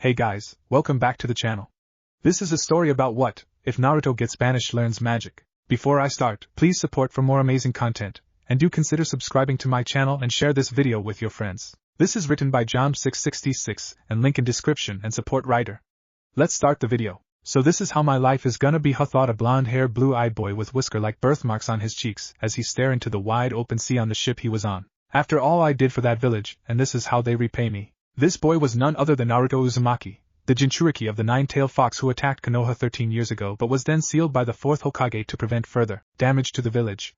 Hey guys, welcome back to the channel. This is a story about what if Naruto gets banished learns magic. Before I start, please support for more amazing content, and do consider subscribing to my channel and share this video with your friends. This is written by Jom666, and link in description and support writer. Let's start the video. So this is how my life is gonna be, thought a blonde-haired blue-eyed boy with whisker-like birthmarks on his cheeks as he stared into the wide open sea on the ship he was on. After all I did for that village, and this is how they repay me. This boy was none other than Naruto Uzumaki, the Jinchuriki of the nine-tailed fox who attacked Konoha 13 years ago but was then sealed by the 4th Hokage to prevent further damage to the village.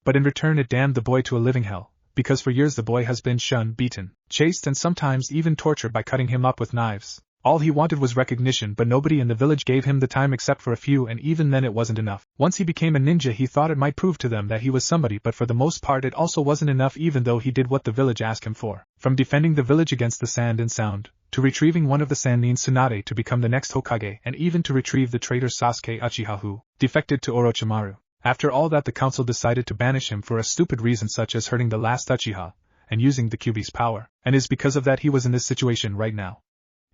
But in return it damned the boy to a living hell, because for years the boy has been shunned, beaten, chased and sometimes even tortured by cutting him up with knives. All he wanted was recognition, but nobody in the village gave him the time except for a few, and even then it wasn't enough. Once he became a ninja he thought it might prove to them that he was somebody, but for the most part it also wasn't enough, even though he did what the village asked him for. From defending the village against the sand and sound, to retrieving one of the Sannin Tsunade to become the next Hokage, and even to retrieve the traitor Sasuke Uchiha who defected to Orochimaru. After all that, the council decided to banish him for a stupid reason such as hurting the last Uchiha, and using the Kyuubi's power, and it's because of that he was in this situation right now.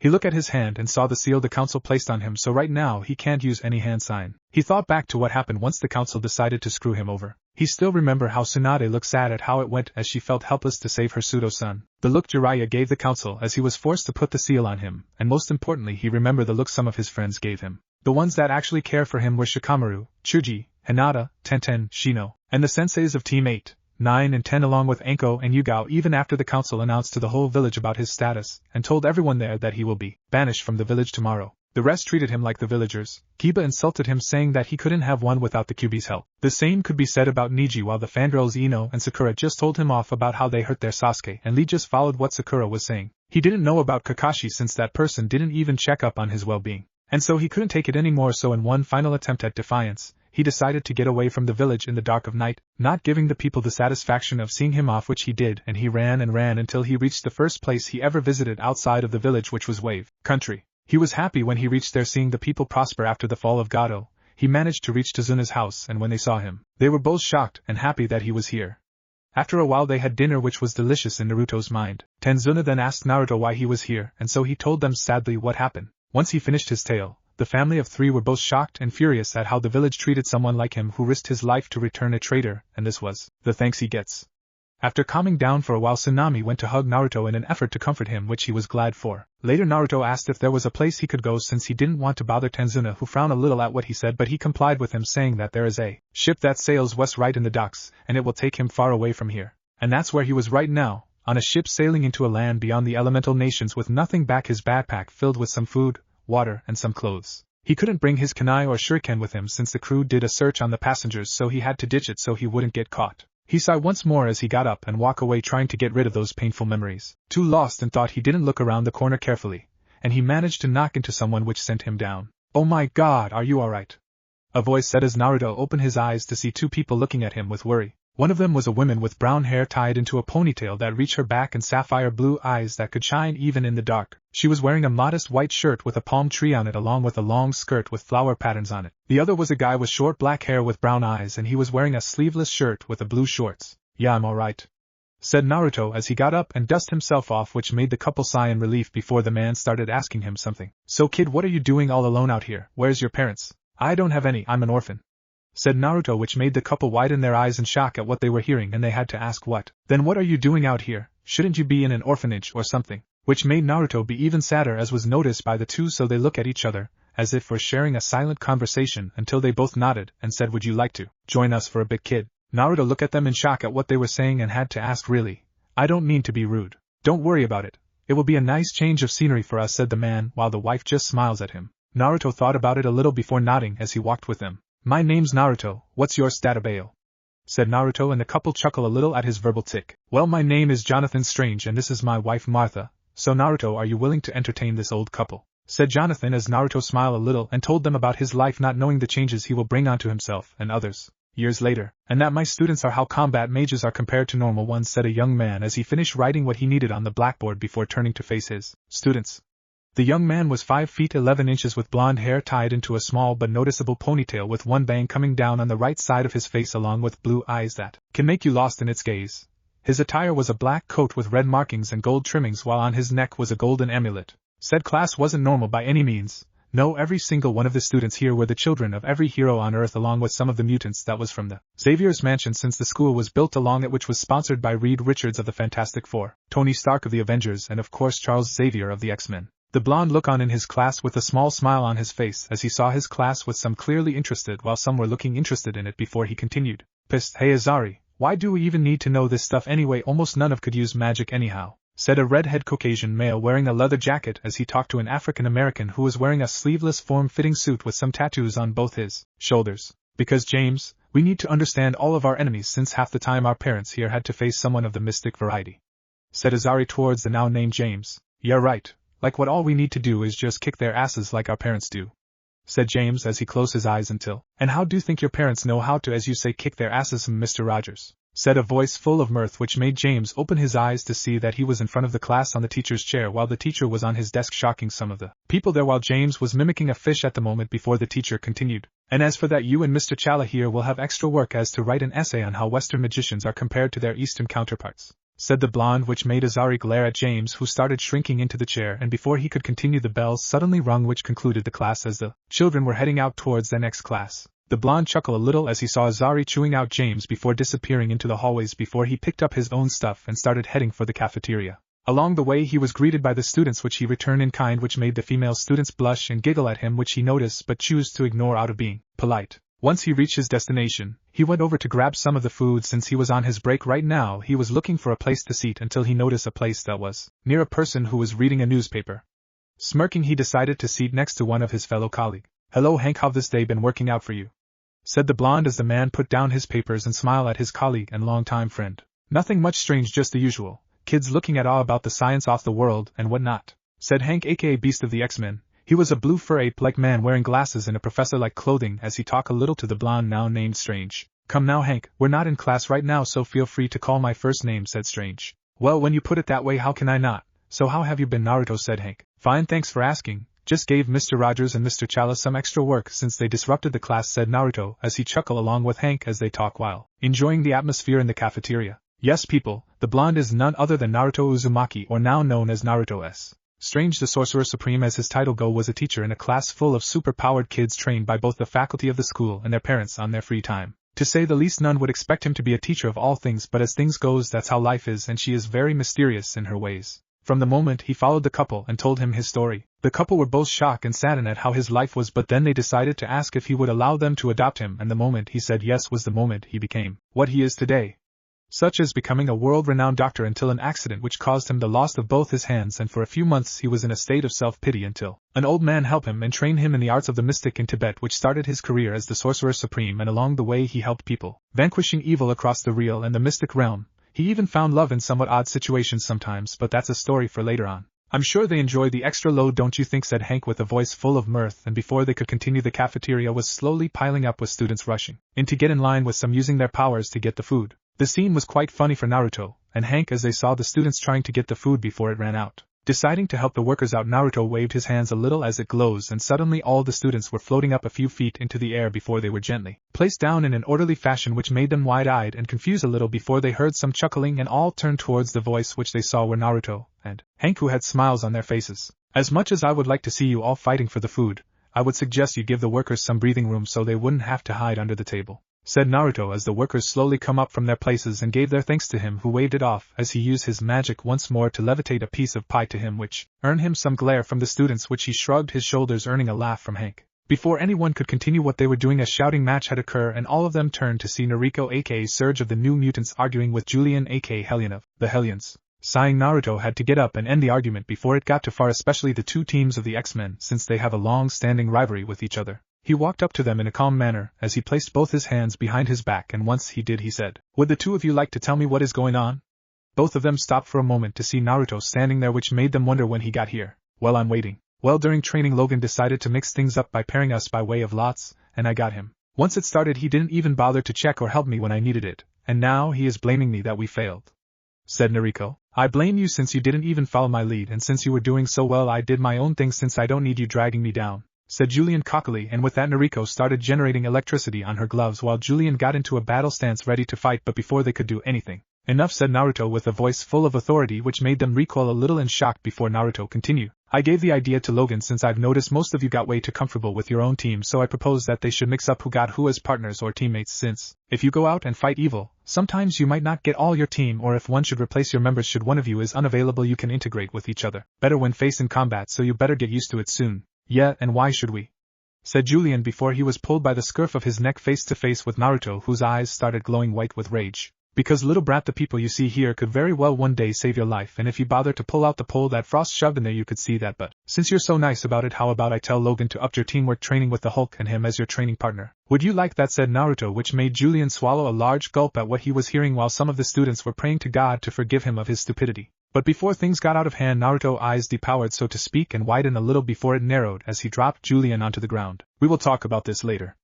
He looked at his hand and saw the seal the council placed on him, so right now he can't use any hand sign. He thought back to what happened once the council decided to screw him over. He still remembered how Tsunade looked sad at how it went as she felt helpless to save her pseudo-son. The look Jiraiya gave the council as he was forced to put the seal on him, and most importantly he remembered the look some of his friends gave him. The ones that actually cared for him were Shikamaru, Chuji, Hinata, Tenten, Shino, and the senseis of Team 8, 9 and 10 along with Anko and Yugao, even after the council announced to the whole village about his status, and told everyone there that he will be banished from the village tomorrow. The rest treated him like the villagers. Kiba insulted him, saying that he couldn't have one without the Kyuubi's help. The same could be said about Niji, while the fangirls Ino and Sakura just told him off about how they hurt their Sasuke, and Lee just followed what Sakura was saying. He didn't know about Kakashi since that person didn't even check up on his well-being. And so he couldn't take it anymore, so in one final attempt at defiance, he decided to get away from the village in the dark of night, not giving the people the satisfaction of seeing him off, which he did, and he ran and ran until he reached the first place he ever visited outside of the village, which was Wave Country. He was happy when he reached there, seeing the people prosper after the fall of Gato. He managed to reach Tazuna's house, and when they saw him, they were both shocked and happy that he was here. After a while they had dinner, which was delicious in Naruto's mind. Tenzuna then asked Naruto why he was here, and so he told them sadly what happened. Once he finished his tale, the family of three were both shocked and furious at how the village treated someone like him who risked his life to return a traitor, and this was the thanks he gets. After calming down for a while, Tsunami went to hug Naruto in an effort to comfort him, which he was glad for. Later Naruto asked if there was a place he could go since he didn't want to bother Tenzuna, who frowned a little at what he said, but he complied with him, saying that there is a ship that sails west right in the docks, and it will take him far away from here. And that's where he was right now, on a ship sailing into a land beyond the elemental nations with nothing back his backpack filled with some food, water, and some clothes. He couldn't bring his kunai or shuriken with him since the crew did a search on the passengers, so he had to ditch it so he wouldn't get caught. He sighed once more as he got up and walked away, trying to get rid of those painful memories. Too lost in thought he didn't look around the corner carefully, and he managed to knock into someone, which sent him down. "Oh my god, are you alright?" a voice said as Naruto opened his eyes to see two people looking at him with worry. One of them was a woman with brown hair tied into a ponytail that reached her back and sapphire blue eyes that could shine even in the dark. She was wearing a modest white shirt with a palm tree on it along with a long skirt with flower patterns on it. The other was a guy with short black hair with brown eyes, and he was wearing a sleeveless shirt with a blue shorts. "Yeah, I'm alright," said Naruto as he got up and dusted himself off, which made the couple sigh in relief before the man started asking him something. "So kid, what are you doing all alone out here? Where's your parents?" "I don't have any, I'm an orphan," said Naruto, which made the couple widen their eyes in shock at what they were hearing, and they had to ask what. "Then what are you doing out here? Shouldn't you be in an orphanage or something?" Which made Naruto be even sadder, as was noticed by the two, so they look at each other, as if were sharing a silent conversation, until they both nodded and said, "Would you like to join us for a bit, kid?" Naruto looked at them in shock at what they were saying and had to ask, "Really? I don't mean to be rude. Don't worry about it. It will be a nice change of scenery for us," said the man, while the wife just smiles at him. Naruto thought about it a little before nodding as he walked with them. "My name's Naruto, what's your statabale?" said Naruto, and the couple chuckled a little at his verbal tick. "Well, my name is Jonathan Strange and this is my wife Martha, so Naruto, are you willing to entertain this old couple?" said Jonathan as Naruto smiled a little and told them about his life, not knowing the changes he will bring onto himself and others years later. "And that my students are how combat mages are compared to normal ones," said a young man as he finished writing what he needed on the blackboard before turning to face his students. The young man was 5 feet 11 inches with blonde hair tied into a small but noticeable ponytail with one bang coming down on the right side of his face, along with blue eyes that can make you lost in its gaze. His attire was a black coat with red markings and gold trimmings, while on his neck was a golden amulet. Said class wasn't normal by any means. No, every single one of the students here were the children of every hero on Earth, along with some of the mutants that was from the Xavier's mansion, since the school was built along it, which was sponsored by Reed Richards of the Fantastic Four, Tony Stark of the Avengers, and of course Charles Xavier of the X-Men. The blonde looked on in his class with a small smile on his face as he saw his class with some clearly interested while some were looking interested in it before he continued. Pissed, hey Azari, why do we even need to know this stuff anyway? Almost none of could use magic anyhow, said a redhead Caucasian male wearing a leather jacket as he talked to an African American who was wearing a sleeveless form-fitting suit with some tattoos on both his shoulders. Because James, we need to understand all of our enemies since half the time our parents here had to face someone of the mystic variety, said Azari towards the now named James. Yeah right, like what all we need to do is just kick their asses like our parents do, said James as he closed his eyes until. And how do you think your parents know how to, as you say, kick their asses, Mr. Rogers? Said a voice full of mirth, which made James open his eyes to see that he was in front of the class on the teacher's chair while the teacher was on his desk, shocking some of the people there while James was mimicking a fish at the moment before the teacher continued. And as for that, you and Mr. Chala here will have extra work as to write an essay on how Western magicians are compared to their Eastern counterparts, said the blonde, which made Azari glare at James, who started shrinking into the chair, and before he could continue the bells suddenly rung which concluded the class as the children were heading out towards their next class. The blonde chuckled a little as he saw Azari chewing out James before disappearing into the hallways before he picked up his own stuff and started heading for the cafeteria. Along the way he was greeted by the students, which he returned in kind, which made the female students blush and giggle at him, which he noticed but chose to ignore out of being polite. Once he reached his destination, he went over to grab some of the food since he was on his break right now. He was looking for a place to sit until he noticed a place that was near a person who was reading a newspaper. Smirking, he decided to sit next to one of his fellow colleagues. Hello Hank, how've this day been working out for you? Said the blonde as the man put down his papers and smiled at his colleague and longtime friend. Nothing much strange, just the usual. Kids looking at all about the science off the world and whatnot, said Hank, aka Beast of the X-Men. He was a blue fur ape-like man wearing glasses and a professor-like clothing as he talked a little to the blonde now named Strange. Come now Hank, we're not in class right now, so feel free to call my first name, said Strange. Well, when you put it that way, how can I not? So how have you been, Naruto, said Hank. Fine, thanks for asking. Just gave Mr. Rogers and Mr. Chala some extra work since they disrupted the class, said Naruto as he chuckled along with Hank as they talked while enjoying the atmosphere in the cafeteria. Yes people, the blonde is none other than Naruto Uzumaki, or now known as Naruto S. Strange, the Sorcerer Supreme, as his title go, was a teacher in a class full of super-powered kids trained by both the faculty of the school and their parents on their free time. To say the least, none would expect him to be a teacher of all things, but as things goes, that's how life is, and she is very mysterious in her ways. From the moment he followed the couple and told him his story, the couple were both shocked and saddened at how his life was, but then they decided to ask if he would allow them to adopt him, and the moment he said yes was the moment he became what he is today. Such as becoming a world-renowned doctor until an accident which caused him the loss of both his hands, and for a few months he was in a state of self-pity until an old man helped him and trained him in the arts of the mystic in Tibet, which started his career as the Sorcerer Supreme, and along the way he helped people, vanquishing evil across the real and the mystic realm. He even found love in somewhat odd situations sometimes, but that's a story for later on. I'm sure they enjoy the extra load, don't you think, said Hank with a voice full of mirth, and before they could continue the cafeteria was slowly piling up with students rushing in to get in line, with some using their powers to get the food. The scene was quite funny for Naruto and Hank as they saw the students trying to get the food before it ran out. Deciding to help the workers out, Naruto waved his hands a little as it glows, and suddenly all the students were floating up a few feet into the air before they were gently placed down in an orderly fashion, which made them wide-eyed and confused a little before they heard some chuckling, and all turned towards the voice which they saw were Naruto and Hank, who had smiles on their faces. As much as I would like to see you all fighting for the food, I would suggest you give the workers some breathing room so they wouldn't have to hide under the table, said Naruto as the workers slowly come up from their places and gave their thanks to him, who waved it off as he used his magic once more to levitate a piece of pie to him, which earned him some glare from the students, which he shrugged his shoulders, earning a laugh from Hank. Before anyone could continue what they were doing, a shouting match had occurred, and all of them turned to see Noriko aka Surge of the New Mutants arguing with Julian aka Hellion of the Hellions. Sighing, Naruto had to get up and end the argument before it got too far, especially the two teams of the X-Men, since they have a long-standing rivalry with each other. He walked up to them in a calm manner as he placed both his hands behind his back, and once he did, he said, "Would the two of you like to tell me what is going on?" Both of them stopped for a moment to see Naruto standing there, which made them wonder when he got here. "Well, I'm waiting. Well, during training Logan decided to mix things up by pairing us by way of lots, and I got him. Once it started, he didn't even bother to check or help me when I needed it, and now he is blaming me that we failed," said Noriko. "I blame you since you didn't even follow my lead, and since you were doing so well I did my own thing since I don't need you dragging me down," said Julian cockily, and with that Noriko started generating electricity on her gloves while Julian got into a battle stance ready to fight, but before they could do anything. "Enough," said Naruto with a voice full of authority, which made them recoil a little in shock before Naruto continued. I gave the idea to Logan since I've noticed most of you got way too comfortable with your own team, so I propose that they should mix up who got who as partners or teammates, since, if you go out and fight evil, sometimes you might not get all your team, or if one should replace your members should one of you is unavailable, you can integrate with each other better when faced in combat, so you better get used to it soon. Yeah, and why should we? Said Julian before he was pulled by the scruff of his neck face to face with Naruto, whose eyes started glowing white with rage. Because little brat, the people you see here could very well one day save your life, and if you bother to pull out the pole that Frost shoved in there you could see that, but since you're so nice about it, how about I tell Logan to up your teamwork training with the Hulk and him as your training partner? Would you like that? Said Naruto, which made Julian swallow a large gulp at what he was hearing while some of the students were praying to God to forgive him of his stupidity. But before things got out of hand, Naruto's eyes depowered, so to speak, and widened a little before it narrowed as he dropped Julian onto the ground. We will talk about this later,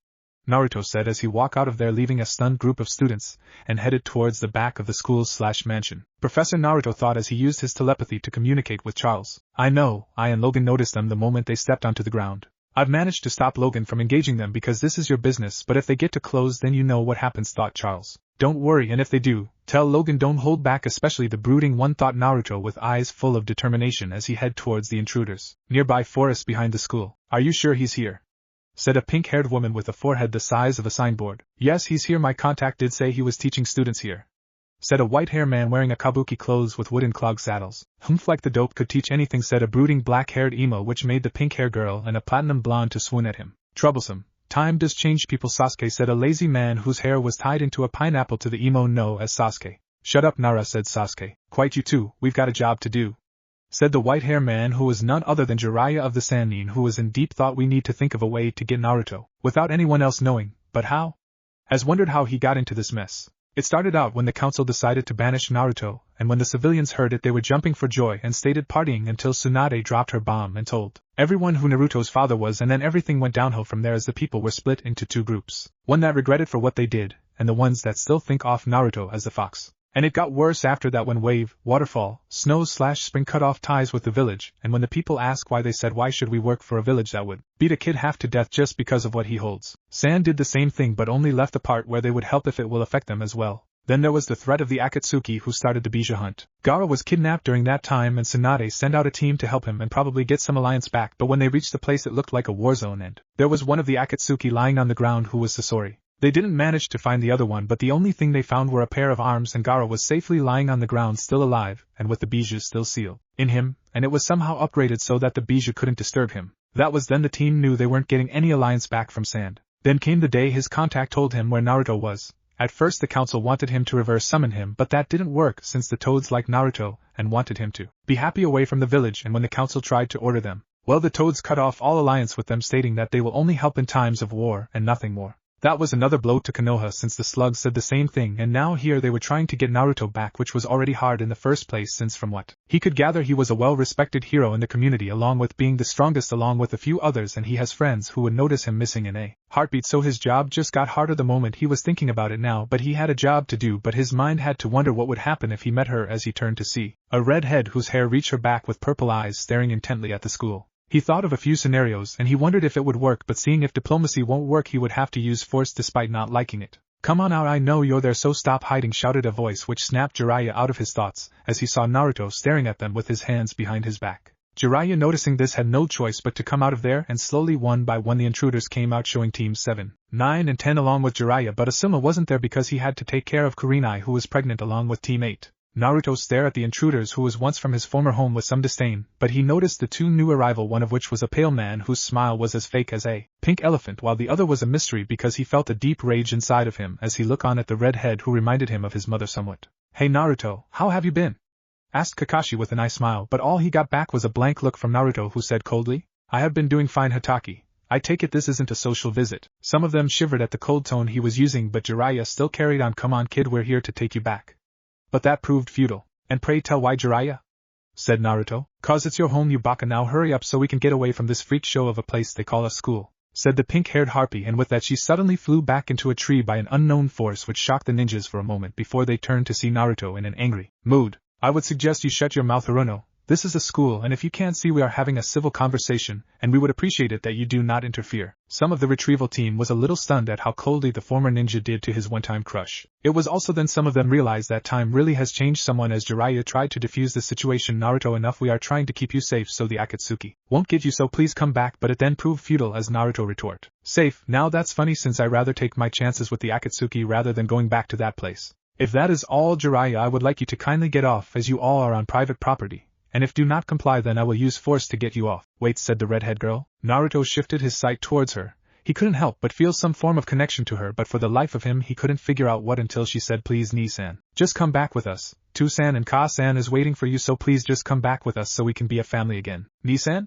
Naruto said as he walked out of there, leaving a stunned group of students, and headed towards the back of the school/mansion. Professor Naruto thought as he used his telepathy to communicate with Charles. I and Logan noticed them the moment they stepped onto the ground. I've managed to stop Logan from engaging them because this is your business, but if they get too close then you know what happens, thought Charles. Don't worry, and if they do, tell Logan don't hold back, especially the brooding one, thought Naruto with eyes full of determination as he headed towards the intruders. Nearby forest behind the school. Are you sure he's here? Said a pink-haired woman with a forehead the size of a signboard. Yes, he's here, my contact did say he was teaching students here. Said a white-haired man wearing a kabuki clothes with wooden clog saddles. Humph, like the dope could teach anything, said a brooding black-haired emo, which made the pink-haired girl and a platinum blonde to swoon at him. Troublesome. Time does change people, Sasuke, said a lazy man whose hair was tied into a pineapple to the emo no as Sasuke. Shut up, Nara, said Sasuke. Quite you too, we've got a job to do. Said the white-haired man who was none other than Jiraiya of the Sannin, who was in deep thought. We need to think of a way to get Naruto, without anyone else knowing, but how? Has wondered how he got into this mess. It started out when the council decided to banish Naruto, and when the civilians heard it they were jumping for joy and stated partying until Tsunade dropped her bomb and told everyone who Naruto's father was, and then everything went downhill from there as the people were split into two groups. One that regretted for what they did, and the ones that still think of Naruto as the fox. And it got worse after that when wave, waterfall, snow/spring cut off ties with the village, and when the people asked why, they said, why should we work for a village that would beat a kid half to death just because of what he holds? Sand did the same thing, but only left the part where they would help if it will affect them as well. Then there was the threat of the Akatsuki who started the Bija hunt. Gaara was kidnapped during that time and Tsunade sent out a team to help him and probably get some alliance back, but when they reached the place it looked like a war zone and there was one of the Akatsuki lying on the ground who was Sasori. They didn't manage to find the other one, but the only thing they found were a pair of arms, and Gaara was safely lying on the ground still alive, and with the Bija still sealed in him, and it was somehow upgraded so that the Bija couldn't disturb him. That was then the team knew they weren't getting any alliance back from Sand. Then came the day his contact told him where Naruto was. At first the council wanted him to reverse summon him, but that didn't work since the toads liked Naruto and wanted him to be happy away from the village, and when the council tried to order them, well, the toads cut off all alliance with them, stating that they will only help in times of war and nothing more. That was another blow to Konoha since the slugs said the same thing, and now here they were trying to get Naruto back, which was already hard in the first place since from what he could gather he was a well-respected hero in the community, along with being the strongest along with a few others, and he has friends who would notice him missing in a heartbeat, so his job just got harder the moment he was thinking about it now. But he had a job to do, but his mind had to wonder what would happen if he met her as he turned to see a redhead whose hair reached her back with purple eyes staring intently at the school. He thought of a few scenarios and he wondered if it would work, but seeing if diplomacy won't work he would have to use force despite not liking it. Come on out, I know you're there, so stop hiding, shouted a voice which snapped Jiraiya out of his thoughts as he saw Naruto staring at them with his hands behind his back. Jiraiya, noticing this, had no choice but to come out of there, and slowly one by one the intruders came out, showing teams 7, 9 and 10 along with Jiraiya, but Asuma wasn't there because he had to take care of Kurenai, who was pregnant, along with team 8. Naruto stared at the intruders who was once from his former home with some disdain, but he noticed the two new arrival, one of which was a pale man whose smile was as fake as a pink elephant, while the other was a mystery because he felt a deep rage inside of him as he looked on at the redhead who reminded him of his mother somewhat. Hey Naruto, how have you been? Asked Kakashi with an eye smile, but all he got back was a blank look from Naruto, who said coldly, I have been doing fine, Hatake. I take it this isn't a social visit. Some of them shivered at the cold tone he was using, but Jiraiya still carried on. Come on kid, we're here to take you back. But that proved futile. And pray tell why, Jiraiya? Said Naruto. Cause it's your home, you baka. Now hurry up so we can get away from this freak show of a place they call a school, said the pink-haired harpy, and with that she suddenly flew back into a tree by an unknown force which shocked the ninjas for a moment before they turned to see Naruto in an angry mood. I would suggest you shut your mouth, Haruno, This is a school, and if you can't see, we are having a civil conversation, and we would appreciate it that you do not interfere. Some of the retrieval team was a little stunned at how coldly the former ninja did to his one-time crush. It was also then some of them realized that time really has changed someone as Jiraiya tried to defuse the situation. Naruto, enough, we are trying to keep you safe so the Akatsuki won't get you, so please come back, but it then proved futile as Naruto retort. Safe? Now that's funny, since I rather take my chances with the Akatsuki rather than going back to that place. If that is all, Jiraiya, I would like you to kindly get off, as you all are on private property. And if do not comply, then I will use force to get you off. Wait, said the redhead girl. Naruto shifted his sight towards her. He couldn't help but feel some form of connection to her, but for the life of him he couldn't figure out what until she said, please, Nii-san, just come back with us. Tu-san and Ka-san is waiting for you, so please just come back with us so we can be a family again. Nii-san?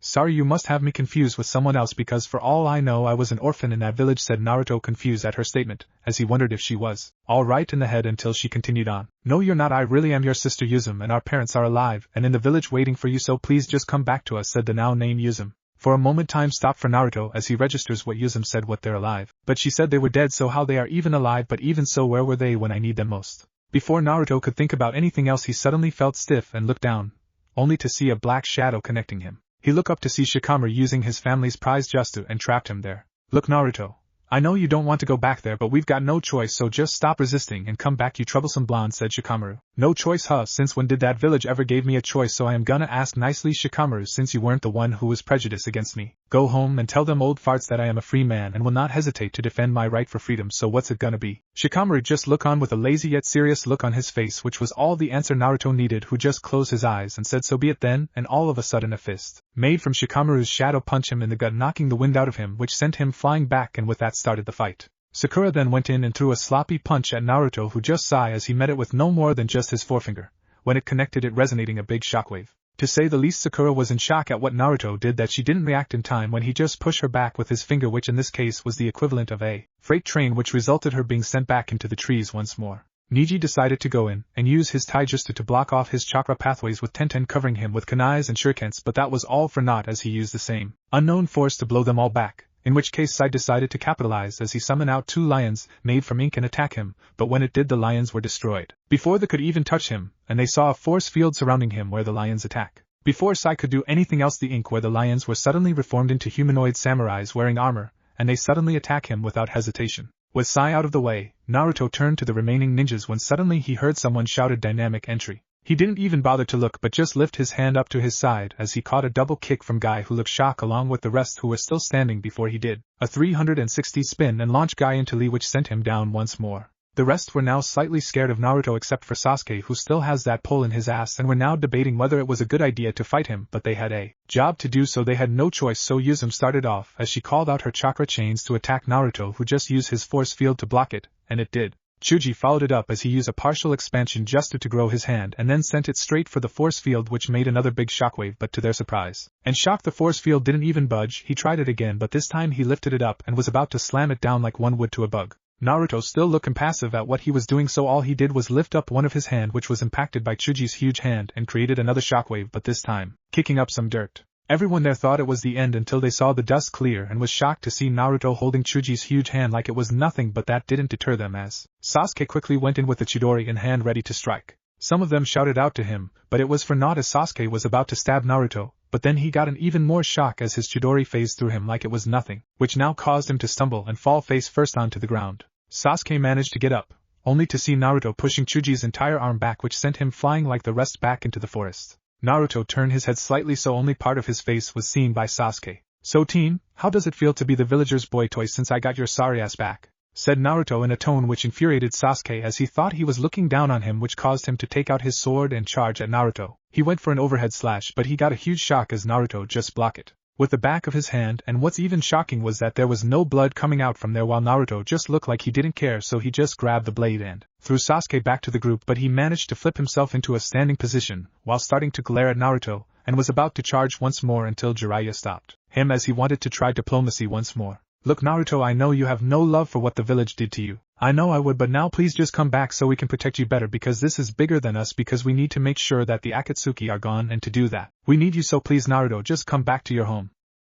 Sorry, you must have me confused with someone else, because for all I know I was an orphan in that village, said Naruto, confused at her statement, as he wondered if she was all right in the head until she continued on. No, you're not. I really am your sister Yuzum, and our parents are alive and in the village waiting for you, so please just come back to us, said the now named Yuzum. For a moment time stopped for Naruto as he registers what Yuzum said. What, they're alive? But she said they were dead, so how they are even alive? But even so, where were they when I need them most? Before Naruto could think about anything else, he suddenly felt stiff and looked down, only to see a black shadow connecting him. He looked up to see Shikamaru using his family's prized Justu and trapped him there. Look, Naruto, I know you don't want to go back there, but we've got no choice, so just stop resisting and come back, you troublesome blonde, said Shikamaru. No choice, huh? Since when did that village ever give me a choice? So I am gonna ask nicely, Shikamaru, since you weren't the one who was prejudiced against me. Go home and tell them old farts that I am a free man and will not hesitate to defend my right for freedom. So what's it gonna be? Shikamaru just looked on with a lazy yet serious look on his face, which was all the answer Naruto needed, who just closed his eyes and said, so be it then, and all of a sudden a fist made from Shikamaru's shadow punched him in the gut, knocking the wind out of him, which sent him flying back, and with that started the fight. Sakura then went in and threw a sloppy punch at Naruto, who just sighed as he met it with no more than just his forefinger. When it connected, it resonating a big shockwave. To say the least, Sakura was in shock at what Naruto did, that she didn't react in time when he just pushed her back with his finger, which in this case was the equivalent of a freight train, which resulted her being sent back into the trees once more. Niji decided to go in and use his taijutsu to block off his chakra pathways, with Tenten covering him with kunais and shurikens, but that was all for naught as he used the same unknown force to blow them all back. In which case Sai decided to capitalize as he summoned out 2 lions made from ink and attack him, but when it did, the lions were destroyed before they could even touch him, and they saw a force field surrounding him where the lions attack. Before Sai could do anything else, the ink where the lions were suddenly reformed into humanoid samurais wearing armor, and they suddenly attack him without hesitation. With Sai out of the way, Naruto turned to the remaining ninjas when suddenly he heard someone shouted dynamic entry. He didn't even bother to look, but just lift his hand up to his side as he caught a double kick from Guy, who looked shocked along with the rest who were still standing before he did a 360 spin and launched Guy into Lee, which sent him down once more. The rest were now slightly scared of Naruto except for Sasuke, who still has that pole in his ass, and were now debating whether it was a good idea to fight him, but they had a job to do, so they had no choice. So Yuzum started off as she called out her chakra chains to attack Naruto, who just used his force field to block it, and it did. Chuji followed it up as he used a partial expansion just to grow his hand and then sent it straight for the force field, which made another big shockwave, but to their surprise and shock, the force field didn't even budge. He tried it again, but this time he lifted it up and was about to slam it down like one would to a bug. Naruto still looked impassive at what he was doing, so all he did was lift up one of his hand, which was impacted by Chuji's huge hand and created another shockwave, but this time kicking up some dirt. Everyone there thought it was the end until they saw the dust clear and was shocked to see Naruto holding Chuji's huge hand like it was nothing, but that didn't deter them as Sasuke quickly went in with the Chitauri in hand ready to strike. Some of them shouted out to him, but it was for naught as Sasuke was about to stab Naruto, but then he got an even more shock as his Chitauri phased through him like it was nothing, which now caused him to stumble and fall face first onto the ground. Sasuke managed to get up, only to see Naruto pushing Chuji's entire arm back, which sent him flying like the rest back into the forest. Naruto turned his head slightly so only part of his face was seen by Sasuke. So team, how does it feel to be the villager's boy toy since I got your sorry ass back? Said Naruto in a tone which infuriated Sasuke as he thought he was looking down on him, which caused him to take out his sword and charge at Naruto. He went for an overhead slash, but he got a huge shock as Naruto just blocked it with the back of his hand, and what's even shocking was that there was no blood coming out from there, while Naruto just looked like he didn't care, so he just grabbed the blade and threw Sasuke back to the group, but he managed to flip himself into a standing position while starting to glare at Naruto, and was about to charge once more until Jiraiya stopped him as he wanted to try diplomacy once more. Look Naruto, I know you have no love for what the village did to you. I know I would, but now please just come back so we can protect you better, because this is bigger than us, because we need to make sure that the Akatsuki are gone, and to do that, we need you, so please Naruto, just come back to your home.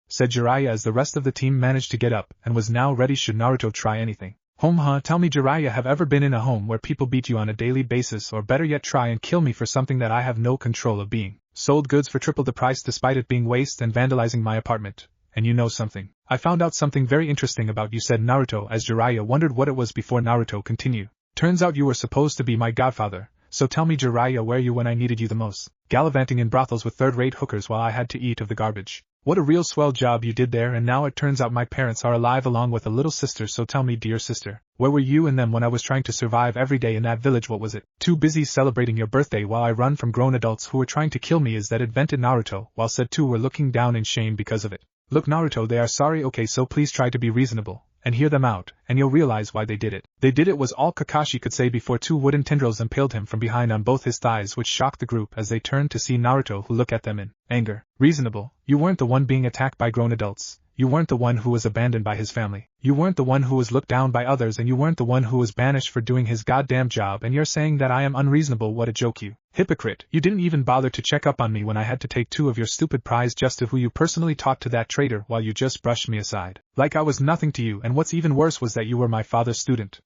Said Jiraiya as the rest of the team managed to get up and was now ready should Naruto try anything. Home huh? Tell me Jiraiya, have ever been in a home where people beat you on a daily basis, or better yet try and kill me for something that I have no control of being? Sold goods for triple the price despite it being waste and vandalizing my apartment. And you know something. I found out something very interesting about you, said Naruto as Jiraiya wondered what it was before Naruto continued. Turns out you were supposed to be my godfather, so tell me, Jiraiya, where you when I needed you the most? Gallivanting in brothels with third-rate hookers while I had to eat of the garbage. What a real swell job you did there, and now it turns out my parents are alive along with a little sister, so tell me, dear sister, where were you and them when I was trying to survive every day in that village? What was it? Too busy celebrating your birthday while I run from grown adults who were trying to kill me, is that it, vented Naruto, while said two were looking down in shame because of it. Look, Naruto, they are sorry, okay, so please try to be reasonable and hear them out, and you'll realize why they did it. They did it, was all Kakashi could say before two wooden tendrils impaled him from behind on both his thighs, which shocked the group as they turned to see Naruto, who looked at them in anger. Reasonable? You weren't the one being attacked by grown adults. You weren't the one who was abandoned by his family. You weren't the one who was looked down by others, and you weren't the one who was banished for doing his goddamn job, and you're saying that I am unreasonable? What a joke, you hypocrite. You didn't even bother to check up on me when I had to take two of your stupid prize just to who you personally taught to that traitor, while you just brushed me aside. Like I was nothing to you, and what's even worse was that you were my father's student.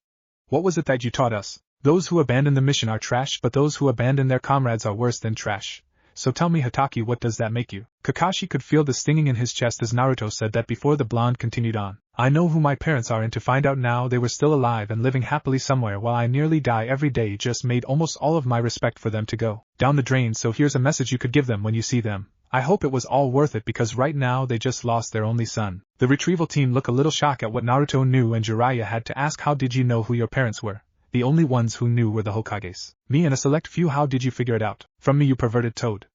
What was it that you taught us? Those who abandon the mission are trash, but those who abandon their comrades are worse than trash. So tell me, Hatake, what does that make you? Kakashi could feel the stinging in his chest as Naruto said that before the blonde continued on. I know who my parents are, and to find out now they were still alive and living happily somewhere while I nearly die every day just made almost all of my respect for them to go down the drain. So here's a message you could give them when you see them. I hope it was all worth it, because right now they just lost their only son. The retrieval team looked a little shocked at what Naruto knew, and Jiraiya had to ask, how did you know who your parents were? The only ones who knew were the Hokages. Me and a select few. How did you figure it out? From me, you perverted toad,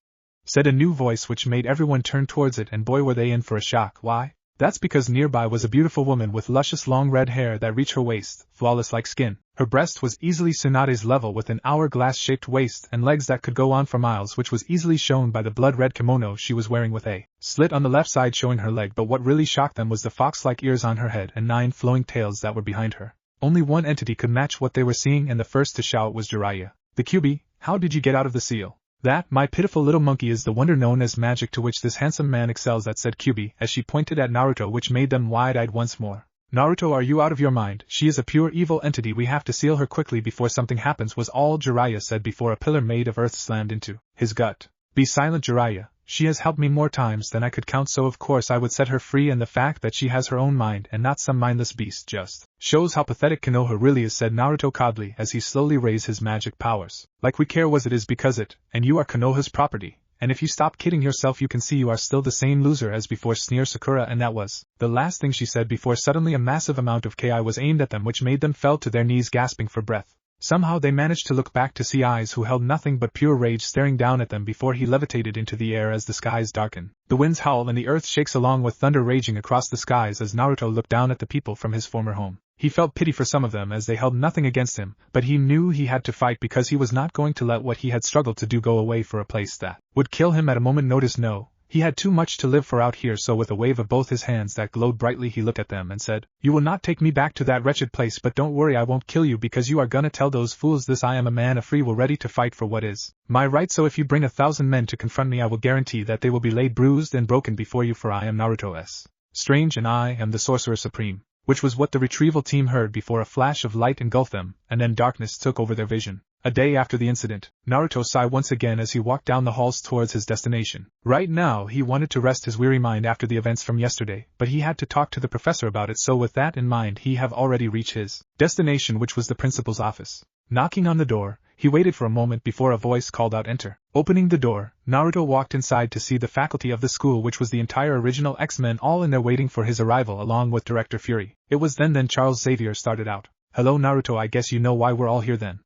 said a new voice which made everyone turn towards it, and boy were they in for a shock. Why? That's because nearby was a beautiful woman with luscious long red hair that reached her waist, flawless like skin. Her breast was easily Tsunade's level, with an hourglass-shaped waist and legs that could go on for miles, which was easily shown by the blood-red kimono she was wearing with a slit on the left side showing her leg. But what really shocked them was the fox-like ears on her head and 9 flowing tails that were behind her. Only one entity could match what they were seeing, and the first to shout was Jiraiya. The Kyuubi, how did you get out of the seal? That, my pitiful little monkey, is the wonder known as magic to which this handsome man excels at, said Kyuubi as she pointed at Naruto, which made them wide-eyed once more. Naruto, are you out of your mind? She is a pure evil entity. We have to seal her quickly before something happens, was all Jiraiya said before a pillar made of earth slammed into his gut. Be silent, Jiraiya. She has helped me more times than I could count, so of course I would set her free, and the fact that she has her own mind and not some mindless beast just shows how pathetic Konoha really is, said Naruto coldly as he slowly raised his magic powers. Like we care was it is because it, and you are Konoha's property, and if you stop kidding yourself you can see you are still the same loser as before, sneered Sakura, and that was the last thing she said before suddenly a massive amount of Ki was aimed at them, which made them fell to their knees gasping for breath. Somehow they managed to look back to see eyes who held nothing but pure rage staring down at them before he levitated into the air as the skies darken. The winds howl and the earth shakes along with thunder raging across the skies as Naruto looked down at the people from his former home. He felt pity for some of them as they held nothing against him, but he knew he had to fight because he was not going to let what he had struggled to do go away for a place that would kill him at a moment notice. No. He had too much to live for out here, so with a wave of both his hands that glowed brightly he looked at them and said, you will not take me back to that wretched place, but don't worry, I won't kill you because you are gonna tell those fools this. I am a man of free will ready to fight for what is my right, so if you bring 1,000 men to confront me I will guarantee that they will be laid bruised and broken before you, for I am Naruto S. Strange and I am the Sorcerer Supreme. Which was what the retrieval team heard before a flash of light engulfed them, and then darkness took over their vision. A day after the incident, Naruto sighed once again as he walked down the halls towards his destination. Right now he wanted to rest his weary mind after the events from yesterday, but he had to talk to the professor about it, so with that in mind he have already reached his destination, which was the principal's office. Knocking on the door, he waited for a moment before a voice called out, enter. Opening the door, Naruto walked inside to see the faculty of the school, which was the entire original X-Men, all in there waiting for his arrival along with Director Fury. It was then Charles Xavier started out. Hello Naruto, I guess you know why we're all here then.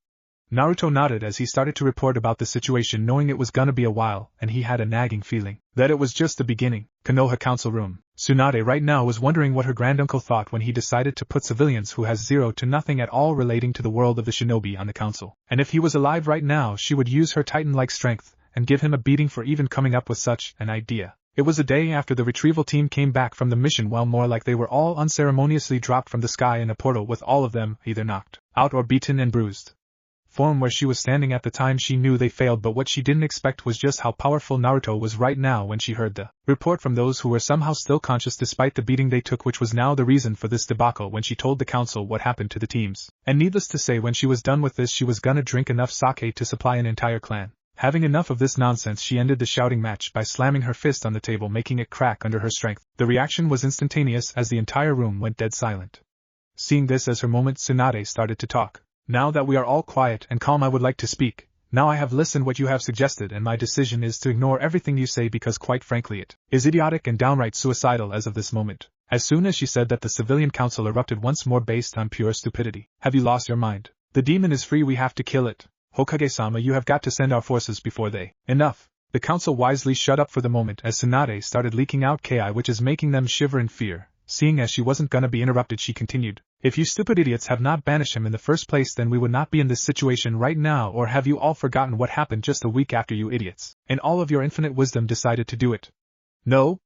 Naruto nodded as he started to report about the situation, knowing it was gonna be a while, and he had a nagging feeling that it was just the beginning. Konoha Council Room. Tsunade right now was wondering what her granduncle thought when he decided to put civilians who has zero to nothing at all relating to the world of the shinobi on the council. And if he was alive right now she would use her titan-like strength and give him a beating for even coming up with such an idea. It was a day after the retrieval team came back from the mission, well, more like they were all unceremoniously dropped from the sky in a portal, with all of them either knocked out or beaten and bruised. From where she was standing at the time she knew they failed, but what she didn't expect was just how powerful Naruto was right now when she heard the report from those who were somehow still conscious despite the beating they took, which was now the reason for this debacle when she told the council what happened to the teams. And needless to say, when she was done with this she was gonna drink enough sake to supply an entire clan. Having enough of this nonsense, she ended the shouting match by slamming her fist on the table, making it crack under her strength. The reaction was instantaneous as the entire room went dead silent. Seeing this as her moment, Tsunade started to talk. Now that we are all quiet and calm, I would like to speak. Now I have listened what you have suggested, and my decision is to ignore everything you say because quite frankly it is idiotic and downright suicidal as of this moment. As soon as she said that, the civilian council erupted once more based on pure stupidity. Have you lost your mind? The demon is free, we have to kill it. Hokage-sama, you have got to send our forces before they— Enough! The council wisely shut up for the moment as Tsunade started leaking out ki, which is making them shiver in fear. Seeing as she wasn't gonna be interrupted, she continued. If you stupid idiots have not banished him in the first place, then we would not be in this situation right now. Or have you all forgotten what happened just a week after you idiots, in all of your infinite wisdom, decided to do it? No?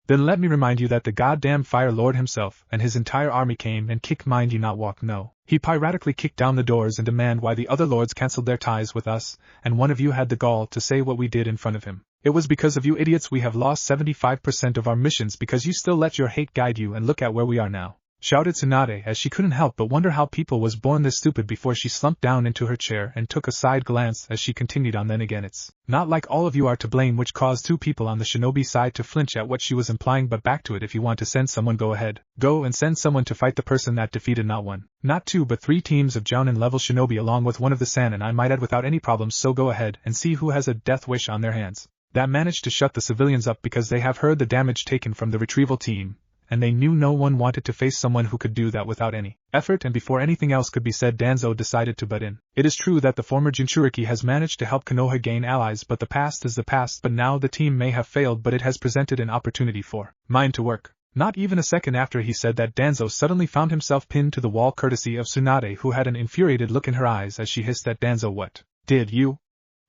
Then let me remind you that the goddamn Fire Lord himself and his entire army came and kicked, mind you not walk, no. He piratically kicked down the doors and demanded why the other lords cancelled their ties with us, and one of you had the gall to say what we did in front of him. It was because of you idiots we have lost 75% of our missions because you still let your hate guide you, and look at where we are now. Shouted Tsunade as she couldn't help but wonder how people was born this stupid before she slumped down into her chair and took a side glance as she continued on. Then again, it's not like all of you are to blame, which caused two people on the shinobi side to flinch at what she was implying, but back to it. If you want to send someone, go ahead. Go and send someone to fight the person that defeated not one, not two, but three teams of Jounin level shinobi along with one of the Sannin, I might add, without any problems. So go ahead and see who has a death wish on their hands. That managed to shut the civilians up because they have heard the damage taken from the retrieval team, and they knew no one wanted to face someone who could do that without any effort. And before anything else could be said, Danzo decided to butt in. It is true that the former Jinchuriki has managed to help Konoha gain allies, but the past is the past. But now the team may have failed, but it has presented an opportunity for mine to work. Not even a second after he said that, Danzo suddenly found himself pinned to the wall courtesy of Tsunade, who had an infuriated look in her eyes as she hissed at Danzo. What did you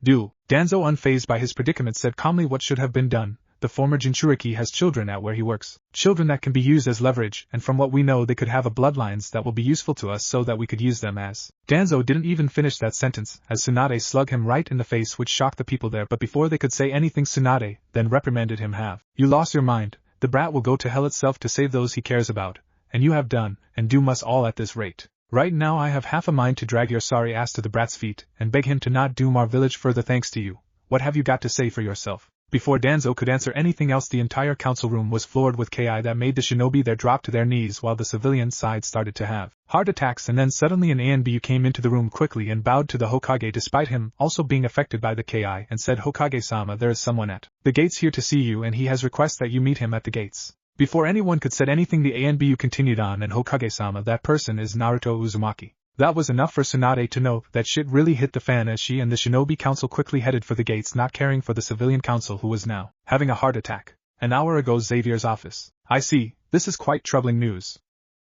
do? Danzo, unfazed by his predicament, said calmly what should have been done. The former Jinchuriki has children at where he works. Children that can be used as leverage, and from what we know they could have a bloodlines that will be useful to us so that we could use them as— Danzo didn't even finish that sentence as Tsunade slugged him right in the face, which shocked the people there, but before they could say anything, Tsunade then reprimanded him. Have you lost your mind? The brat will go to hell itself to save those he cares about, and you have done, and do must all at this rate. Right now I have half a mind to drag your sorry ass to the brat's feet and beg him to not doom our village further thanks to you. What have you got to say for yourself? Before Danzo could answer anything else, the entire council room was floored with ki that made the shinobi there drop to their knees, while the civilian side started to have heart attacks. And then suddenly an Anbu came into the room quickly and bowed to the Hokage despite him also being affected by the ki, and said, Hokage-sama, there is someone at the gates here to see you, and he has requested that you meet him at the gates. Before anyone could said anything, the Anbu continued on, and Hokage-sama, that person is Naruto Uzumaki. That was enough for Tsunade to know that shit really hit the fan as she and the shinobi council quickly headed for the gates, not caring for the civilian council who was now having a heart attack. An hour ago, Xavier's office. I see, this is quite troubling news,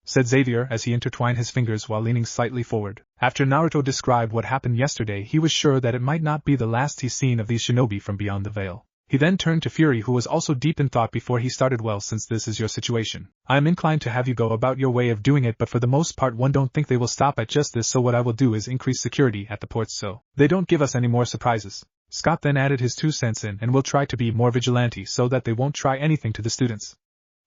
said Xavier as he intertwined his fingers while leaning slightly forward. After Naruto described what happened yesterday, he was sure that it might not be the last he's seen of these shinobi from beyond the veil. He then turned to Fury, who was also deep in thought before he started. Well, since this is your situation, I am inclined to have you go about your way of doing it, but for the most part one don't think they will stop at just this, so what I will do is increase security at the ports so they don't give us any more surprises. Scott then added his 2 cents in, and will try to be more vigilante so that they won't try anything to the students.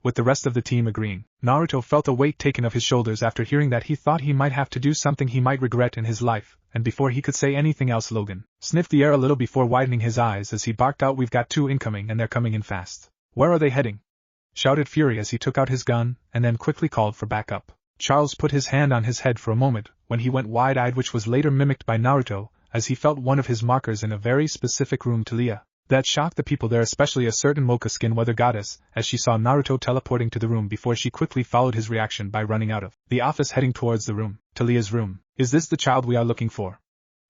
With the rest of the team agreeing, Naruto felt a weight taken off his shoulders after hearing that. He thought he might have to do something he might regret in his life, and before he could say anything else, Logan sniffed the air a little before widening his eyes as he barked out, we've got 2 incoming and they're coming in fast. Where are they heading? Shouted Fury as he took out his gun, and then quickly called for backup. Charles put his hand on his head for a moment, when he went wide-eyed, which was later mimicked by Naruto, as he felt one of his markers in a very specific room. Talia. That shocked the people there, especially a certain mocha skin weather goddess, as she saw Naruto teleporting to the room before she quickly followed his reaction by running out of the office heading towards the room. Talia's room. Is this the child we are looking for?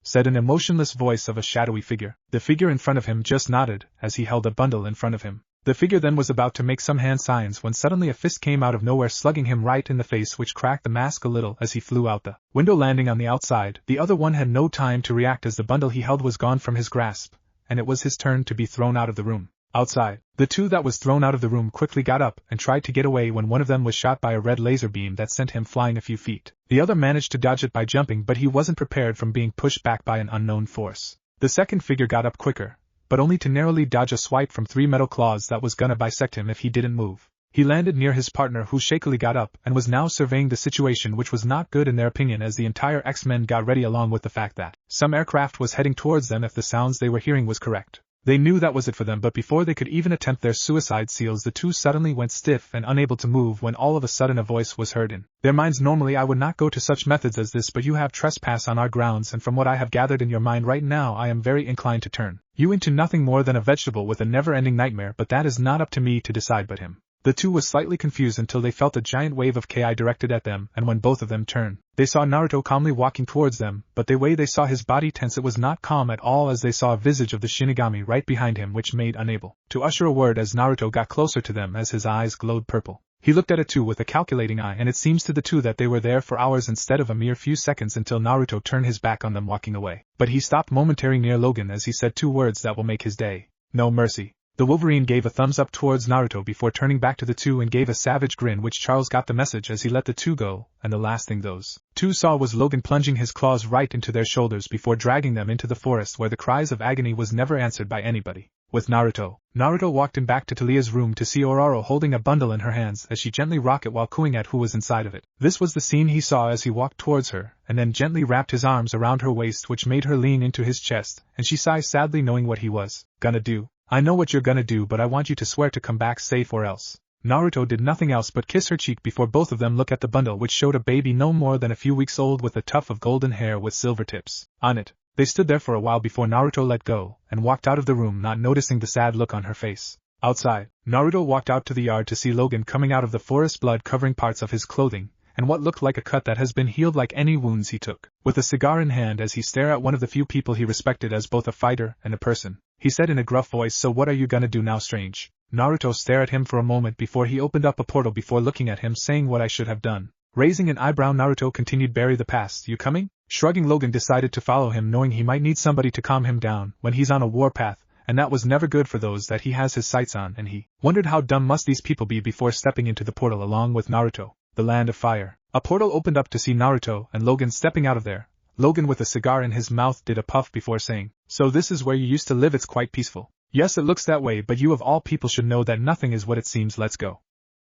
Said an emotionless voice of a shadowy figure. The figure in front of him just nodded as he held a bundle in front of him. The figure then was about to make some hand signs when suddenly a fist came out of nowhere, slugging him right in the face, which cracked the mask a little as he flew out the window, landing on the outside. The other one had no time to react as the bundle he held was gone from his grasp, and it was his turn to be thrown out of the room. Outside, the 2 that was thrown out of the room quickly got up and tried to get away when one of them was shot by a red laser beam that sent him flying a few feet. The other managed to dodge it by jumping, but he wasn't prepared from being pushed back by an unknown force. The second figure got up quicker, but only to narrowly dodge a swipe from 3 metal claws that was gonna bisect him if he didn't move. He landed near his partner, who shakily got up and was now surveying the situation, which was not good in their opinion, as the entire X-Men got ready, along with the fact that some aircraft was heading towards them if the sounds they were hearing was correct. They knew that was it for them, but before they could even attempt their suicide seals, the two suddenly went stiff and unable to move when all of a sudden a voice was heard in their minds. Normally I would not go to such methods as this, but you have trespassed on our grounds, and from what I have gathered in your mind right now, I am very inclined to turn you into nothing more than a vegetable with a never-ending nightmare, but that is not up to me to decide but him. The two was slightly confused until they felt a giant wave of Ki directed at them, and when both of them turned, they saw Naruto calmly walking towards them, but the way they saw his body tense, it was not calm at all, as they saw a visage of the Shinigami right behind him, which made unable to utter a word as Naruto got closer to them, as his eyes glowed purple. He looked at it too with a calculating eye, and it seems to the two that they were there for hours instead of a mere few seconds, until Naruto turned his back on them walking away. But he stopped momentarily near Logan as he said two words that will make his day. No mercy. The Wolverine gave a thumbs up towards Naruto before turning back to the two and gave a savage grin, which Charles got the message as he let the two go, and the last thing those two saw was Logan plunging his claws right into their shoulders before dragging them into the forest, where the cries of agony was never answered by anybody. With Naruto walked him back to Talia's room to see Ororo holding a bundle in her hands as she gently rocked it while cooing at who was inside of it. This was the scene he saw as he walked towards her, and then gently wrapped his arms around her waist, which made her lean into his chest, and she sighed sadly, knowing what he was gonna do. I know what you're gonna do, but I want you to swear to come back safe or else. Naruto did nothing else but kiss her cheek before both of them looked at the bundle, which showed a baby no more than a few weeks old with a tuft of golden hair with silver tips on it. They stood there for a while before Naruto let go and walked out of the room, not noticing the sad look on her face. Outside, Naruto walked out to the yard to see Logan coming out of the forest, blood covering parts of his clothing, and what looked like a cut that has been healed like any wounds he took. With a cigar in hand as he stared at one of the few people he respected as both a fighter and a person, he said in a gruff voice, "So what are you gonna do now, strange?" Naruto stared at him for a moment before he opened up a portal before looking at him, saying, "What I should have done." Raising an eyebrow, Naruto continued, "Bury the past. You coming?" Shrugging, Logan decided to follow him, knowing he might need somebody to calm him down when he's on a warpath, and that was never good for those that he has his sights on, and he wondered how dumb must these people be before stepping into the portal along with Naruto. The land of fire. A portal opened up to see Naruto and Logan stepping out of there. Logan, with a cigar in his mouth, did a puff before saying, "So this is where you used to live? It's quite peaceful." "Yes, it looks that way, but you of all people should know that nothing is what it seems. Let's go,"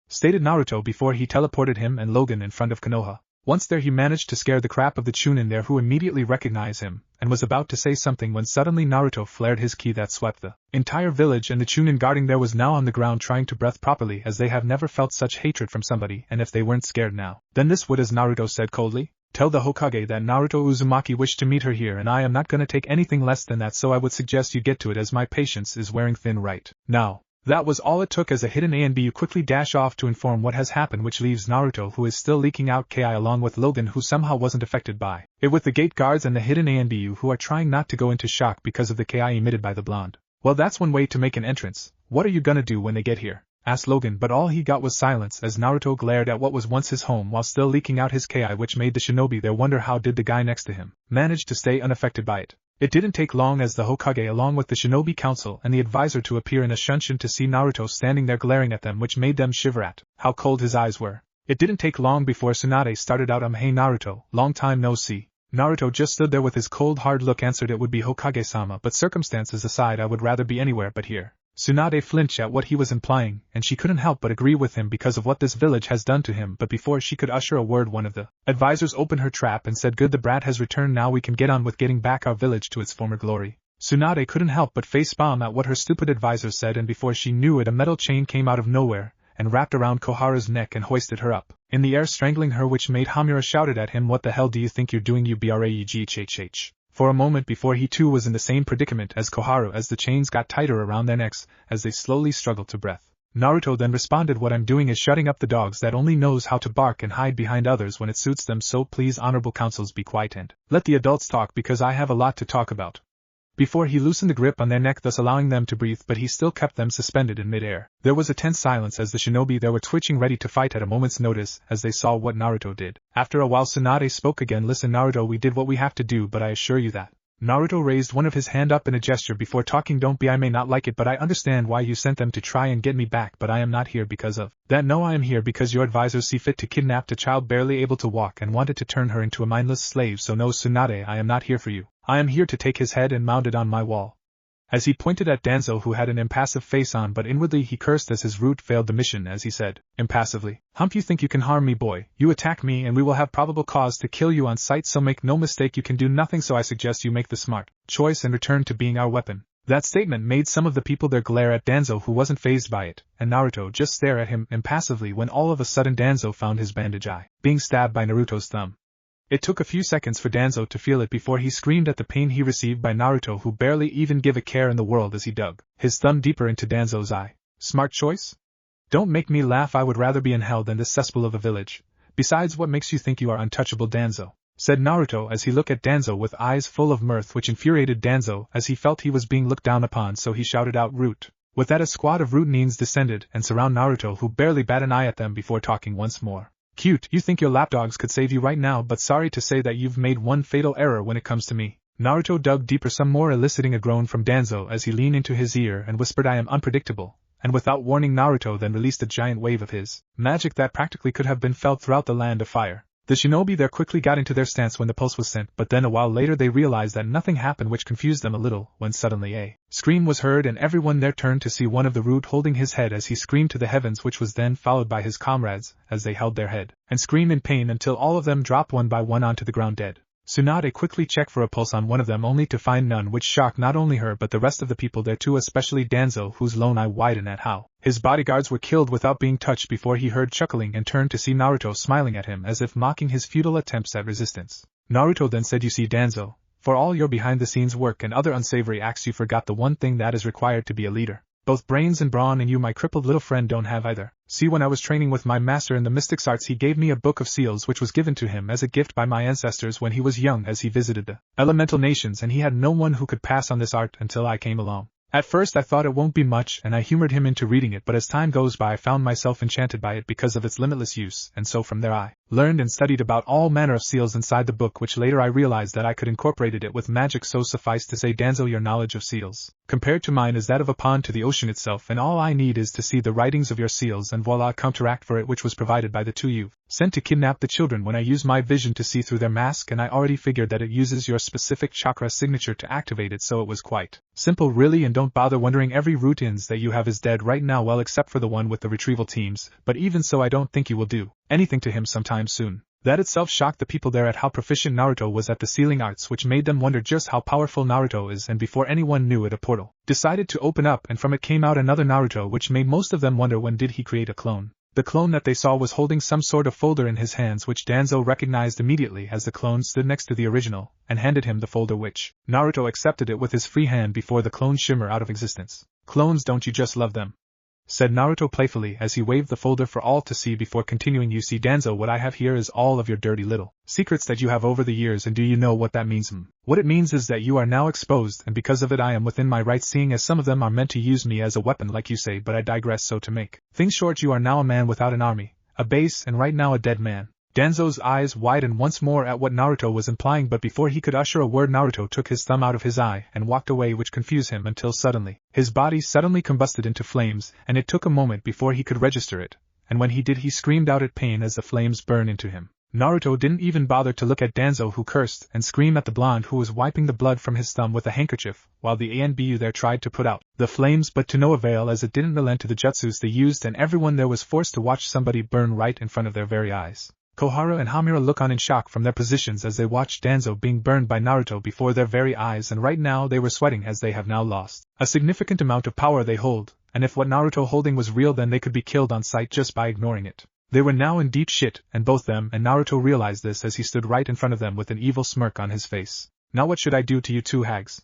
stated Naruto before he teleported him and Logan in front of Konoha. Once there, he managed to scare the crap of the Chunin there, who immediately recognized him, and was about to say something when suddenly Naruto flared his ki that swept the entire village, and the Chunin guarding there was now on the ground trying to breathe properly, as they have never felt such hatred from somebody, and if they weren't scared now, then this would, as Naruto said coldly. "Tell the Hokage that Naruto Uzumaki wished to meet her here, and I am not gonna take anything less than that, so I would suggest you get to it, as my patience is wearing thin right now." That was all it took, as a hidden A and B quickly dash off to inform what has happened, which leaves Naruto, who is still leaking out Ki, along with Logan, who somehow wasn't affected by it, with the gate guards and the hidden A and B who are trying not to go into shock because of the Ki emitted by the blonde. "Well, that's one way to make an entrance. What are you gonna do when they get here?" asked Logan, but all he got was silence as Naruto glared at what was once his home while still leaking out his Ki, which made the shinobi there wonder how did the guy next to him manage to stay unaffected by it. It didn't take long as the Hokage, along with the shinobi council and the advisor, to appear in a shunshin to see Naruto standing there glaring at them, which made them shiver at how cold his eyes were. It didn't take long before Tsunade started out, "Hey Naruto, long time no see." Naruto just stood there with his cold hard look, answered, "It would be Hokage-sama, but circumstances aside I would rather be anywhere but here." Tsunade flinched at what he was implying, and she couldn't help but agree with him because of what this village has done to him, but before she could utter a word, one of the advisors opened her trap and said, "Good, the brat has returned, now we can get on with getting back our village to its former glory." Tsunade couldn't help but face palm at what her stupid advisor said, and before she knew it, a metal chain came out of nowhere and wrapped around Kohara's neck and hoisted her up in the air, strangling her, which made Hamura shouted at him, "What the hell do you think you're doing, you bragehhh?" For a moment before he too was in the same predicament as Koharu, as the chains got tighter around their necks as they slowly struggled to breath. Naruto then responded, "What I'm doing is shutting up the dogs that only knows how to bark and hide behind others when it suits them, so please honorable councils be quiet and let the adults talk, because I have a lot to talk about." Before he loosened the grip on their neck, thus allowing them to breathe, but he still kept them suspended in mid-air. There was a tense silence as the shinobi there were twitching ready to fight at a moment's notice as they saw what Naruto did. After a while Tsunade spoke again, "Listen Naruto, we did what we have to do, but I assure you that..." Naruto raised one of his hand up in a gesture before talking, "Don't be, I may not like it, but I understand why you sent them to try and get me back, but I am not here because of that. No, I am here because your advisors see fit to kidnap a child barely able to walk and wanted to turn her into a mindless slave, so no Tsunade, I am not here for you. I am here to take his head and mount it on my wall." as he pointed at Danzo, who had an impassive face on, but inwardly he cursed as his root failed the mission, as he said, impassively, "Hump, you think you can harm me, boy? You attack me and we will have probable cause to kill you on sight, so make no mistake, you can do nothing, so I suggest you make the smart choice and return to being our weapon." That statement made some of the people there glare at Danzo, who wasn't fazed by it, and Naruto just stare at him impassively when all of a sudden Danzo found his bandage eye being stabbed by Naruto's thumb. It took a few seconds for Danzo to feel it before he screamed at the pain he received by Naruto, who barely even gave a care in the world as he dug his thumb deeper into Danzo's eye. Smart choice? Don't make me laugh, I would rather be in hell than this cesspool of a village. Besides, what makes you think you are untouchable, Danzo? Said Naruto as he looked at Danzo with eyes full of mirth, which infuriated Danzo as he felt he was being looked down upon, so he shouted out, "Root!" With that, a squad of root niins descended and surround Naruto, who barely bat an eye at them before talking once more. "Cute, you think your lapdogs could save you right now, but sorry to say that you've made one fatal error when it comes to me." Naruto dug deeper some more, eliciting a groan from Danzo as he leaned into his ear and whispered, "I am unpredictable," and without warning Naruto then released a giant wave of his magic that practically could have been felt throughout the land of fire. The shinobi there quickly got into their stance when the pulse was sent, but then a while later they realized that nothing happened, which confused them a little, when suddenly a scream was heard and everyone there turned to see one of the root holding his head as he screamed to the heavens, which was then followed by his comrades as they held their head and screamed in pain until all of them dropped one by one onto the ground dead. Tsunade quickly checked for a pulse on one of them, only to find none, which shocked not only her but the rest of the people there too, especially Danzo, whose lone eye widened at how his bodyguards were killed without being touched before he heard chuckling and turned to see Naruto smiling at him as if mocking his futile attempts at resistance. Naruto then said, "You see, Danzo, for all your behind-the-scenes work and other unsavory acts, you forgot the one thing that is required to be a leader. Both brains and brawn, and you, my crippled little friend, don't have either. See, when I was training with my master in the mystics arts, he gave me a book of seals which was given to him as a gift by my ancestors when he was young, as he visited the elemental nations, and he had no one who could pass on this art until I came along. At first I thought it won't be much, and I humored him into reading it, but as time goes by I found myself enchanted by it because of its limitless use, and so from there I learned and studied about all manner of seals inside the book, which later I realized that I could incorporate it with magic. So suffice to say, Danzo, your knowledge of seals, compared to mine, is that of a pond to the ocean itself, and all I need is to see the writings of your seals, and voila, counteract for it, which was provided by the two you've sent to kidnap the children when I use my vision to see through their mask, and I already figured that it uses your specific chakra signature to activate it, so it was quite simple really, and don't bother wondering, every root-ins that you have is dead right now, well except for the one with the retrieval teams, but even so I don't think you will do anything to him sometime soon." That itself shocked the people there at how proficient Naruto was at the sealing arts, which made them wonder just how powerful Naruto is, and before anyone knew it, a portal decided to open up, and from it came out another Naruto, which made most of them wonder, when did he create a clone? The clone that they saw was holding some sort of folder in his hands, which Danzo recognized immediately as the clone stood next to the original, and handed him the folder, which Naruto accepted it with his free hand before the clone shimmered out of existence. "Clones, don't you just love them?" said Naruto playfully as he waved the folder for all to see before continuing, "You see, Danzo, what I have here is all of your dirty little secrets that you have over the years, and do you know what that means? What it means is that you are now exposed, and because of it I am within my rights, seeing as some of them are meant to use me as a weapon like you say, but I digress. So to make things short, you are now a man without an army, a base, and right now a dead man." Danzo's eyes widened once more at what Naruto was implying, but before he could utter a word Naruto took his thumb out of his eye and walked away, which confused him until suddenly his body suddenly combusted into flames, and it took a moment before he could register it, and when he did he screamed out in pain as the flames burned into him. Naruto didn't even bother to look at Danzo, who cursed and screamed at the blonde who was wiping the blood from his thumb with a handkerchief, while the ANBU there tried to put out the flames, but to no avail, as it didn't relent to the jutsus they used, and everyone there was forced to watch somebody burn right in front of their very eyes. Koharu and Hamura look on in shock from their positions as they watched Danzo being burned by Naruto before their very eyes, and right now they were sweating as they have now lost a significant amount of power they hold, and if what Naruto holding was real then they could be killed on sight just by ignoring it. They were now in deep shit, and both them and Naruto realized this as he stood right in front of them with an evil smirk on his face. "Now what should I do to you two hags?"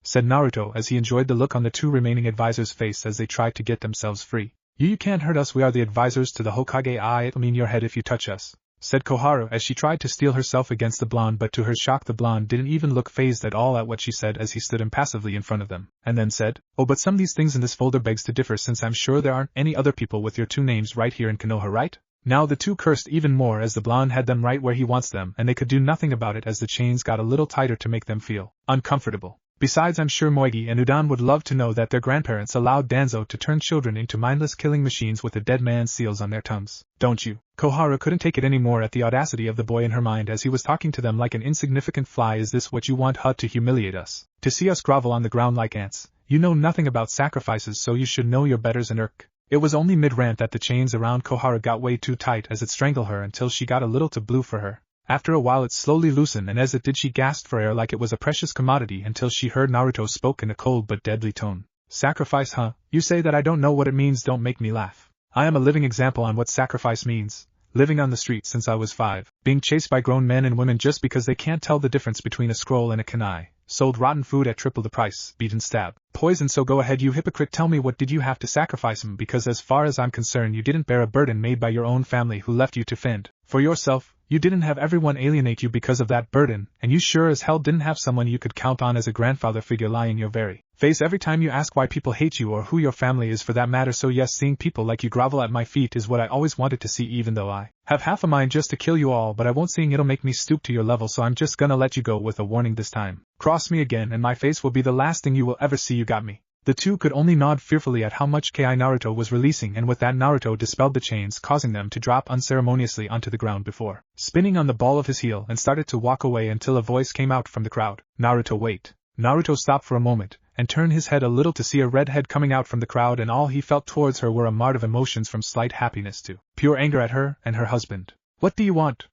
said Naruto as he enjoyed the look on the two remaining advisors' face as they tried to get themselves free. You can't hurt us, we are the advisors to the Hokage, it'll mean your head if you touch us," said Koharu as she tried to steel herself against the blonde, but to her shock the blonde didn't even look fazed at all at what she said as he stood impassively in front of them, and then said, "Oh, but some of these things in this folder begs to differ, since I'm sure there aren't any other people with your two names right here in Konoha, right?" Now the two cursed even more as the blonde had them right where he wants them, and they could do nothing about it as the chains got a little tighter to make them feel uncomfortable. Besides, I'm sure Moegi and Udan would love to know that their grandparents allowed Danzo to turn children into mindless killing machines with a dead man's seals on their tongues, don't you? Koharu couldn't take it anymore at the audacity of the boy in her mind as he was talking to them like an insignificant fly. "Is this what you want, Hut, to humiliate us? To see us grovel on the ground like ants? You know nothing about sacrifices, so you should know your betters and irk. It was only mid-rant that the chains around Kohara got way too tight as it strangled her until she got a little too blue for her. After a while it slowly loosened, and as it did she gasped for air like it was a precious commodity until she heard Naruto spoke in a cold but deadly tone. Sacrifice, huh? You say that I don't know what it means, don't make me laugh. I am a living example on what sacrifice means. Living on the street since I was 5, being chased by grown men and women just because they can't tell the difference between a scroll and a kunai, sold rotten food at triple the price, beaten, stabbed, poisoned. So go ahead, you hypocrite, tell me, what did you have to sacrifice him? Because as far as I'm concerned, you didn't bear a burden made by your own family who left you to fend for yourself. You didn't have everyone alienate you because of that burden, and you sure as hell didn't have someone you could count on as a grandfather figure lie in your very face every time you ask why people hate you or who your family is for that matter. So yes, seeing people like you grovel at my feet is what I always wanted to see, even though I have half a mind just to kill you all, but I won't. Seeing it'll make me stoop to your level, so I'm just gonna let you go with a warning this time. Cross me again and my face will be the last thing you will ever see. You got me. The two could only nod fearfully at how much Ki Naruto was releasing, and with that Naruto dispelled the chains, causing them to drop unceremoniously onto the ground before spinning on the ball of his heel and started to walk away until a voice came out from the crowd. Naruto, wait. Naruto stopped for a moment and turned his head a little to see a red head coming out from the crowd, and all he felt towards her were a mart of emotions from slight happiness to pure anger at her and her husband. What do you want?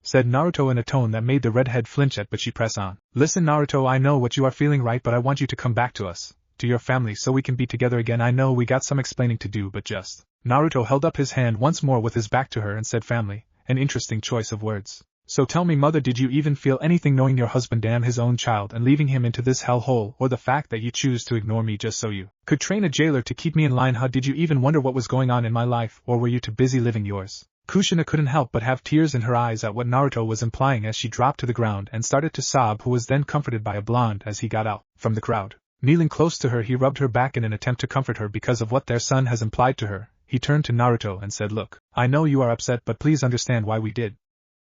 Said Naruto in a tone that made the redhead flinch at, but she pressed on. Listen, Naruto, I know what you are feeling, right, but I want you to come back to us, to your family, so we can be together again. I know we got some explaining to do, but just... Naruto held up his hand once more with his back to her and said, family, an interesting choice of words. So tell me, mother, did you even feel anything knowing your husband damn his own child and leaving him into this hellhole, or the fact that you choose to ignore me just so you could train a jailer to keep me in line? How did you even wonder what was going on in my life, or were you too busy living yours? Kushina couldn't help but have tears in her eyes at what Naruto was implying as she dropped to the ground and started to sob, who was then comforted by a blonde as he got out from the crowd. Kneeling close to her, he rubbed her back in an attempt to comfort her because of what their son has implied to her. He turned to Naruto and said, look, I know you are upset, but please understand why we did.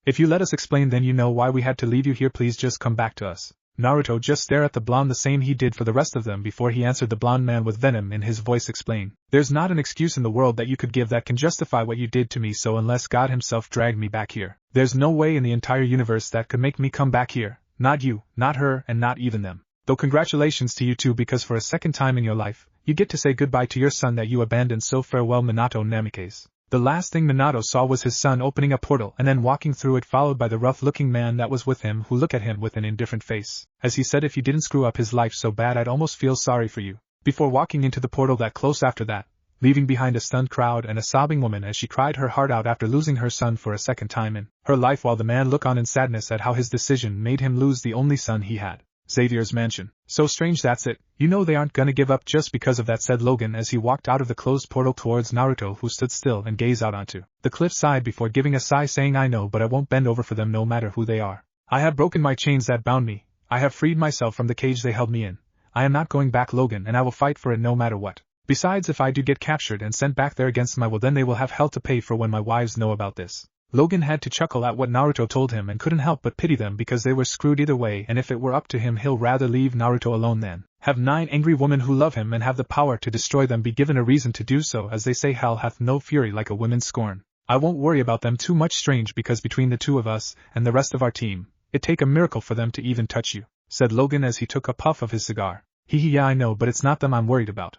If you let us explain, then you know why we had to leave you here. Please just come back to us. Naruto just stared at the blonde the same he did for the rest of them before he answered the blonde man with venom in his voice. Explain. There's not an excuse in the world that you could give that can justify what you did to me, so unless God himself dragged me back here, there's no way in the entire universe that could make me come back here. Not you, not her, and not even them. Though congratulations to you too, because for a second time in your life, you get to say goodbye to your son that you abandoned, so farewell, Minato Namikaze. The last thing Minato saw was his son opening a portal and then walking through it, followed by the rough-looking man that was with him, who looked at him with an indifferent face, as he said, if you didn't screw up his life so bad I'd almost feel sorry for you, before walking into the portal that close after that, leaving behind a stunned crowd and a sobbing woman as she cried her heart out after losing her son for a second time in her life, while the man looked on in sadness at how his decision made him lose the only son he had. Xavier's mansion. So strange, that's it. You know they aren't gonna give up just because of that, said Logan as he walked out of the closed portal towards Naruto, who stood still and gazed out onto the cliffside before giving a sigh, saying, I know, but I won't bend over for them no matter who they are. I have broken my chains that bound me. I have freed myself from the cage they held me in. I am not going back, Logan, and I will fight for it no matter what. Besides, if I do get captured and sent back there against my will, then they will have hell to pay for when my wives know about this. Logan had to chuckle at what Naruto told him and couldn't help but pity them because they were screwed either way, and if it were up to him he'll rather leave Naruto alone than have 9 angry women who love him and have the power to destroy them be given a reason to do so. As they say, hell hath no fury like a woman's scorn. I won't worry about them too much, strange, because between the two of us and the rest of our team, it'd take a miracle for them to even touch you, said Logan as he took a puff of his cigar. Yeah, I know, but it's not them I'm worried about,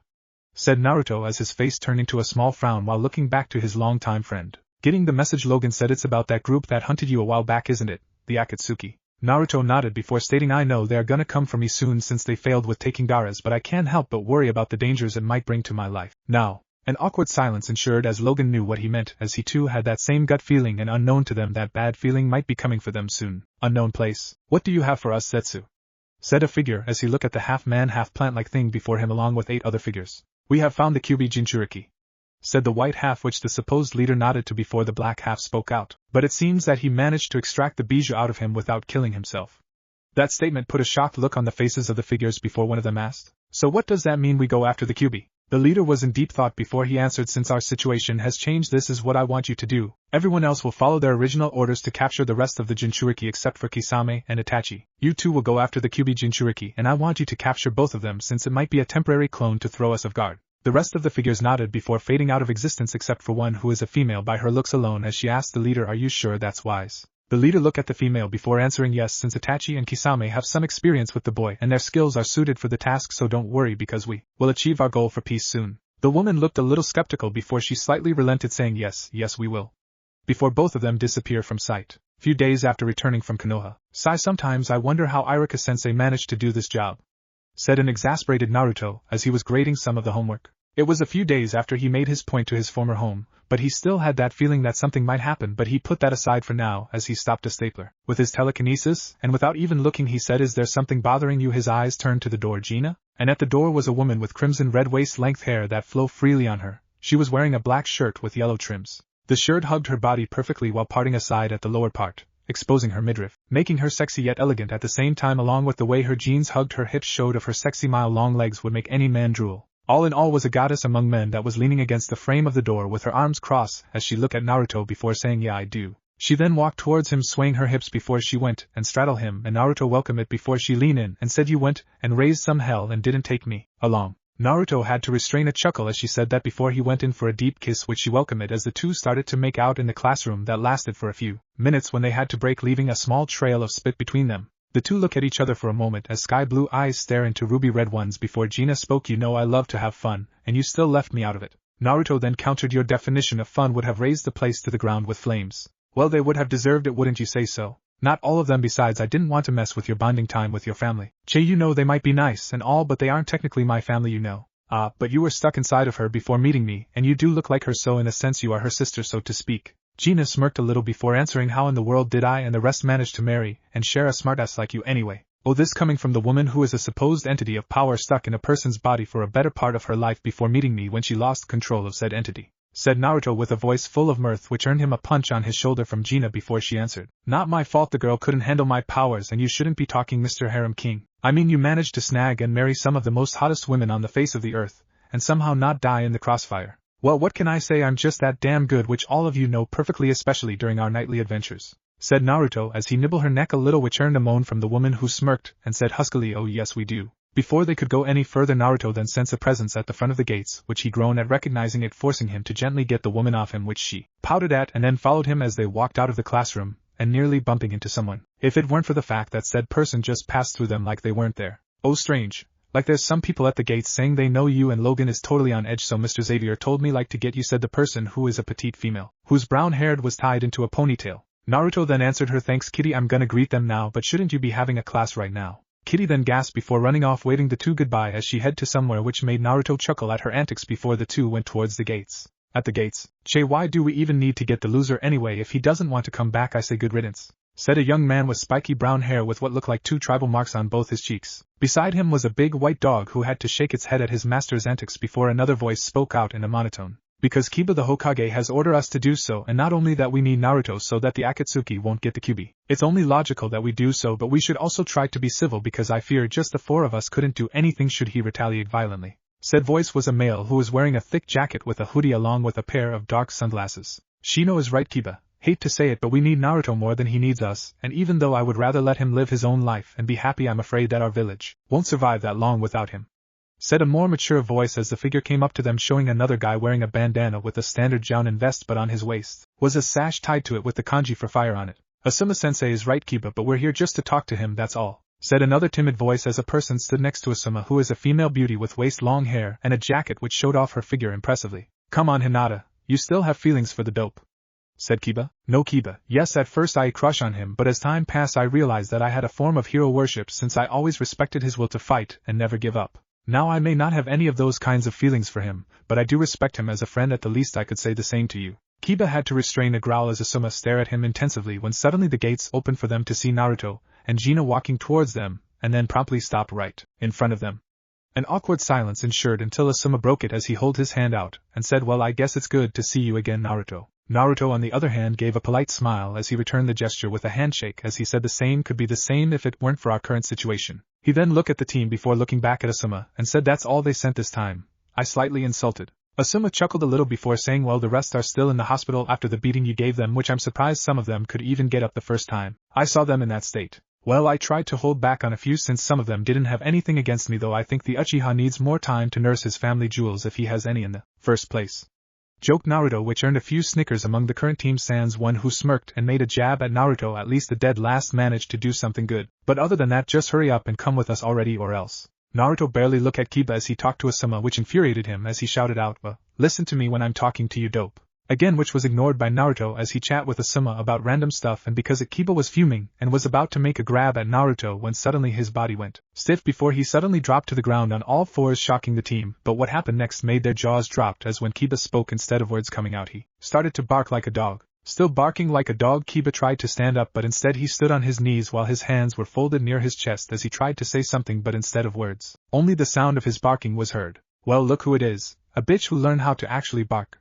said Naruto as his face turned into a small frown while looking back to his longtime friend. Getting the message, Logan said, it's about that group that hunted you a while back, isn't it? The Akatsuki. Naruto nodded before stating, I know they're gonna come for me soon since they failed with taking Gaara's, but I can't help but worry about the dangers it might bring to my life. Now, an awkward silence ensued as Logan knew what he meant, as he too had that same gut feeling, and unknown to them that bad feeling might be coming for them soon. Unknown place. What do you have for us, Setsu? Said a figure as he looked at the half-man half-plant-like thing before him along with 8 other figures. We have found the Kyuubi Jinchuriki, said the white half, which the supposed leader nodded to before the black half spoke out, but it seems that he managed to extract the bijou out of him without killing himself. That statement put a shocked look on the faces of the figures before one of them asked, so what does that mean, we go after the Kyuubi? The leader was in deep thought before he answered, since our situation has changed, this is what I want you to do. Everyone else will follow their original orders to capture the rest of the Jinchuriki except for Kisame and Itachi. You two will go after the Kyuubi Jinchuriki, and I want you to capture both of them since it might be a temporary clone to throw us off guard. The rest of the figures nodded before fading out of existence except for one, who is a female by her looks alone, as she asked the leader, are you sure that's wise? The leader looked at the female before answering yes, since Itachi and Kisame have some experience with the boy and their skills are suited for the task, so don't worry because we will achieve our goal for peace soon. The woman looked a little skeptical before she slightly relented, saying yes, we will. Before both of them disappear from sight. Few days after returning from Konoha, sigh, sometimes I wonder how Iruka-sensei managed to do this job, said an exasperated Naruto as he was grading some of the homework. It was a few days after he made his point to his former home, but he still had that feeling that something might happen, but he put that aside for now as he stopped a stapler. With his telekinesis, and without even looking, he said, "Is there something bothering you?" His eyes turned to the door. Gina? And at the door was a woman with crimson-red waist-length hair that flowed freely on her. She was wearing a black shirt with yellow trims. The shirt hugged her body perfectly while parting aside at the lower part, exposing her midriff, making her sexy yet elegant at the same time, along with the way her jeans hugged her hips showed of her sexy mile-long legs would make any man drool. All in all was a goddess among men that was leaning against the frame of the door with her arms crossed as she looked at Naruto before saying, "Yeah, I do." She then walked towards him, swaying her hips before she went and straddled him, and Naruto welcomed it before she leaned in and said, "You went and raised some hell and didn't take me along." Naruto had to restrain a chuckle as she said that before he went in for a deep kiss, which she welcomed as the two started to make out in the classroom that lasted for a few minutes when they had to break, leaving a small trail of spit between them. The two look at each other for a moment as sky-blue eyes stare into ruby-red ones before Gina spoke. "You know I love to have fun, and you still left me out of it." Naruto then countered, "Your definition of fun would have razed the place to the ground with flames." "Well, they would have deserved it, wouldn't you say so?" "Not all of them, besides I didn't want to mess with your bonding time with your family." "Che, you know they might be nice and all, but they aren't technically my family, you know." "Ah, but you were stuck inside of her before meeting me, and you do look like her, so in a sense you are her sister, so to speak." Gina smirked a little before answering, "How in the world did I and the rest manage to marry and share a smartass like you anyway?" Oh, this coming from the woman who is a supposed entity of power stuck in a person's body for a better part of her life before meeting me when she lost control of said entity, said Naruto with a voice full of mirth, which earned him a punch on his shoulder from Gina before she answered. "Not my fault the girl couldn't handle my powers, and you shouldn't be talking Mr. Harem King. I mean, you managed to snag and marry some of the most hottest women on the face of the earth, and somehow not die in the crossfire. Well, what can I say, I'm just that damn good, which all of you know perfectly, especially during our nightly adventures," said Naruto as he nibbled her neck a little, which earned a moan from the woman who smirked and said huskily, "Oh yes we do." Before they could go any further, Naruto then sensed a presence at the front of the gates, which he groaned at recognizing it, forcing him to gently get the woman off him, which she pouted at and then followed him as they walked out of the classroom, and nearly bumping into someone, if it weren't for the fact that said person just passed through them like they weren't there. "Oh, strange. Like there's some people at the gates saying they know you, and Logan is totally on edge, so Mr. Xavier told me like to get you," said the person, who is a petite female, whose brown hair was tied into a ponytail. Naruto then answered her, "Thanks Kitty, I'm gonna greet them now, but shouldn't you be having a class right now?" Kitty then gasped before running off, waving the two goodbye as she head to somewhere, which made Naruto chuckle at her antics before the two went towards the gates. "At the gates? Che, why do we even need to get the loser anyway? If he doesn't want to come back, I say good riddance," said a young man with spiky brown hair with what looked like two tribal marks on both his cheeks. Beside him was a big white dog who had to shake its head at his master's antics before another voice spoke out in a monotone. "Because Kiba the Hokage has ordered us to do so, and not only that, we need Naruto so that the Akatsuki won't get the Kyuubi. It's only logical that we do so, but we should also try to be civil because I fear just the four of us couldn't do anything should he retaliate violently." Said voice was a male who was wearing a thick jacket with a hoodie along with a pair of dark sunglasses. "Shino is right, Kiba. Hate to say it, but we need Naruto more than he needs us, and even though I would rather let him live his own life and be happy, I'm afraid that our village won't survive that long without him," said a more mature voice as the figure came up to them, showing another guy wearing a bandana with a standard jounin vest, but on his waist was a sash tied to it with the kanji for fire on it. "Asuma-sensei is right, Kiba, but we're here just to talk to him, that's all," said another timid voice as a person stood next to Asuma, who is a female beauty with waist-long hair and a jacket which showed off her figure impressively. "Come on, Hinata, you still have feelings for the dope," said Kiba. "No, Kiba. Yes, at first I had a crush on him, but as time passed I realized that I had a form of hero worship since I always respected his will to fight and never give up. Now I may not have any of those kinds of feelings for him, but I do respect him as a friend. At the least I could say the same to you." Kiba had to restrain a growl as Asuma stared at him intensively when suddenly the gates opened for them to see Naruto and Gina walking towards them, and then promptly stopped right in front of them. An awkward silence ensued until Asuma broke it as he held his hand out and said, "Well, I guess it's good to see you again, Naruto." Naruto on the other hand gave a polite smile as he returned the gesture with a handshake as he said the same could be the same if it weren't for our current situation. He then looked at the team before looking back at Asuma and said, "That's all they sent this time. I slightly insulted." Asuma chuckled a little before saying, "Well, the rest are still in the hospital after the beating you gave them, which I'm surprised some of them could even get up the first time I saw them in that state. Well, I tried to hold back on a few since some of them didn't have anything against me, though I think the Uchiha needs more time to nurse his family jewels if he has any in the first place." joked Naruto, which earned a few snickers among the current team sans one who smirked and made a jab at Naruto. At least the dead last managed to do something good, but other than that just hurry up and come with us already or else. Naruto barely looked at Kiba as he talked to Asuma, which infuriated him as he shouted out, listen to me when I'm talking to you, dope. Again, which was ignored by Naruto as he chat with Asuma about random stuff, and because Kiba was fuming and was about to make a grab at Naruto when suddenly his body went stiff before he suddenly dropped to the ground on all fours, shocking the team. But what happened next made their jaws dropped, as when Kiba spoke, instead of words coming out he started to bark like a dog. Still barking like a dog, Kiba tried to stand up, but instead he stood on his knees while his hands were folded near his chest as he tried to say something, but instead of words, only the sound of his barking was heard. Well, look who it is, a bitch who learned how to actually bark.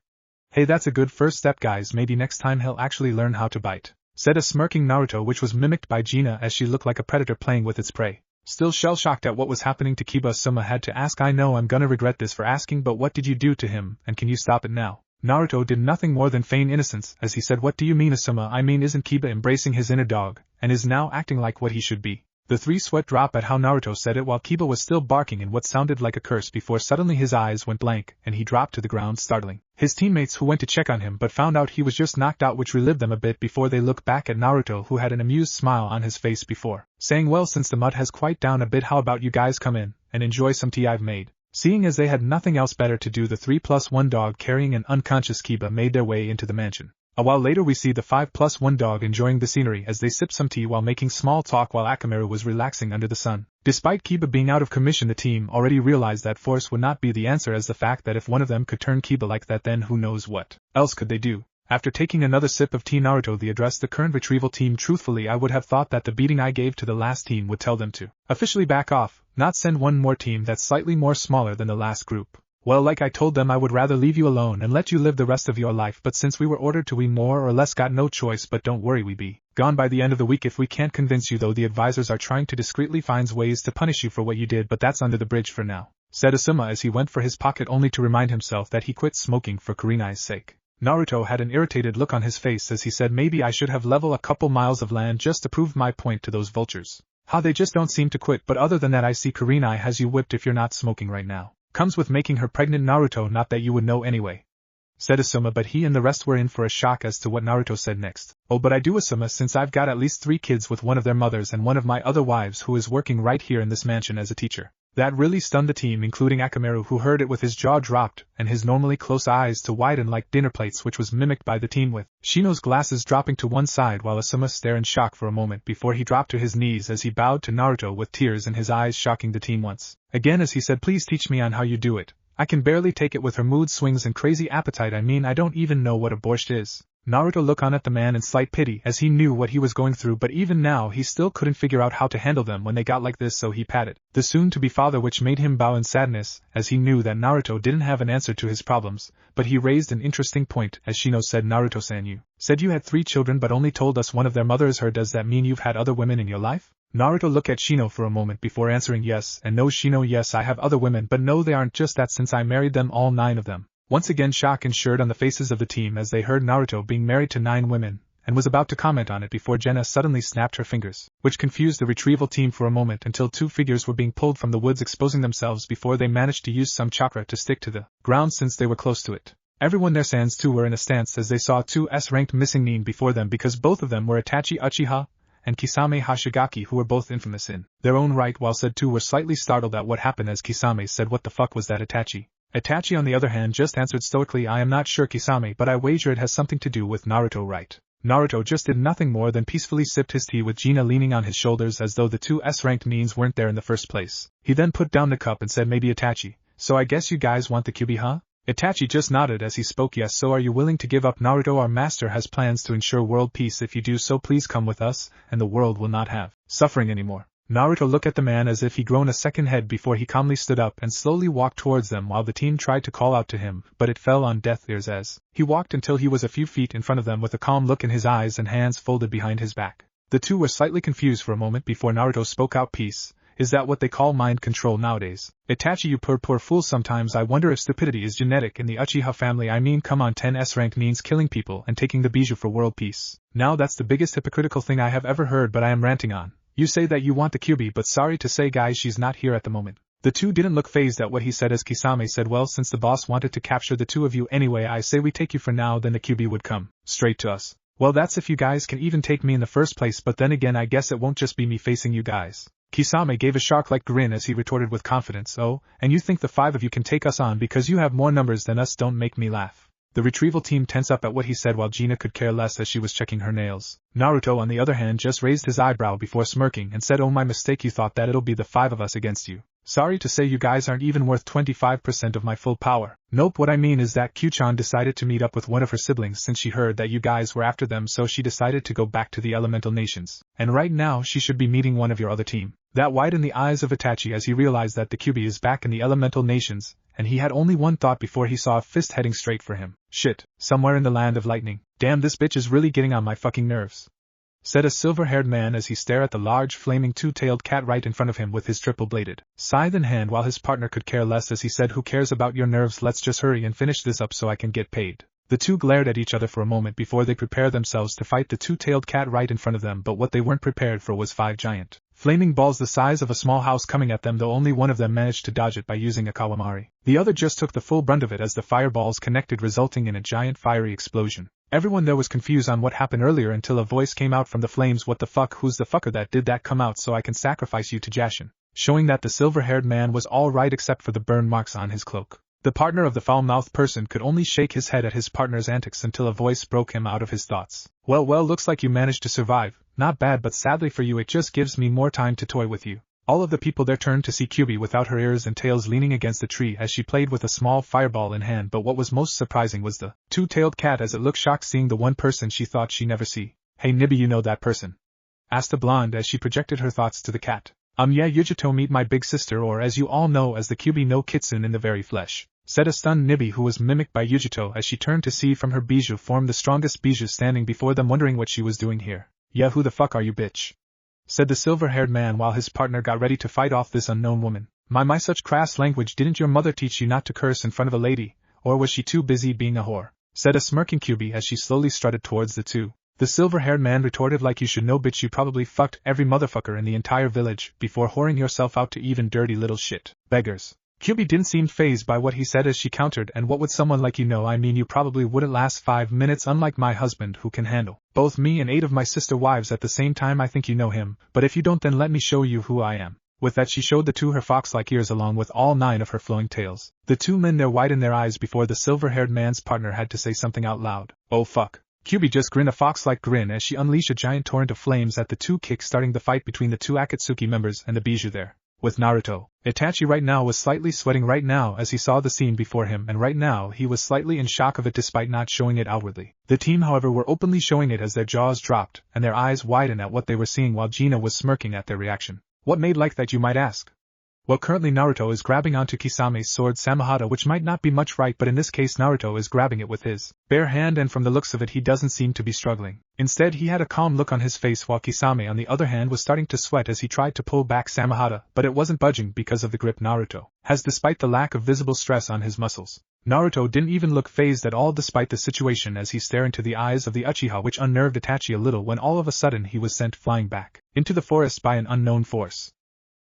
Hey, that's a good first step, guys. Maybe next time he'll actually learn how to bite, said a smirking Naruto, which was mimicked by Gina as she looked like a predator playing with its prey. Still shell-shocked at what was happening to Kiba, Asuma had to ask, I know I'm gonna regret this for asking, but what did you do to him, and can you stop it now? Naruto did nothing more than feign innocence as he said, what do you mean, Asuma? I mean, isn't Kiba embracing his inner dog, and is now acting like what he should be? The three sweat drop at how Naruto said it while Kiba was still barking in what sounded like a curse before suddenly his eyes went blank and he dropped to the ground, startling his teammates, who went to check on him but found out he was just knocked out, which relived them a bit before they looked back at Naruto, who had an amused smile on his face before saying, well, since the mud has quieted down a bit, how about you guys come in and enjoy some tea I've made? Seeing as they had nothing else better to do, the 3+1 dog carrying an unconscious Kiba made their way into the mansion. A while later we see the 5+1 dog enjoying the scenery as they sip some tea while making small talk while Akamaru was relaxing under the sun. Despite Kiba being out of commission, the team already realized that force would not be the answer, as the fact that if one of them could turn Kiba like that, then who knows what else could they do. After taking another sip of tea, Naruto addressed the current retrieval team. Truthfully, I would have thought that the beating I gave to the last team would tell them to officially back off, not send one more team that's slightly more smaller than the last group. Well, like I told them, I would rather leave you alone and let you live the rest of your life, but since we were ordered to, we more or less got no choice. But don't worry, we be gone by the end of the week if we can't convince you, though the advisors are trying to discreetly find ways to punish you for what you did, but that's under the bridge for now, said Asuma as he went for his pocket only to remind himself that he quit smoking for Kurenai's sake. Naruto had an irritated look on his face as he said, maybe I should have leveled a couple miles of land just to prove my point to those vultures. How they just don't seem to quit, but other than that I see Kurenai has you whipped if you're not smoking right now. Comes with making her pregnant, Naruto, not that you would know anyway, said Asuma, but he and the rest were in for a shock as to what Naruto said next. Oh, but I do, Asuma, since I've got at least 3 kids with one of their mothers and one of my other wives who is working right here in this mansion as a teacher. That really stunned the team, including Akamaru, who heard it with his jaw dropped and his normally close eyes to widen like dinner plates, which was mimicked by the team with Shino's glasses dropping to one side while Asuma stared in shock for a moment before he dropped to his knees as he bowed to Naruto with tears in his eyes, shocking the team once again as he said, please teach me on how you do it. I can barely take it with her mood swings and crazy appetite. I mean, I don't even know what a borscht is. Naruto looked on at the man in slight pity as he knew what he was going through, but even now he still couldn't figure out how to handle them when they got like this, so he patted the soon-to-be father, which made him bow in sadness as he knew that Naruto didn't have an answer to his problems. But he raised an interesting point as Shino said, Naruto-san, you said you had 3 children but only told us one of their mothers her. Does that mean you've had other women in your life? Naruto looked at Shino for a moment before answering, yes and no, Shino. Yes, I have other women, but no, they aren't just that, since I married them, all 9 of them. Once again, shock ensured on the faces of the team as they heard Naruto being married to 9 women, and was about to comment on it before Jenna suddenly snapped her fingers, which confused the retrieval team for a moment until 2 figures were being pulled from the woods, exposing themselves before they managed to use some chakra to stick to the ground since they were close to it. Everyone there sans too were in a stance as they saw 2 S-ranked missing nin before them, because both of them were Itachi Uchiha and Kisame Hashigaki, who were both infamous in their own right, while said 2 were slightly startled at what happened as Kisame said, what the fuck was that, Itachi? Itachi on the other hand just answered stoically, I am not sure, Kisame, but I wager it has something to do with Naruto, right? Naruto just did nothing more than peacefully sipped his tea with Gina leaning on his shoulders as though the 2 S-ranked nins weren't there in the first place. He then put down the cup and said, maybe Itachi, so I guess you guys want the QB, huh? Itachi just nodded as he spoke, yes, so are you willing to give up? Naruto, our master has plans to ensure world peace. If you do so, please come with us, and the world will not have suffering anymore. Naruto looked at the man as if he'd grown a second head before he calmly stood up and slowly walked towards them while the team tried to call out to him, but it fell on deaf ears as he walked until he was a few feet in front of them with a calm look in his eyes and hands folded behind his back. The 2 were slightly confused for a moment before Naruto spoke out, peace? Is that what they call mind control nowadays? Itachi, you poor fool, sometimes I wonder if stupidity is genetic in the Uchiha family. I mean, come on, 10 S-ranked nins killing people and taking the bijou for world peace. Now that's the biggest hypocritical thing I have ever heard, but I am ranting on. You say that you want the QB, but sorry to say, guys, she's not here at the moment. The two didn't look fazed at what he said as Kisame said, well, since the boss wanted to capture the two of you anyway, I say we take you for now, then the QB would come straight to us. Well, that's if you guys can even take me in the first place, but then again I guess it won't just be me facing you guys. Kisame gave a shark-like grin as he retorted with confidence, oh, and you think the 5 of you can take us on because you have more numbers than us? Don't make me laugh. The retrieval team tense up at what he said while Gina could care less as she was checking her nails. Naruto on the other hand just raised his eyebrow before smirking and said, oh my mistake, you thought that it'll be the 5 of us against you. Sorry to say you guys aren't even worth 25% of my full power. Nope, what I mean is that Q-chan decided to meet up with one of her siblings since she heard that you guys were after them, so she decided to go back to the elemental nations. And right now she should be meeting one of your other team. That widened the eyes of Itachi as he realized that the QB is back in the elemental nations, and he had only one thought before he saw a fist heading straight for him. Shit, somewhere in the land of lightning. Damn, this bitch is really getting on my fucking nerves, said a silver-haired man as he stared at the large flaming two-tailed cat right in front of him with his triple-bladed scythe in hand, while his partner could care less as he said, who cares about your nerves, let's just hurry and finish this up so I can get paid. The two glared at each other for a moment before they prepared themselves to fight the two-tailed cat right in front of them, but what they weren't prepared for was 5 giant flaming balls the size of a small house coming at them, though only one of them managed to dodge it by using a kawamari. The other just took the full brunt of it as the fireballs connected, resulting in a giant fiery explosion. Everyone there was confused on what happened earlier until a voice came out from the flames, what the fuck, who's the fucker that did that? Come out so I can sacrifice you to Jashin, showing that the silver-haired man was alright except for the burn marks on his cloak. The partner of the foul-mouthed person could only shake his head at his partner's antics until a voice broke him out of his thoughts. Well, looks like you managed to survive. Not bad, but sadly for you it just gives me more time to toy with you. All of the people there turned to see Kyubi without her ears and tails leaning against a tree as she played with a small fireball in hand, but what was most surprising was the two-tailed cat as it looked shocked seeing the one person she thought she never see. Hey Nibby, you know that person? Asked the blonde as she projected her thoughts to the cat. Yeah, Yujito, meet my big sister, or as you all know as the Kyubi no Kitsune in the very flesh, said a stunned Nibby who was mimicked by Yujito as she turned to see from her bijou form the strongest bijou standing before them, wondering what she was doing here. Yeah, who the fuck are you, bitch? Said the silver-haired man while his partner got ready to fight off this unknown woman. My such crass language, didn't your mother teach you not to curse in front of a lady, or was she too busy being a whore? Said a smirking Kyubi as she slowly strutted towards the two. The silver-haired man retorted, like you should know, bitch, you probably fucked every motherfucker in the entire village before whoring yourself out to even dirty little shit beggars. Kyubi didn't seem fazed by what he said as she countered, and what would someone like you know? I mean, you probably wouldn't last 5 minutes, unlike my husband who can handle both me and 8 of my sister wives at the same time. I think you know him, but if you don't, then let me show you who I am. With that she showed the two her fox-like ears along with all 9 of her flowing tails. The two men there widened their eyes before the silver-haired man's partner had to say something out loud. Oh fuck. Kyubi just grinned a fox-like grin as she unleashed a giant torrent of flames at the two, kick-starting the fight between the two Akatsuki members and the bijou there. With Naruto, Itachi right now was slightly sweating right now as he saw the scene before him, and right now he was slightly in shock of it despite not showing it outwardly. The team, however, were openly showing it as their jaws dropped and their eyes widened at what they were seeing, while Gina was smirking at their reaction. What made like that, you might ask? Well, currently Naruto is grabbing onto Kisame's sword Samahata, which might not be much right, but in this case Naruto is grabbing it with his bare hand, and from the looks of it he doesn't seem to be struggling. Instead he had a calm look on his face, while Kisame on the other hand was starting to sweat as he tried to pull back Samahata, but it wasn't budging because of the grip Naruto has despite the lack of visible stress on his muscles. Naruto didn't even look fazed at all despite the situation as he stared into the eyes of the Uchiha, which unnerved Itachi a little when all of a sudden he was sent flying back into the forest by an unknown force.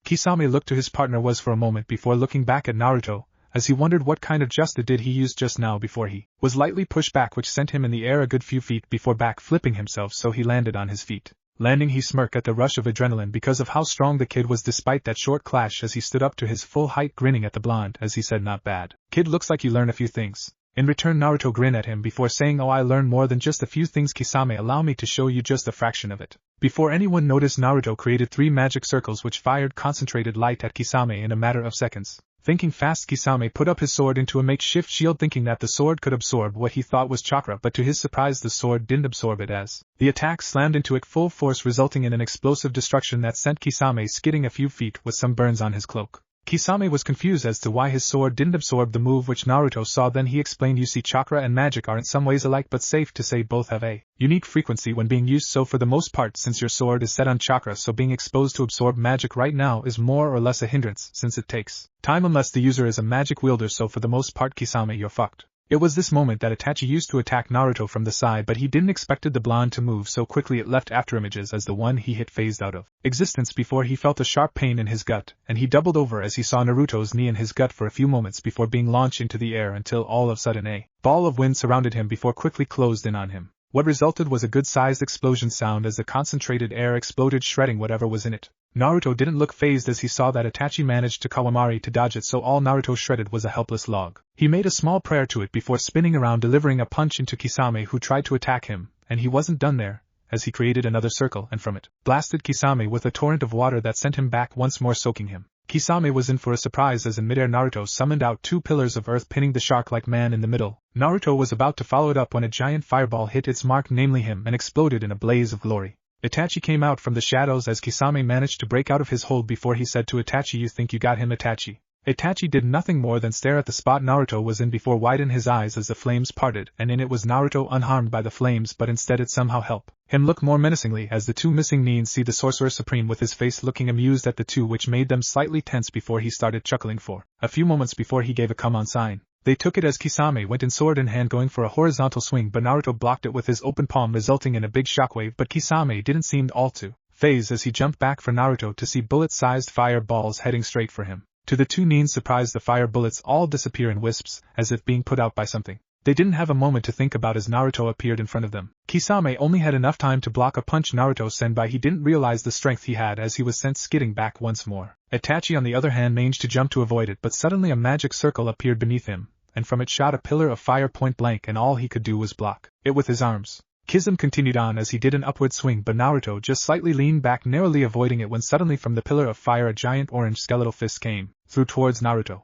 Kisame looked to his partner was for a moment before looking back at Naruto, as he wondered what kind of justice did he use just now before he was lightly pushed back, which sent him in the air a good few feet before back flipping himself so he landed on his feet. Landing, he smirked at the rush of adrenaline because of how strong the kid was despite that short clash as he stood up to his full height, grinning at the blonde as he said, not bad. Kid, looks like you learn a few things. In return Naruto grinned at him before saying, oh, I learned more than just a few things, Kisame, allow me to show you just a fraction of it. Before anyone noticed, Naruto created 3 magic circles which fired concentrated light at Kisame in a matter of seconds. Thinking fast, Kisame put up his sword into a makeshift shield, thinking that the sword could absorb what he thought was chakra, but to his surprise the sword didn't absorb it as the attack slammed into it full force, resulting in an explosive destruction that sent Kisame skidding a few feet with some burns on his cloak. Kisame was confused as to why his sword didn't absorb the move which Naruto saw. Then he explained, you see, chakra and magic are in some ways alike, but safe to say both have a unique frequency when being used, so for the most part since your sword is set on chakra, so being exposed to absorb magic right now is more or less a hindrance since it takes time unless the user is a magic wielder, so for the most part Kisame, you're fucked. It was this moment that Itachi used to attack Naruto from the side, but he didn't expected the blonde to move so quickly. It left afterimages as the one he hit phased out of existence before he felt a sharp pain in his gut, and he doubled over as he saw Naruto's knee in his gut for a few moments before being launched into the air until all of a sudden a ball of wind surrounded him before quickly closed in on him. What resulted was a good-sized explosion sound as the concentrated air exploded, shredding whatever was in it. Naruto didn't look fazed as he saw that Itachi managed to Kawamari to dodge it, so all Naruto shredded was a helpless log. He made a small prayer to it before spinning around, delivering a punch into Kisame, who tried to attack him, and he wasn't done there, as he created another circle and from it blasted Kisame with a torrent of water that sent him back once more, soaking him. Kisame was in for a surprise as in midair Naruto summoned out 2 pillars of earth, pinning the shark-like man in the middle. Naruto was about to follow it up when a giant fireball hit its mark, namely him, and exploded in a blaze of glory. Itachi came out from the shadows as Kisame managed to break out of his hold before he said to Itachi, "You think you got him, Itachi?" Itachi did nothing more than stare at the spot Naruto was in before widen his eyes as the flames parted, and in it was Naruto, unharmed by the flames, but instead it somehow helped him look more menacingly as the 2 missing Nins see the Sorcerer Supreme with his face looking amused at the 2, which made them slightly tense before he started chuckling for a few moments before he gave a come on sign. They took it as Kisame went in sword in hand going for a horizontal swing, but Naruto blocked it with his open palm, resulting in a big shockwave, but Kisame didn't seem all too phased as he jumped back for Naruto to see bullet-sized fire balls heading straight for him. To the 2 Nins' surprise, the fire bullets all disappear in wisps, as if being put out by something. They didn't have a moment to think about as Naruto appeared in front of them. Kisame only had enough time to block a punch Naruto sent by. He didn't realize the strength he had as he was sent skidding back once more. Itachi on the other hand managed to jump to avoid it, but suddenly a magic circle appeared beneath him, and from it shot a pillar of fire point blank, and all he could do was block it with his arms. Kisame continued on as he did an upward swing, but Naruto just slightly leaned back, narrowly avoiding it, when suddenly from the pillar of fire a giant orange skeletal fist came through towards Naruto.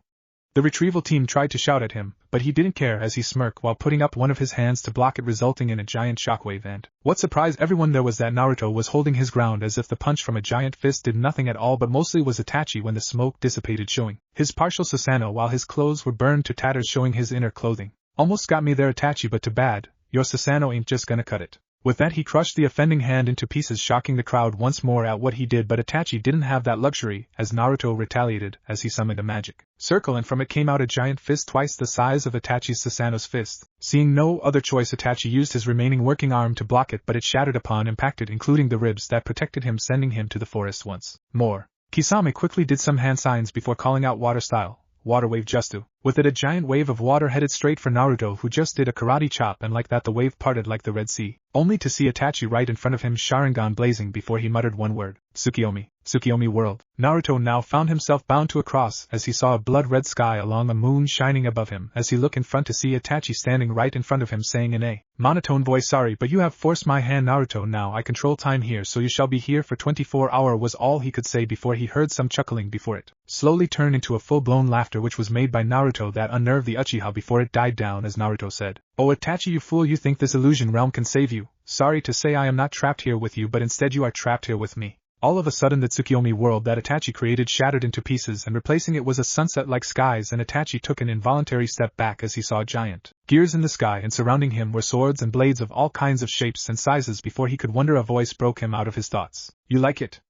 The retrieval team tried to shout at him, but he didn't care as he smirked while putting up one of his hands to block it, resulting in a giant shockwave. And what surprised everyone there was that Naruto was holding his ground as if the punch from a giant fist did nothing at all, but mostly was Itachi when the smoke dissipated, showing his partial Susanoo while his clothes were burned to tatters, showing his inner clothing. "Almost got me there, Itachi, but too bad, your Susanoo ain't just gonna cut it." With that he crushed the offending hand into pieces, shocking the crowd once more at what he did, but Itachi didn't have that luxury as Naruto retaliated as he summoned a magic circle, and from it came out a giant fist twice the size of Itachi's Susanoo's fist. Seeing no other choice, Itachi used his remaining working arm to block it, but it shattered upon impact, including the ribs that protected him, sending him to the forest once more. Kisame quickly did some hand signs before calling out water style, "Water wave Justu." With it a giant wave of water headed straight for Naruto, who just did a karate chop, and like that the wave parted like the Red Sea, only to see Itachi right in front of him, Sharingan blazing before he muttered one word, "Tsukiyomi, Tsukiyomi world." Naruto now found himself bound to a cross as he saw a blood-red sky along a moon shining above him as he looked in front to see Itachi standing right in front of him, saying in a monotone voice, "Sorry, but you have forced my hand, Naruto. Now I control time here, so you shall be here for 24 hours," was all he could say before he heard some chuckling before it slowly turned into a full-blown laughter, which was made by Naruto that unnerved the Uchiha before it died down as Naruto said, "Oh Itachi, you fool, you think this illusion realm can save you? Sorry to say I am not trapped here with you, but instead you are trapped here with me." All of a sudden the Tsukiyomi world that Itachi created shattered into pieces, and replacing it was a sunset-like skies, and Itachi took an involuntary step back as he saw giant gears in the sky, and surrounding him were swords and blades of all kinds of shapes and sizes before he could wonder a voice broke him out of his thoughts. "You like it?"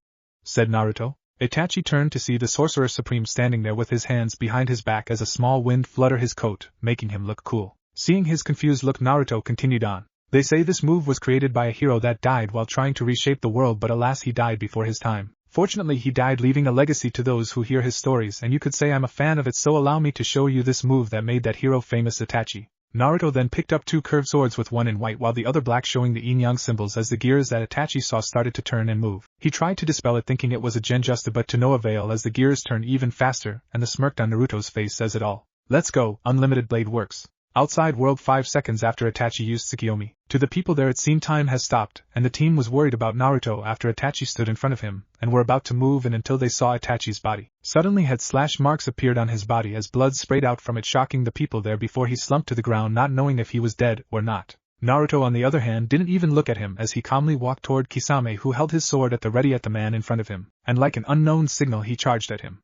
said Naruto. Itachi turned to see the Sorcerer Supreme standing there with his hands behind his back as a small wind fluttered his coat, making him look cool. Seeing his confused look, Naruto continued on. "They say this move was created by a hero that died while trying to reshape the world, but alas, he died before his time. Fortunately he died leaving a legacy to those who hear his stories, and you could say I'm a fan of it, so allow me to show you this move that made that hero famous." Itachi. Naruto then picked up 2 curved swords, with one in white while the other black, showing the yin-yang symbols as the gears that Itachi saw started to turn and move. He tried to dispel it, thinking it was a genjusta, but to no avail as the gears turned even faster, and the smirk on Naruto's face says it all. "Let's go, unlimited blade works." Outside world 5 seconds after Itachi used Tsukiyomi. To the people there it seemed time has stopped, and the team was worried about Naruto after Itachi stood in front of him, and were about to move in until they saw Itachi's body. Suddenly had slash marks appeared on his body as blood sprayed out from it, shocking the people there before he slumped to the ground, not knowing if he was dead or not. Naruto on the other hand didn't even look at him as he calmly walked toward Kisame, who held his sword at the ready at the man in front of him, and like an unknown signal he charged at him.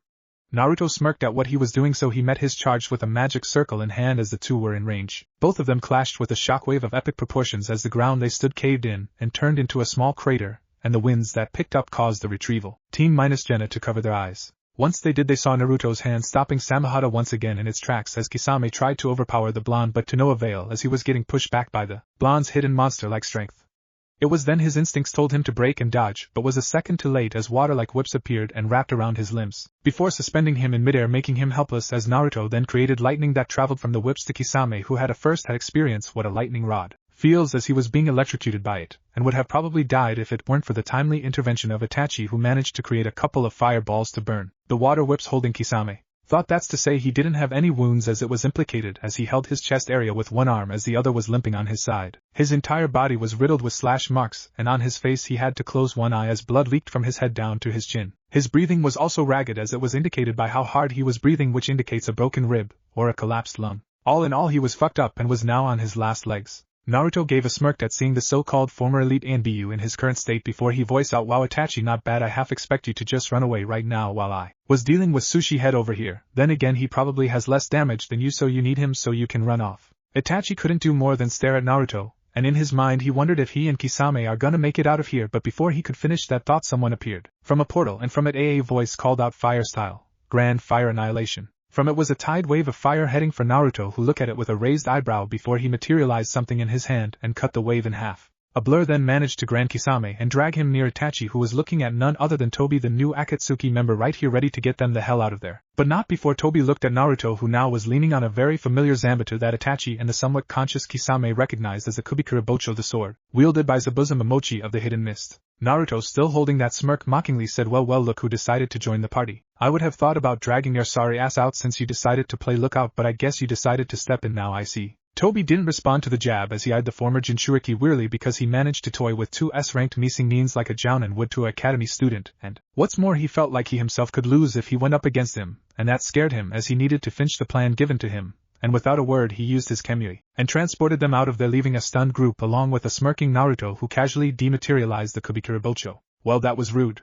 Naruto smirked at what he was doing, so he met his charge with a magic circle in hand as the two were in range. Both of them clashed with a shockwave of epic proportions as the ground they stood caved in and turned into a small crater, and the winds that picked up caused the retrieval team minus Jenna to cover their eyes. Once they did, they saw Naruto's hand stopping Samehada once again in its tracks as Kisame tried to overpower the blonde, but to no avail as he was getting pushed back by the blonde's hidden monster-like strength. It was then his instincts told him to break and dodge, but was a second too late as water-like whips appeared and wrapped around his limbs, before suspending him in midair, making him helpless as Naruto then created lightning that traveled from the whips to Kisame, who had experienced what a lightning rod feels as he was being electrocuted by it, and would have probably died if it weren't for the timely intervention of Itachi, who managed to create a couple of fireballs to burn the water whips holding Kisame. Thought that's to say he didn't have any wounds, as it was implicated as he held his chest area with one arm as the other was limping on his side. His entire body was riddled with slash marks, and on his face he had to close one eye as blood leaked from his head down to his chin. His breathing was also ragged, as it was indicated by how hard he was breathing, which indicates a broken rib or a collapsed lung. All in all, he was fucked up and was now on his last legs. Naruto gave a smirk at seeing the so-called former elite Anbu in his current state before he voiced out, "Wow Itachi, not bad. I half expect you to just run away right now while I was dealing with Sushi Head over here. Then again, he probably has less damage than you, so you need him so you can run off." Itachi couldn't do more than stare at Naruto, and in his mind he wondered if he and Kisame are gonna make it out of here, but before he could finish that thought, someone appeared from a portal, and from it a voice called out, "Fire style, grand fire annihilation." From it was a tide wave of fire heading for Naruto, who looked at it with a raised eyebrow before he materialized something in his hand and cut the wave in half. A blur then managed to grab Kisame and drag him near Itachi, who was looking at none other than Tobi, the new Akatsuki member, right here, ready to get them the hell out of there. But not before Tobi looked at Naruto, who now was leaning on a very familiar Zanbato that Itachi and the somewhat conscious Kisame recognized as the Kubikurabocho, the sword wielded by Zabuza Momochi of the Hidden Mist. Naruto, still holding that smirk, mockingly said, well, look who decided to join the party. I would have thought about dragging your sorry ass out since you decided to play lookout, but I guess you decided to step in now, I see." Tobi didn't respond to the jab as he eyed the former Jinchuriki wearily, because he managed to toy with two S-ranked Misingneens like a jounin would to an academy student, and what's more, he felt like he himself could lose if he went up against him, and that scared him as he needed to finish the plan given to him. And without a word he used his Kemui, and transported them out of there, leaving a stunned group along with a smirking Naruto, who casually dematerialized the Kubikurabocho. "Well, that was rude,"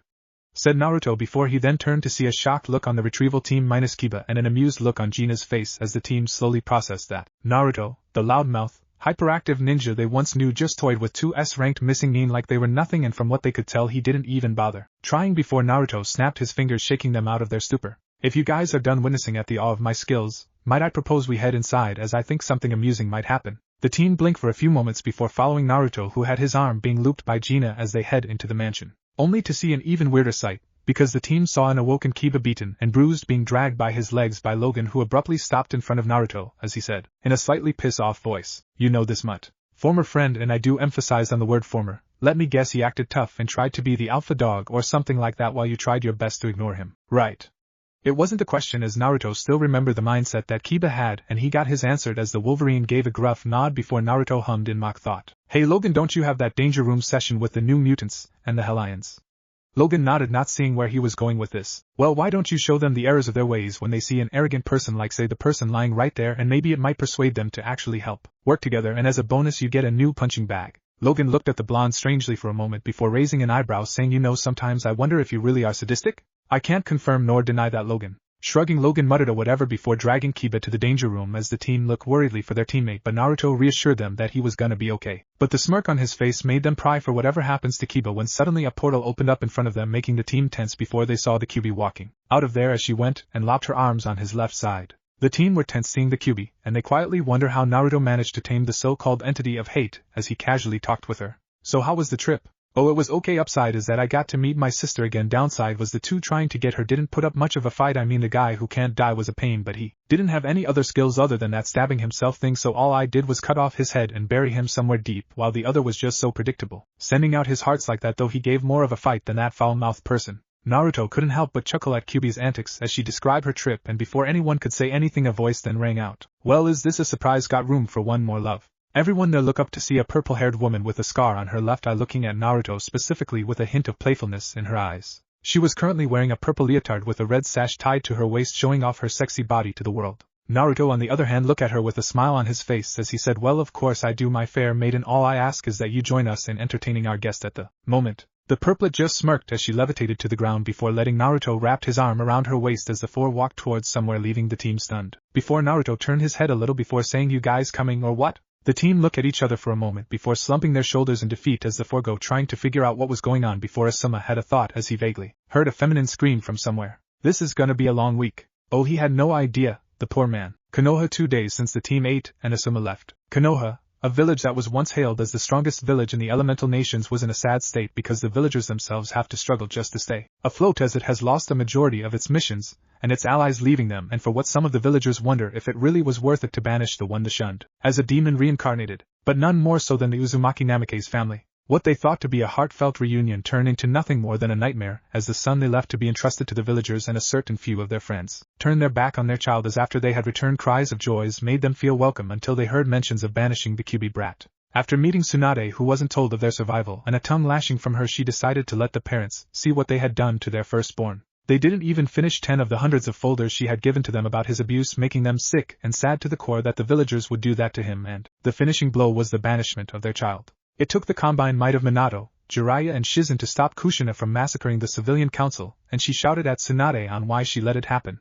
said Naruto before he then turned to see a shocked look on the retrieval team minus Kiba and an amused look on Gina's face as the team slowly processed that Naruto, the loudmouth, hyperactive ninja they once knew, just toyed with two S-ranked Misingnen like they were nothing, and from what they could tell he didn't even bother trying before Naruto snapped his fingers, shaking them out of their stupor. "If you guys are done witnessing at the awe of my skills, might I propose we head inside, as I think something amusing might happen." The team blinked for a few moments before following Naruto, who had his arm being looped by Gina as they head into the mansion, only to see an even weirder sight, because the team saw an awoken Kiba beaten and bruised being dragged by his legs by Logan, who abruptly stopped in front of Naruto as he said, in a slightly piss-off voice, "You know this mutt former friend," and I do emphasize on the word former. "Let me guess, he acted tough and tried to be the alpha dog or something like that while you tried your best to ignore him, right?" It wasn't a question, as Naruto still remembered the mindset that Kiba had, and he got his answered as the Wolverine gave a gruff nod before Naruto hummed in mock thought, "Hey Logan, don't you have that danger room session with the new mutants and the Hellions?" Logan nodded, not seeing where he was going with this. "Well, why don't you show them the errors of their ways when they see an arrogant person like, say, the person lying right there, and maybe it might persuade them to actually help work together, and as a bonus you get a new punching bag." Logan looked at the blonde strangely for a moment before raising an eyebrow, saying, "You know, sometimes I wonder if you really are sadistic?" "I can't confirm nor deny that, Logan." Shrugging, Logan muttered a whatever before dragging Kiba to the danger room as the team looked worriedly for their teammate, but Naruto reassured them that he was gonna be okay. But the smirk on his face made them pry for whatever happens to Kiba when suddenly a portal opened up in front of them, making the team tense before they saw the Kyuubi walking out of there as she went and lopped her arms on his left side. The team were tense seeing the Kyuubi, and they quietly wonder how Naruto managed to tame the so-called entity of hate as he casually talked with her. "So how was the trip?" "Oh, it was okay. Upside is that I got to meet my sister again. Downside was the two trying to get her didn't put up much of a fight. I mean, the guy who can't die was a pain, but he didn't have any other skills other than that stabbing himself thing, so all I did was cut off his head and bury him somewhere deep, while the other was just so predictable, sending out his hearts like that, though he gave more of a fight than that foul-mouthed person." Naruto couldn't help but chuckle at Kyuubi's antics as she described her trip, and before anyone could say anything a voice then rang out, "Well, is this a surprise? Got room for one more, love?" Everyone there looked up to see a purple-haired woman with a scar on her left eye looking at Naruto specifically with a hint of playfulness in her eyes. She was currently wearing a purple leotard with a red sash tied to her waist, showing off her sexy body to the world. Naruto on the other hand looked at her with a smile on his face as he said, "Well, of course I do, my fair maiden. All I ask is that you join us in entertaining our guest at the moment." The purplet just smirked as she levitated to the ground before letting Naruto wrap his arm around her waist as the four walked towards somewhere, leaving the team stunned. Before Naruto turned his head a little before saying, "You guys coming or what?" The team looked at each other for a moment before slumping their shoulders in defeat as the four go trying to figure out what was going on before Asuma had a thought as he vaguely heard a feminine scream from somewhere. This is gonna be a long week. Oh, he had no idea, the poor man. Konoha 2 days since the team ate and Asuma left. Konoha, a village that was once hailed as the strongest village in the elemental nations, was in a sad state because the villagers themselves have to struggle just to stay afloat, as it has lost a majority of its missions, and its allies leaving them, and for what some of the villagers wonder if it really was worth it to banish the one they shunned as a demon reincarnated, but none more so than the Uzumaki Namikaze family. What they thought to be a heartfelt reunion turned into nothing more than a nightmare, as the son they left to be entrusted to the villagers and a certain few of their friends turned their back on their child, as after they had returned cries of joys made them feel welcome until they heard mentions of banishing the QB brat. After meeting Tsunade, who wasn't told of their survival, and a tongue lashing from her, she decided to let the parents see what they had done to their firstborn. They didn't even finish 10 of the hundreds of folders she had given to them about his abuse, making them sick and sad to the core that the villagers would do that to him, and the finishing blow was the banishment of their child. It took the combined might of Minato, Jiraiya and Shizen to stop Kushina from massacring the civilian council, and she shouted at Tsunade on why she let it happen.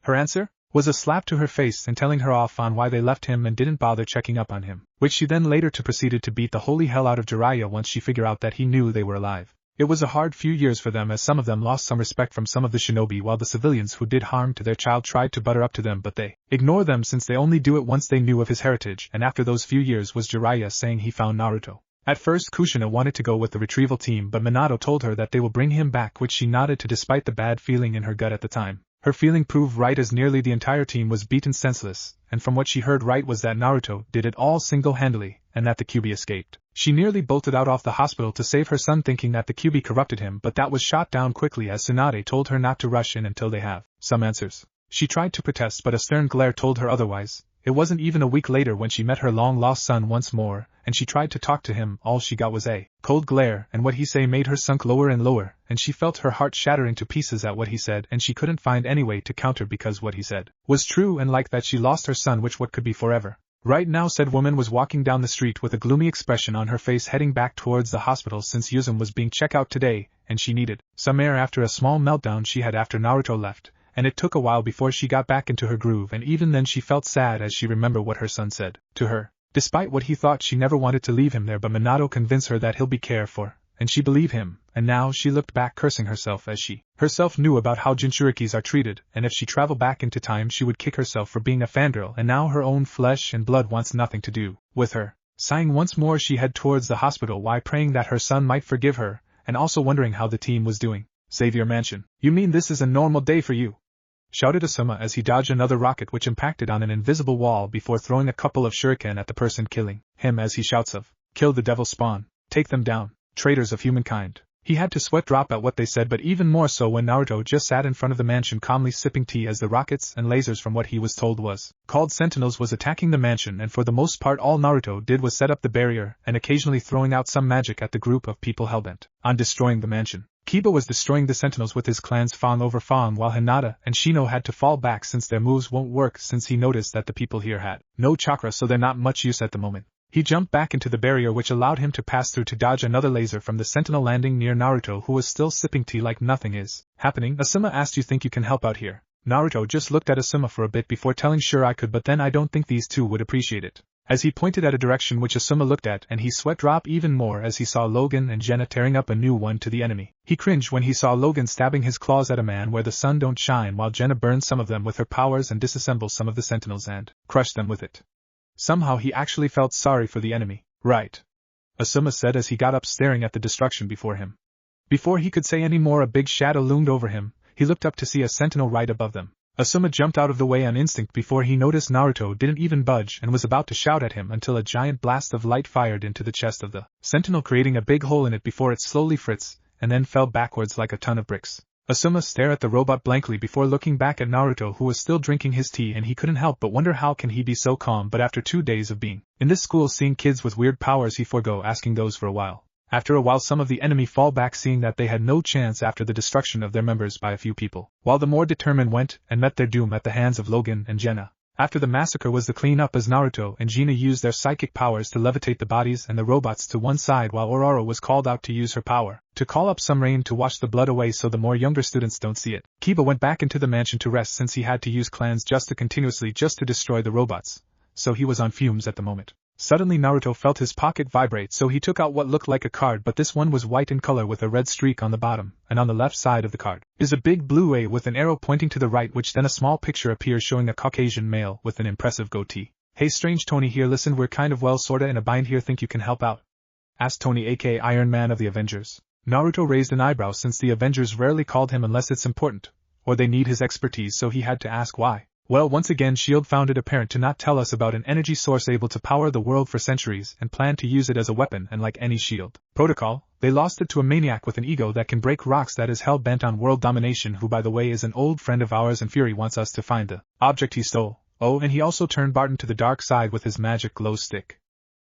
Her answer was a slap to her face and telling her off on why they left him and didn't bother checking up on him, which she then later proceeded to beat the holy hell out of Jiraiya once she figured out that he knew they were alive. It was a hard few years for them, as some of them lost some respect from some of the shinobi, while the civilians who did harm to their child tried to butter up to them, but they ignored them since they only do it once they knew of his heritage, and after those few years was Jiraiya saying he found Naruto. At first Kushina wanted to go with the retrieval team, but Minato told her that they will bring him back, which she nodded to despite the bad feeling in her gut at the time. Her feeling proved right, as nearly the entire team was beaten senseless, and from what she heard right was that Naruto did it all single-handedly, and that the QB escaped. She nearly bolted out of the hospital to save her son, thinking that the QB corrupted him, but that was shot down quickly as Tsunade told her not to rush in until they have some answers. She tried to protest, but a stern glare told her otherwise. It wasn't even a week later when she met her long-lost son once more, and she tried to talk to him. All she got was a cold glare, and what he say made her sunk lower and lower, and she felt her heart shattering to pieces at what he said, and she couldn't find any way to counter because what he said was true, and like that she lost her son, which what could be forever. Right now said woman was walking down the street with a gloomy expression on her face, heading back towards the hospital since Yuzum was being checked out today, and she needed some air after a small meltdown she had after Naruto left. And it took a while before she got back into her groove, and even then she felt sad as she remembered what her son said to her. Despite what he thought, she never wanted to leave him there, but Minato convinced her that he'll be cared for, and she believed him, and now she looked back cursing herself, as she herself knew about how Jinchurikis are treated, and if she traveled back into time she would kick herself for being a fangirl, and now her own flesh and blood wants nothing to do with her. Sighing once more, she headed towards the hospital while praying that her son might forgive her, and also wondering how the team was doing. Savior Mansion. You mean this is a normal day for you? Shouted Asuma as he dodged another rocket which impacted on an invisible wall before throwing a couple of shuriken at the person killing him, as he shouts of, "Kill the devil spawn, take them down, traitors of humankind." He had to sweat drop at what they said, but even more so when Naruto just sat in front of the mansion calmly sipping tea as the rockets and lasers from what he was told was called Sentinels was attacking the mansion, and for the most part all Naruto did was set up the barrier and occasionally throwing out some magic at the group of people hellbent on destroying the mansion. Kiba was destroying the Sentinels with his clans Fawn over Fawn, while Hinata and Shino had to fall back since their moves won't work, since he noticed that the people here had no chakra, so they're not much use at the moment. He jumped back into the barrier, which allowed him to pass through to dodge another laser from the Sentinel landing near Naruto, who was still sipping tea like nothing is happening. Asuma asked, "You think you can help out here?" Naruto just looked at Asuma for a bit before telling, "Sure I could, but then I don't think these two would appreciate it." As he pointed at a direction which Asuma looked at, and he sweat drop even more as he saw Logan and Jenna tearing up a new one to the enemy. He cringed when he saw Logan stabbing his claws at a man where the sun don't shine, while Jenna burned some of them with her powers and disassembled some of the Sentinels and crushed them with it. Somehow he actually felt sorry for the enemy. "Right," Asuma said as he got up, staring at the destruction before him. Before he could say any more, a big shadow loomed over him. He looked up to see a Sentinel right above them. Asuma jumped out of the way on instinct before he noticed Naruto didn't even budge and was about to shout at him until a giant blast of light fired into the chest of the Sentinel, creating a big hole in it before it slowly fritzed and then fell backwards like a ton of bricks. Asuma stared at the robot blankly before looking back at Naruto, who was still drinking his tea, and he couldn't help but wonder how can he be so calm, but after 2 days of being in this school seeing kids with weird powers he forego asking those for a while. After a while some of the enemy fall back, seeing that they had no chance after the destruction of their members by a few people, while the more determined went and met their doom at the hands of Logan and Jenna. After the massacre was the clean-up, as Naruto and Gina used their psychic powers to levitate the bodies and the robots to one side, while Aurora was called out to use her power to call up some rain to wash the blood away so the more younger students don't see it. Kiba went back into the mansion to rest since he had to use clans just to destroy the robots, so he was on fumes at the moment. Suddenly Naruto felt his pocket vibrate, so he took out what looked like a card, but this one was white in color with a red streak on the bottom, and on the left side of the card is a big blue A with an arrow pointing to the right, which then a small picture appears showing a Caucasian male with an impressive goatee. "Hey strange Tony here, listen, we're kind of sorta in a bind here, think you can help out?" asked Tony, aka Iron Man of the Avengers. Naruto raised an eyebrow since the Avengers rarely called him unless it's important, or they need his expertise, so he had to ask why. Well, once again S.H.I.E.L.D. found it apparent to not tell us about an energy source able to power the world for centuries and planned to use it as a weapon, and like any S.H.I.E.L.D. protocol, they lost it to a maniac with an ego that can break rocks that is hell-bent on world domination, who by the way is an old friend of ours, and Fury wants us to find the object he stole. Oh, and he also turned Barton to the dark side with his magic glow stick,"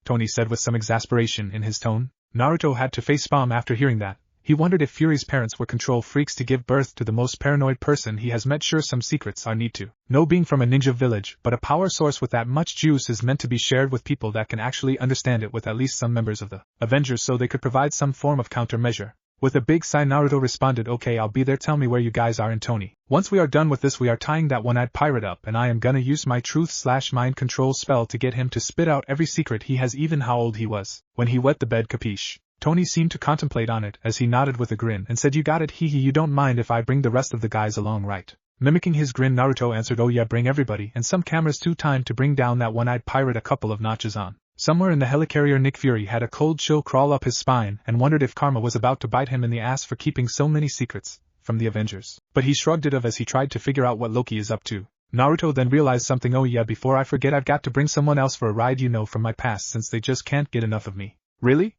Tony said with some exasperation in his tone. Naruto had to facepalm after hearing that. He wondered if Fury's parents were control freaks to give birth to the most paranoid person he has met. Sure, some secrets are need to know being from a ninja village, but a power source with that much juice is meant to be shared with people that can actually understand it, with at least some members of the Avengers, so they could provide some form of countermeasure. With a big sigh, Naruto responded, "Okay, I'll be there, tell me where you guys are." And Tony, "Once we are done with this, we are tying that one-eyed pirate up, and I am gonna use my truth/mind control spell to get him to spit out every secret he has, even how old he was when he wet the bed, capiche?" Tony seemed to contemplate on it as he nodded with a grin and said, "You got it, hee hee, you don't mind if I bring the rest of the guys along, right?" Mimicking his grin, Naruto answered, "Oh yeah, bring everybody, and some cameras too, time to bring down that one-eyed pirate a couple of notches on." Somewhere in the helicarrier, Nick Fury had a cold chill crawl up his spine and wondered if karma was about to bite him in the ass for keeping so many secrets from the Avengers. But he shrugged it off as he tried to figure out what Loki is up to. Naruto then realized something. "Oh yeah, before I forget, I've got to bring someone else for a ride, you know, from my past, since they just can't get enough of me." "Really?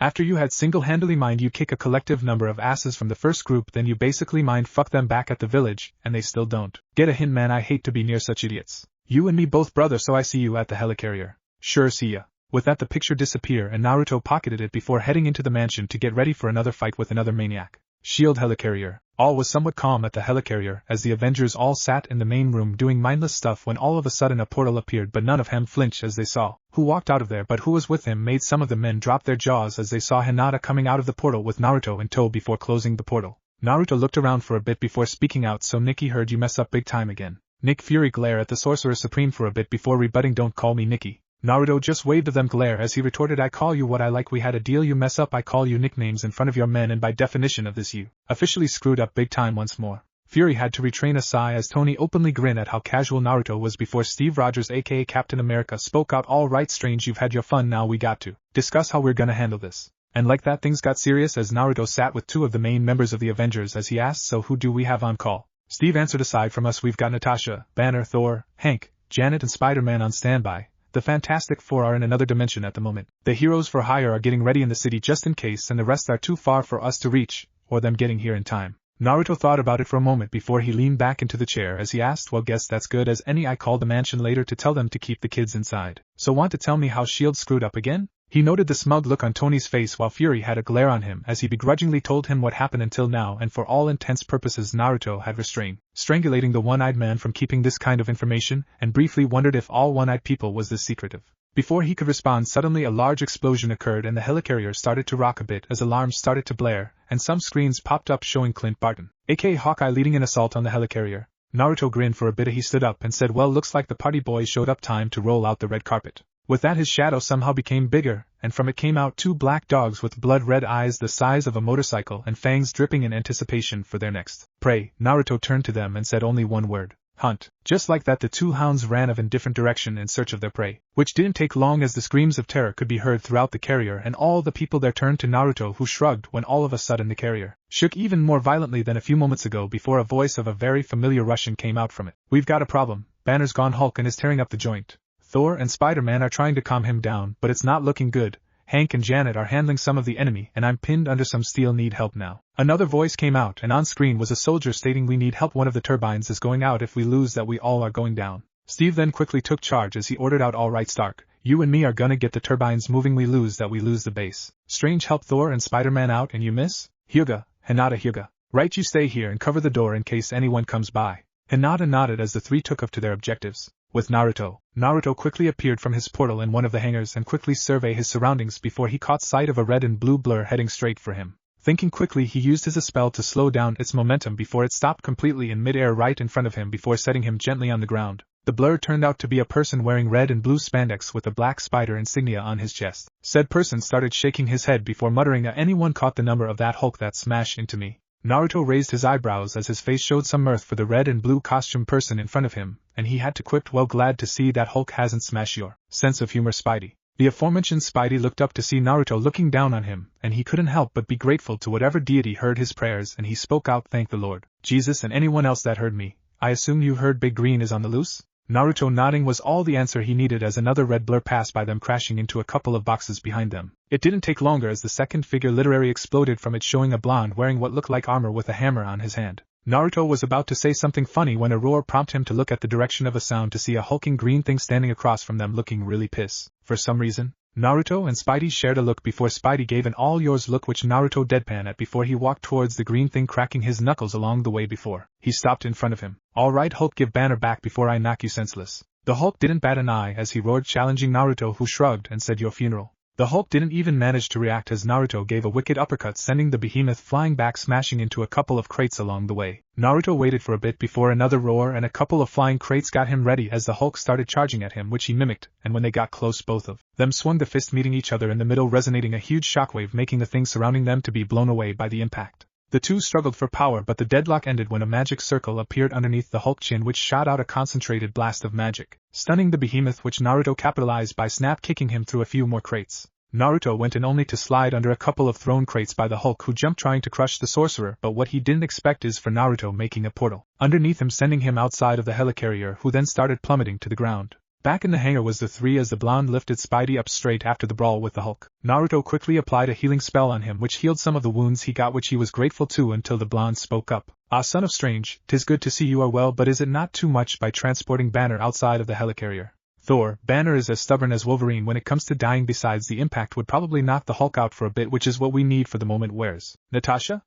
After you had single-handedly mind you kick a collective number of asses from the first group, then you basically mind fuck them back at the village, and they still don't get a hint, man? I hate to be near such idiots. You and me both, brother, so I see you at the helicarrier." "Sure, see ya." With that, the picture disappeared and Naruto pocketed it before heading into the mansion to get ready for another fight with another maniac. S.H.I.E.L.D. helicarrier. All was somewhat calm at the helicarrier as the Avengers all sat in the main room doing mindless stuff, when all of a sudden a portal appeared, but none of them flinched as they saw who walked out of there, but who was with him made some of the men drop their jaws as they saw Hinata coming out of the portal with Naruto in tow before closing the portal. Naruto looked around for a bit before speaking out, "So Nikki, heard you mess up big time again." Nick Fury glared at the Sorcerer Supreme for a bit before rebutting, "Don't call me Nikki." Naruto just waved at them glare as he retorted, "I call you what I like, we had a deal, you mess up I call you nicknames in front of your men, and by definition of this you officially screwed up big time once more." Fury had to retrain a sigh as Tony openly grinned at how casual Naruto was before Steve Rogers aka Captain America spoke out, "All right Strange, you've had your fun, now we got to discuss how we're gonna handle this." And like that, things got serious as Naruto sat with two of the main members of the Avengers as he asked, "So who do we have on call?" Steve answered, "Aside from us, we've got Natasha, Banner, Thor, Hank, Janet and Spider-Man on standby. The Fantastic Four are in another dimension at the moment. The heroes for hire are getting ready in the city just in case, and the rest are too far for us to reach, or them getting here in time." Naruto thought about it for a moment before he leaned back into the chair as he asked, "Well, guess that's good as any. I called the mansion later to tell them to keep the kids inside. So want to tell me how S.H.I.E.L.D. screwed up again?" He noted the smug look on Tony's face while Fury had a glare on him as he begrudgingly told him what happened until now, and for all intents purposes Naruto had restrained, strangulating the one-eyed man from keeping this kind of information, and briefly wondered if all one-eyed people was this secretive. Before he could respond, suddenly a large explosion occurred and the helicarrier started to rock a bit as alarms started to blare, and some screens popped up showing Clint Barton, aka Hawkeye, leading an assault on the helicarrier. Naruto grinned for a bit as he stood up and said, "Well, looks like the party boys showed up, time to roll out the red carpet." With that, his shadow somehow became bigger, and from it came out two black dogs with blood-red eyes the size of a motorcycle and fangs dripping in anticipation for their next prey. Naruto turned to them and said only one word: "Hunt." Just like that, the two hounds ran off in different direction in search of their prey, which didn't take long as the screams of terror could be heard throughout the carrier, and all the people there turned to Naruto, who shrugged when all of a sudden the carrier shook even more violently than a few moments ago before a voice of a very familiar Russian came out from it. "We've got a problem. Banner's gone Hulk and is tearing up the joint. Thor and Spider-Man are trying to calm him down, but it's not looking good. Hank and Janet are handling some of the enemy, and I'm pinned under some steel, need help now." Another voice came out, and on screen was a soldier stating, "We need help, one of the turbines is going out, if we lose that we all are going down." Steve then quickly took charge as he ordered out, "All right Stark, you and me are gonna get the turbines moving, we lose that we lose the base. Strange, help Thor and Spider-Man out and you miss? Hyuga, Hinata, Hyuga. Right, you stay here and cover the door in case anyone comes by." Hinata nodded as the three took off to their objectives. With Naruto quickly appeared from his portal in one of the hangars and quickly surveyed his surroundings before he caught sight of a red and blue blur heading straight for him. Thinking quickly, he used his spell to slow down its momentum before it stopped completely in mid-air right in front of him before setting him gently on the ground. The blur turned out to be a person wearing red and blue spandex with a black spider insignia on his chest. Said person started shaking his head before muttering, anyone caught the number of that Hulk that smashed into me? Naruto raised his eyebrows as his face showed some mirth for the red and blue costume person in front of him, and he had to quip, well, glad to see that Hulk hasn't smashed your sense of humor, Spidey. The aforementioned Spidey looked up to see Naruto looking down on him, and he couldn't help but be grateful to whatever deity heard his prayers, and he spoke out, thank the Lord Jesus and anyone else that heard me. I assume you heard Big Green is on the loose? Naruto nodding was all the answer he needed as another red blur passed by them, crashing into a couple of boxes behind them. It didn't take longer as the second figure literally exploded from it, showing a blonde wearing what looked like armor with a hammer on his hand. Naruto was about to say something funny when a roar prompted him to look at the direction of a sound to see a hulking green thing standing across from them looking really pissed. For some reason, Naruto and Spidey shared a look before Spidey gave an all-yours look, which Naruto deadpan at before he walked towards the green thing, cracking his knuckles along the way before he stopped in front of him. Alright Hulk, give banner back before I knock you senseless. The Hulk didn't bat an eye as he roared, challenging Naruto, who shrugged and said, your funeral. The Hulk didn't even manage to react as Naruto gave a wicked uppercut, sending the behemoth flying back, smashing into a couple of crates along the way. Naruto waited for a bit before another roar and a couple of flying crates got him ready as the Hulk started charging at him, which he mimicked, and when they got close both of them swung the fist, meeting each other in the middle, resonating a huge shockwave, making the things surrounding them to be blown away by the impact. The two struggled for power, but the deadlock ended when a magic circle appeared underneath the Hulk chin, which shot out a concentrated blast of magic, stunning the behemoth, which Naruto capitalized by snap kicking him through a few more crates. Naruto went in only to slide under a couple of thrown crates by the Hulk, who jumped trying to crush the Sorcerer, but what he didn't expect is for Naruto making a portal underneath him, sending him outside of the helicarrier, who then started plummeting to the ground. Back in the hangar was the three as the blonde lifted Spidey up straight after the brawl with the Hulk. Naruto quickly applied a healing spell on him, which healed some of the wounds he got, which he was grateful to, until the blonde spoke up. Ah, son of Strange, 'tis good to see you are well, but is it not too much by transporting Banner outside of the helicarrier? Thor, Banner is as stubborn as Wolverine when it comes to dying, besides the impact would probably knock the Hulk out for a bit, which is what we need for the moment. Where's Natasha?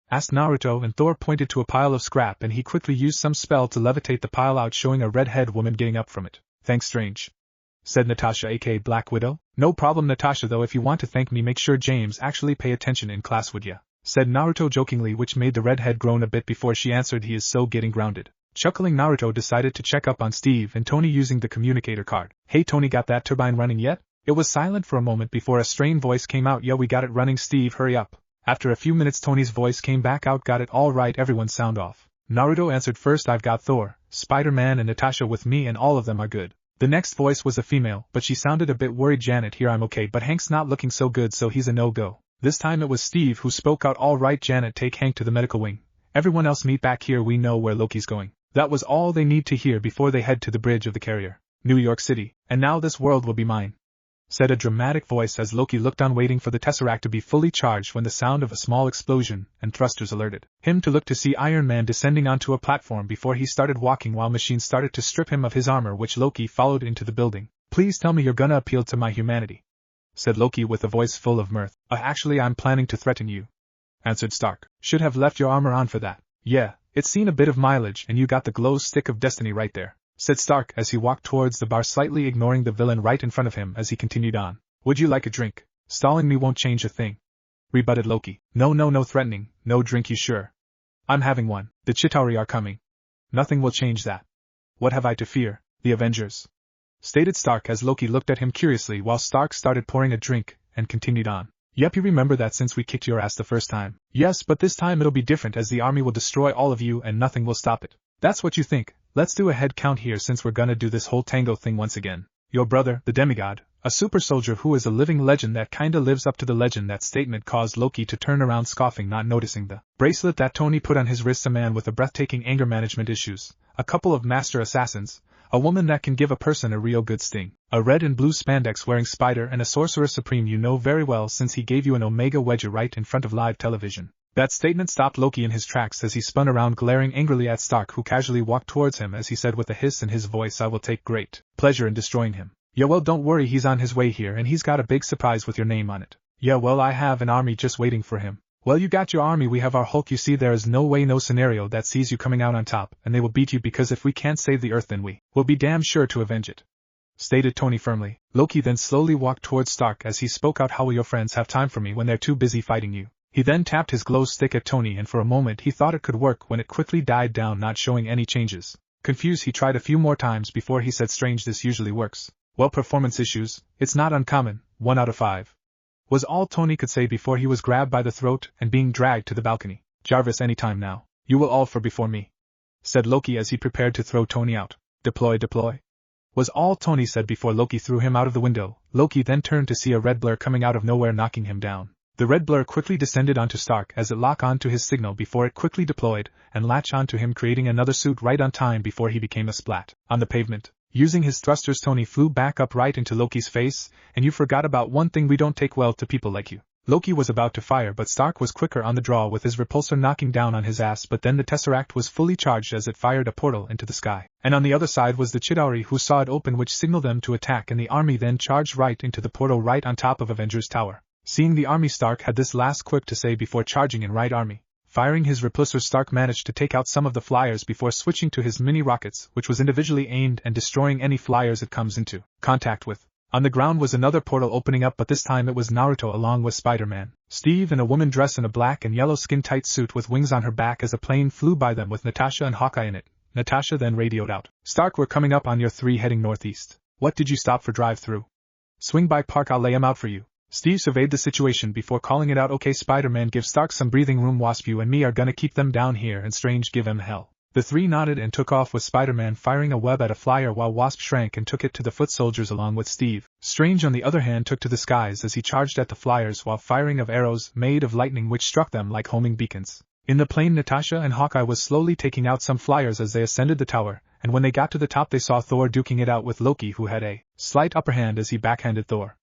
Asked Naruto, and Thor pointed to a pile of scrap and he quickly used some spell to levitate the pile out, showing a red-haired woman getting up from it. Thanks, Strange, said Natasha, aka Black Widow. No problem, Natasha, though if you want to thank me, make sure James actually pay attention in class, would ya? Said Naruto jokingly, which made the redhead groan a bit before she answered, he is so getting grounded. Chuckling, Naruto decided to check up on Steve and Tony using the communicator card. Hey Tony, got that turbine running yet? It was silent for a moment before a strained voice came out. Yeah, we got it running, Steve, hurry up. After a few minutes Tony's voice came back out. Got it, all right, everyone sound off. Naruto answered first. I've got Thor, Spider-Man and Natasha with me and all of them are good. The next voice was a female, but she sounded a bit worried. Janet here, I'm okay, but Hank's not looking so good, so he's a no-go. This time it was Steve who spoke out. All right Janet, take Hank to the medical wing. Everyone else meet back here, we know where Loki's going. That was all they need to hear before they head to the bridge of the carrier. New York City, and now this world will be mine, said a dramatic voice as Loki looked on, waiting for the Tesseract to be fully charged, when the sound of a small explosion and thrusters alerted him to look to see Iron Man descending onto a platform before he started walking, while machines started to strip him of his armor, which Loki followed into the building. Please tell me you're gonna appeal to my humanity, said Loki with a voice full of mirth. Actually I'm planning to threaten you, answered Stark. Should have left your armor on for that. Yeah, it's seen a bit of mileage and you got the glow stick of destiny right there, said Stark as he walked towards the bar, slightly ignoring the villain right in front of him as he continued on. Would you like a drink? Stalling me won't change a thing, rebutted Loki. No threatening, no drink, you sure? I'm having one. The Chitauri are coming. Nothing will change that. What have I to fear? The Avengers, stated Stark as Loki looked at him curiously while Stark started pouring a drink and continued on. Yep, you remember that since we kicked your ass the first time. Yes, but this time it'll be different as the army will destroy all of you and nothing will stop it. That's what you think. Let's do a head count here since we're gonna do this whole tango thing once again. Your brother, the demigod, a super soldier who is a living legend that kinda lives up to the legend. That statement caused Loki to turn around scoffing, not noticing the bracelet that Tony put on his wrist, a man with a breathtaking anger management issues, a couple of master assassins, a woman that can give a person a real good sting, a red and blue spandex wearing spider, and a sorcerer supreme you know very well since he gave you an omega wedge right in front of live television. That statement stopped Loki in his tracks as he spun around, glaring angrily at Stark, who casually walked towards him as he said with a hiss in his voice, I will take great pleasure in destroying him. Yeah, well, don't worry, he's on his way here and he's got a big surprise with your name on it. Yeah, well, I have an army just waiting for him. Well, you got your army, we have our Hulk. You see, there is no way, no scenario that sees you coming out on top, and they will beat you because if we can't save the Earth then we will be damn sure to avenge it, stated Tony firmly. Loki then slowly walked towards Stark as he spoke out, how will your friends have time for me when they're too busy fighting you? He then tapped his glow stick at Tony and for a moment he thought it could work when it quickly died down, not showing any changes. Confused, he tried a few more times before he said, "Strange, this usually works." "Well, performance issues, it's not uncommon, 1 out of 5. Was all Tony could say before he was grabbed by the throat and being dragged to the balcony. "Jarvis, any time now. You will all for before me," said Loki as he prepared to throw Tony out. "Deploy, deploy," was all Tony said before Loki threw him out of the window. Loki then turned to see a red blur coming out of nowhere, knocking him down. The red blur quickly descended onto Stark as it locked onto his signal before it quickly deployed and latched onto him, creating another suit right on time before he became a splat. On the pavement, using his thrusters, Tony flew back up right into Loki's face. "And you forgot about one thing, we don't take well to people like you." Loki was about to fire, but Stark was quicker on the draw with his repulsor knocking down on his ass, but then the Tesseract was fully charged as it fired a portal into the sky. And on the other side was the Chitauri, who saw it open, which signaled them to attack, and the army then charged right into the portal right on top of Avengers Tower. Seeing the army, Stark had this last quip to say before charging in. "Right army." Firing his repulsor, Stark managed to take out some of the flyers before switching to his mini rockets, which was individually aimed and destroying any flyers it comes into contact with. On the ground was another portal opening up, but this time it was Naruto along with Spider-Man, Steve, and a woman dressed in a black and yellow skin-tight suit with wings on her back as a plane flew by them with Natasha and Hawkeye in it. Natasha then radioed out, "Stark, we're coming up on your 3 heading northeast. What did you stop for? Drive-through? Swing by park, I'll lay 'em out for you." Steve surveyed the situation before calling it out. "Okay, Spider-Man, give Stark some breathing room. Wasp, you and me are gonna keep them down here, and Strange, give 'em hell." The 3 nodded and took off with Spider-Man firing a web at a flyer while Wasp shrank and took it to the foot soldiers along with Steve. Strange, on the other hand, took to the skies as he charged at the flyers while firing of arrows made of lightning which struck them like homing beacons. In the plane, Natasha and Hawkeye was slowly taking out some flyers as they ascended the tower, and when they got to the top they saw Thor duking it out with Loki, who had a slight upper hand as he backhanded Thor.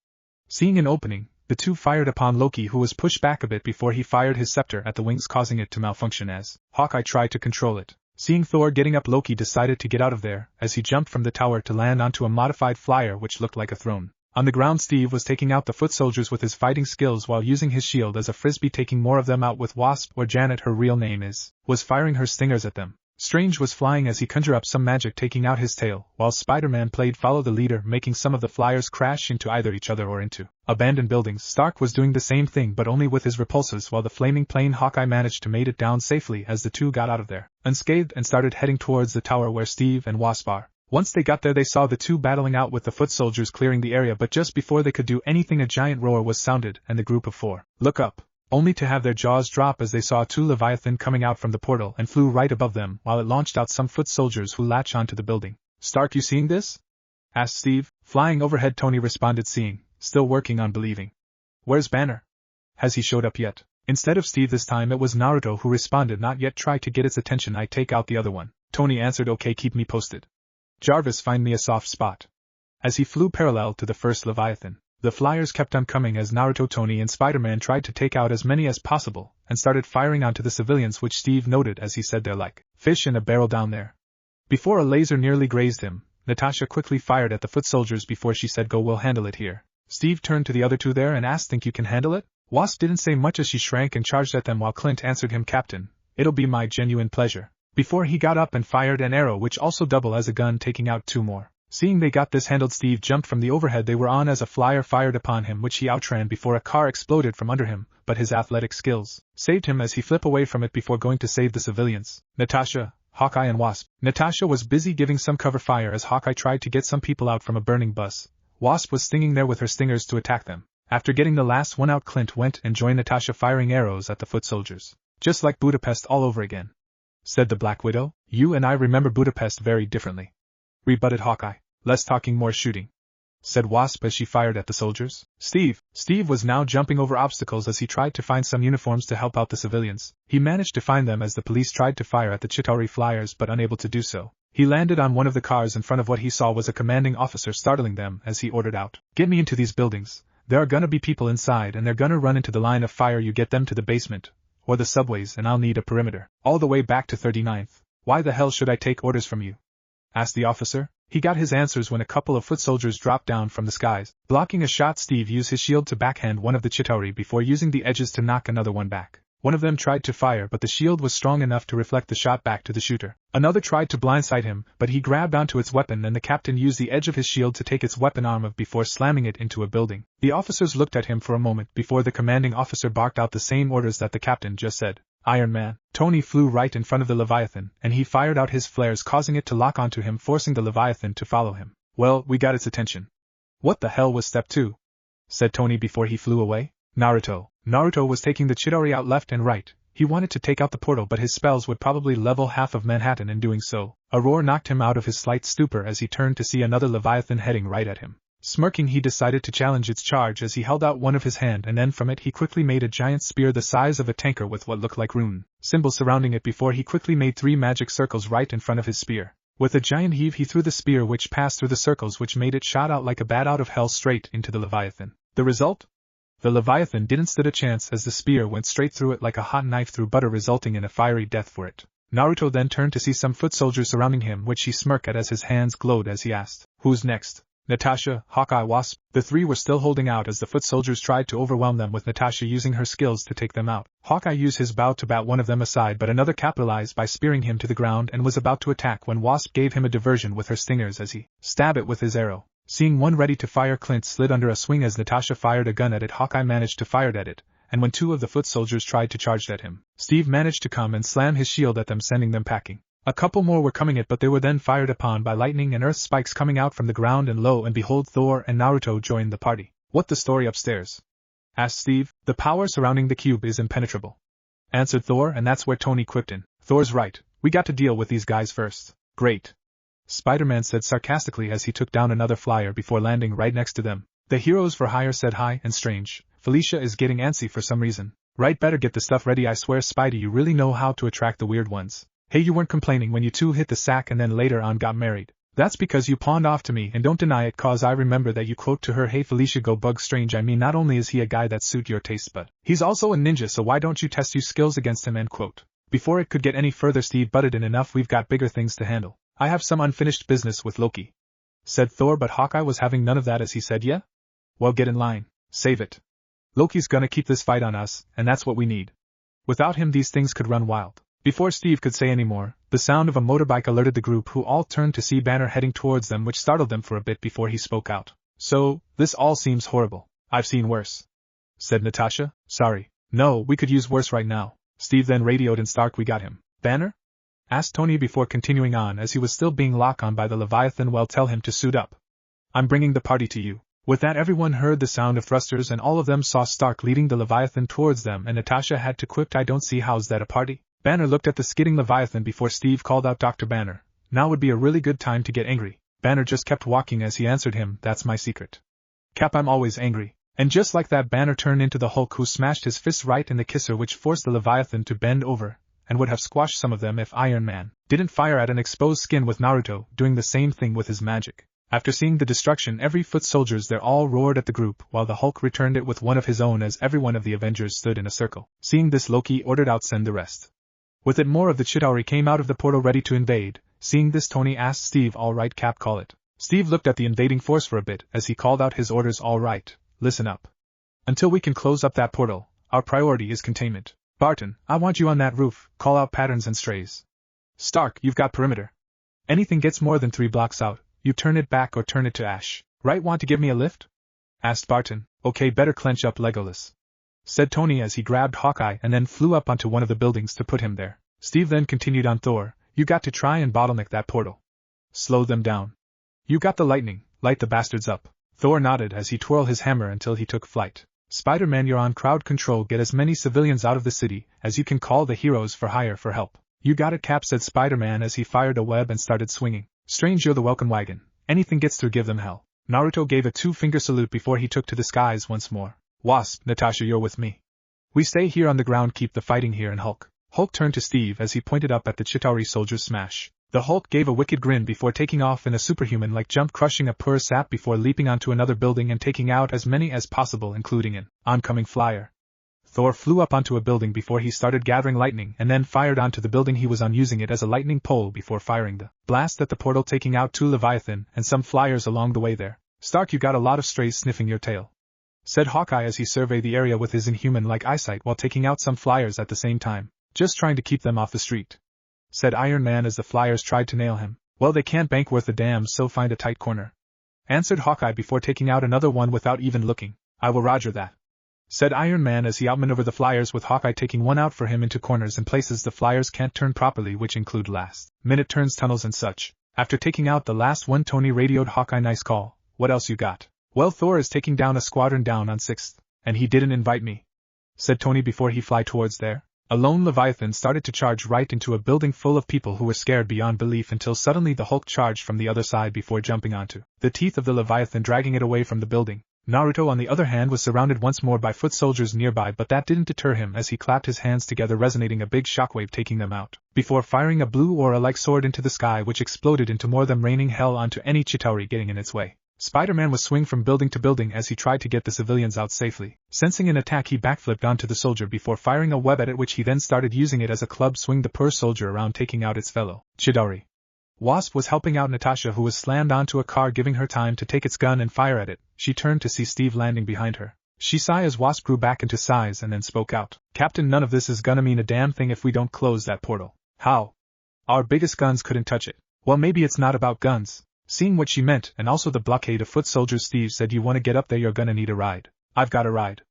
Seeing an opening, the two fired upon Loki, who was pushed back a bit before he fired his scepter at the wings, causing it to malfunction as Hawkeye tried to control it. Seeing Thor getting up, Loki decided to get out of there as he jumped from the tower to land onto a modified flyer which looked like a throne. On the ground, Steve was taking out the foot soldiers with his fighting skills while using his shield as a frisbee, taking more of them out with Wasp, or Janet her real name was firing her stingers at them. Strange was flying as he conjured up some magic, taking out his tail, while Spider-Man played follow the leader, making some of the flyers crash into either each other or into abandoned buildings. Stark was doing the same thing but only with his repulsors, while the flaming plane Hawkeye managed to made it down safely as the two got out of there unscathed and started heading towards the tower where Steve and Wasp are. Once they got there, they saw the two battling out with the foot soldiers clearing the area, but just before they could do anything a giant roar was sounded and the group of 4 look up, only to have their jaws drop as they saw 2 Leviathan coming out from the portal and flew right above them while it launched out some foot soldiers who latched onto the building. "Stark, you seeing this?" asked Steve. Flying overhead, Tony responded, "Seeing, still working on believing." "Where's Banner? Has he showed up yet?" Instead of Steve this time it was Naruto who responded, "Not yet, try to get its attention, I take out the other one." Tony answered, "Okay, keep me posted. Jarvis, find me a soft spot." As he flew parallel to the first Leviathan, the flyers kept on coming as Naruto, Tony, and Spider-Man tried to take out as many as possible and started firing onto the civilians, which Steve noted as he said, "They're like fish in a barrel down there." Before a laser nearly grazed him, Natasha quickly fired at the foot soldiers before she said, "Go, we'll handle it here." Steve turned to the other two there and asked, "Think you can handle it?" Wasp didn't say much as she shrank and charged at them, while Clint answered him, "Captain, it'll be my genuine pleasure," before he got up and fired an arrow which also doubled as a gun, taking out 2 more. Seeing they got this handled, Steve jumped from the overhead they were on as a flyer fired upon him, which he outran before a car exploded from under him, but his athletic skills saved him as he flipped away from it before going to save the civilians, Natasha, Hawkeye, and Wasp. Natasha was busy giving some cover fire as Hawkeye tried to get some people out from a burning bus. Wasp was stinging there with her stingers to attack them. After getting the last one out, Clint went and joined Natasha firing arrows at the foot soldiers. "Just like Budapest all over again," said the Black Widow. "You and I remember Budapest very differently," rebutted Hawkeye. "Less talking, more shooting," said Wasp as she fired at the soldiers. Steve was now jumping over obstacles as he tried to find some uniforms to help out the civilians. He managed to find them as the police tried to fire at the Chitauri flyers, but unable to do so. He landed on one of the cars in front of what he saw was a commanding officer, startling them as he ordered out, "Get me into these buildings. There are gonna be people inside and they're gonna run into the line of fire. You get them to the basement or the subways and I'll need a perimeter all the way back to 39th. "Why the hell should I take orders from you?" asked the officer. He got his answers when a couple of foot soldiers dropped down from the skies, blocking a shot. Steve used his shield to backhand one of the Chitauri before using the edges to knock another one back. One of them tried to fire, but the shield was strong enough to reflect the shot back to the shooter. Another tried to blindside him, but he grabbed onto its weapon and the captain used the edge of his shield to take its weapon arm off before slamming it into a building. The officers looked at him for a moment before the commanding officer barked out the same orders that the captain just said. Iron Man. Tony flew right in front of the Leviathan, and he fired out his flares, causing it to lock onto him, forcing the Leviathan to follow him. Well, we got its attention. What the hell was step 2? Said Tony before he flew away. Naruto. Naruto was taking the Chitauri out left and right. He wanted to take out the portal, but his spells would probably level half of Manhattan in doing so. A roar knocked him out of his slight stupor as he turned to see another Leviathan heading right at him. Smirking, he decided to challenge its charge as he held out one of his hand, and then from it he quickly made a giant spear the size of a tanker with what looked like rune symbols surrounding it before he quickly made 3 magic circles right in front of his spear. With a giant heave he threw the spear, which passed through the circles, which made it shot out like a bat out of hell straight into the Leviathan. The result? The Leviathan didn't stand a chance as the spear went straight through it like a hot knife through butter, resulting in a fiery death for it. Naruto then turned to see some foot soldiers surrounding him, which he smirked at as his hands glowed as he asked, "Who's next?" Natasha, Hawkeye, Wasp. The 3 were still holding out as the foot soldiers tried to overwhelm them, with Natasha using her skills to take them out. Hawkeye used his bow to bat one of them aside, but another capitalized by spearing him to the ground and was about to attack when Wasp gave him a diversion with her stingers as he stabbed it with his arrow. Seeing one ready to fire, Clint slid under a swing as Natasha fired a gun at it. Hawkeye managed to fire at it, and when 2 of the foot soldiers tried to charge at him, Steve managed to come and slam his shield at them, sending them packing. A couple more were coming at, but they were then fired upon by lightning and earth spikes coming out from the ground, and lo and behold, Thor and Naruto joined the party. "What the story upstairs?" asked Steve. "The power surrounding the cube is impenetrable," answered Thor, and that's where Tony quipped in. "Thor's right, we got to deal with these guys first." "Great," Spider-Man said sarcastically as he took down another flyer before landing right next to them. The Heroes for Hire said hi, and strange, Felicia is getting antsy for some reason. "Right, better get the stuff ready. I swear, Spidey, you really know how to attract the weird ones. Hey, you weren't complaining when you 2 hit the sack and then later on got married. That's because you pawned off to me, and don't deny it, cause I remember that you quote to her, 'Hey Felicia, go bug Strange. I mean, not only is he a guy that suit your taste, but he's also a ninja, so why don't you test your skills against him?' End quote." Before it could get any further, Steve butted in, "Enough, we've got bigger things to handle. I have some unfinished business with Loki," said Thor, but Hawkeye was having none of that as he said, "Yeah? Well, get in line. Save it. Loki's gonna keep this fight on us, and that's what we need. Without him these things could run wild." Before Steve could say any more, the sound of a motorbike alerted the group, who all turned to see Banner heading towards them, which startled them for a bit before he spoke out. "So, this all seems horrible. I've seen worse," said Natasha. "Sorry. No, we could use worse right now." Steve then radioed in Stark, "We got him." "Banner?" asked Tony before continuing on as he was still being locked on by the Leviathan. "Well, tell him to suit up. I'm bringing the party to you." With that, everyone heard the sound of thrusters and all of them saw Stark leading the Leviathan towards them, and Natasha had to quip, "I don't see how's that a party?" Banner looked at the skidding Leviathan before Steve called out, "Dr. Banner, now would be a really good time to get angry." Banner just kept walking as he answered him, "That's my secret. Cap, I'm always angry." And just like that, Banner turned into the Hulk, who smashed his fist right in the kisser, which forced the Leviathan to bend over, and would have squashed some of them if Iron Man didn't fire at an exposed skin, with Naruto doing the same thing with his magic. After seeing the destruction, every foot soldiers there all roared at the group, while the Hulk returned it with one of his own as every one of the Avengers stood in a circle. Seeing this, Loki ordered out, "Send the rest." With it, more of the Chitauri came out of the portal ready to invade. Seeing this, Tony asked Steve, "All right, Cap, call it." Steve looked at the invading force for a bit as he called out his orders, "All right, listen up. Until we can close up that portal, our priority is containment. Barton, I want you on that roof, call out patterns and strays. Stark, you've got perimeter. Anything gets more than 3 blocks out, you turn it back or turn it to ash." "Right, want to give me a lift?" asked Barton. "Okay, better clench up, Legolas," said Tony as he grabbed Hawkeye and then flew up onto one of the buildings to put him there. Steve then continued on, "Thor, you got to try and bottleneck that portal. Slow them down. You got the lightning, light the bastards up." Thor nodded as he twirled his hammer until he took flight. "Spider-Man, you're on crowd control. Get as many civilians out of the city as you can. Call the Heroes for Hire for help." "You got it, Cap," said Spider-Man as he fired a web and started swinging. "Strange, you're the welcome wagon. Anything gets through, give them hell." Naruto gave a 2-finger salute before he took to the skies once more. "Wasp, Natasha, you're with me. We stay here on the ground, keep the fighting here." And Hulk turned to Steve as he pointed up at the Chitauri soldiers. "Smash." The Hulk gave a wicked grin before taking off in a superhuman-like jump, crushing a poor sap before leaping onto another building and taking out as many as possible, including an oncoming flyer. Thor flew up onto a building before he started gathering lightning and then fired onto the building he was on, using it as a lightning pole before firing the blast at the portal, taking out 2 Leviathan and some flyers along the way there. "Stark, you got a lot of strays sniffing your tail," said Hawkeye as he surveyed the area with his inhuman-like eyesight while taking out some flyers at the same time. "Just trying to keep them off the street," said Iron Man as the flyers tried to nail him. "Well, they can't bank worth a damn, so find a tight corner," answered Hawkeye before taking out another one without even looking. "I will roger that," said Iron Man as he outmaneuvered the flyers with Hawkeye taking one out for him into corners and places the flyers can't turn properly, which include last-minute turns, tunnels and such. After taking out the last one, Tony radioed Hawkeye, "Nice call, what else you got?" "Well, Thor is taking down a squadron down on 6th, and he didn't invite me," said Tony before he fly towards there. A lone Leviathan started to charge right into a building full of people who were scared beyond belief until suddenly the Hulk charged from the other side before jumping onto the teeth of the Leviathan, dragging it away from the building. Naruto, on the other hand, was surrounded once more by foot soldiers nearby, but that didn't deter him as he clapped his hands together, resonating a big shockwave taking them out, before firing a blue aura-like sword into the sky which exploded into more than raining hell onto any Chitauri getting in its way. Spider-Man was swinging from building to building as he tried to get the civilians out safely. Sensing an attack, he backflipped onto the soldier before firing a web at it, which he then started using it as a club, swing the poor soldier around, taking out its fellow Chitauri. Wasp was helping out Natasha, who was slammed onto a car, giving her time to take its gun and fire at it. She turned to see Steve landing behind her. She sighed as Wasp grew back into size and then spoke out. "Captain, none of this is gonna mean a damn thing if we don't close that portal." "How? Our biggest guns couldn't touch it." "Well, maybe it's not about guns." Seeing what she meant, and also the blockade of foot soldiers, Steve said, "You want to get up there, you're gonna need a ride." "I've got a ride,"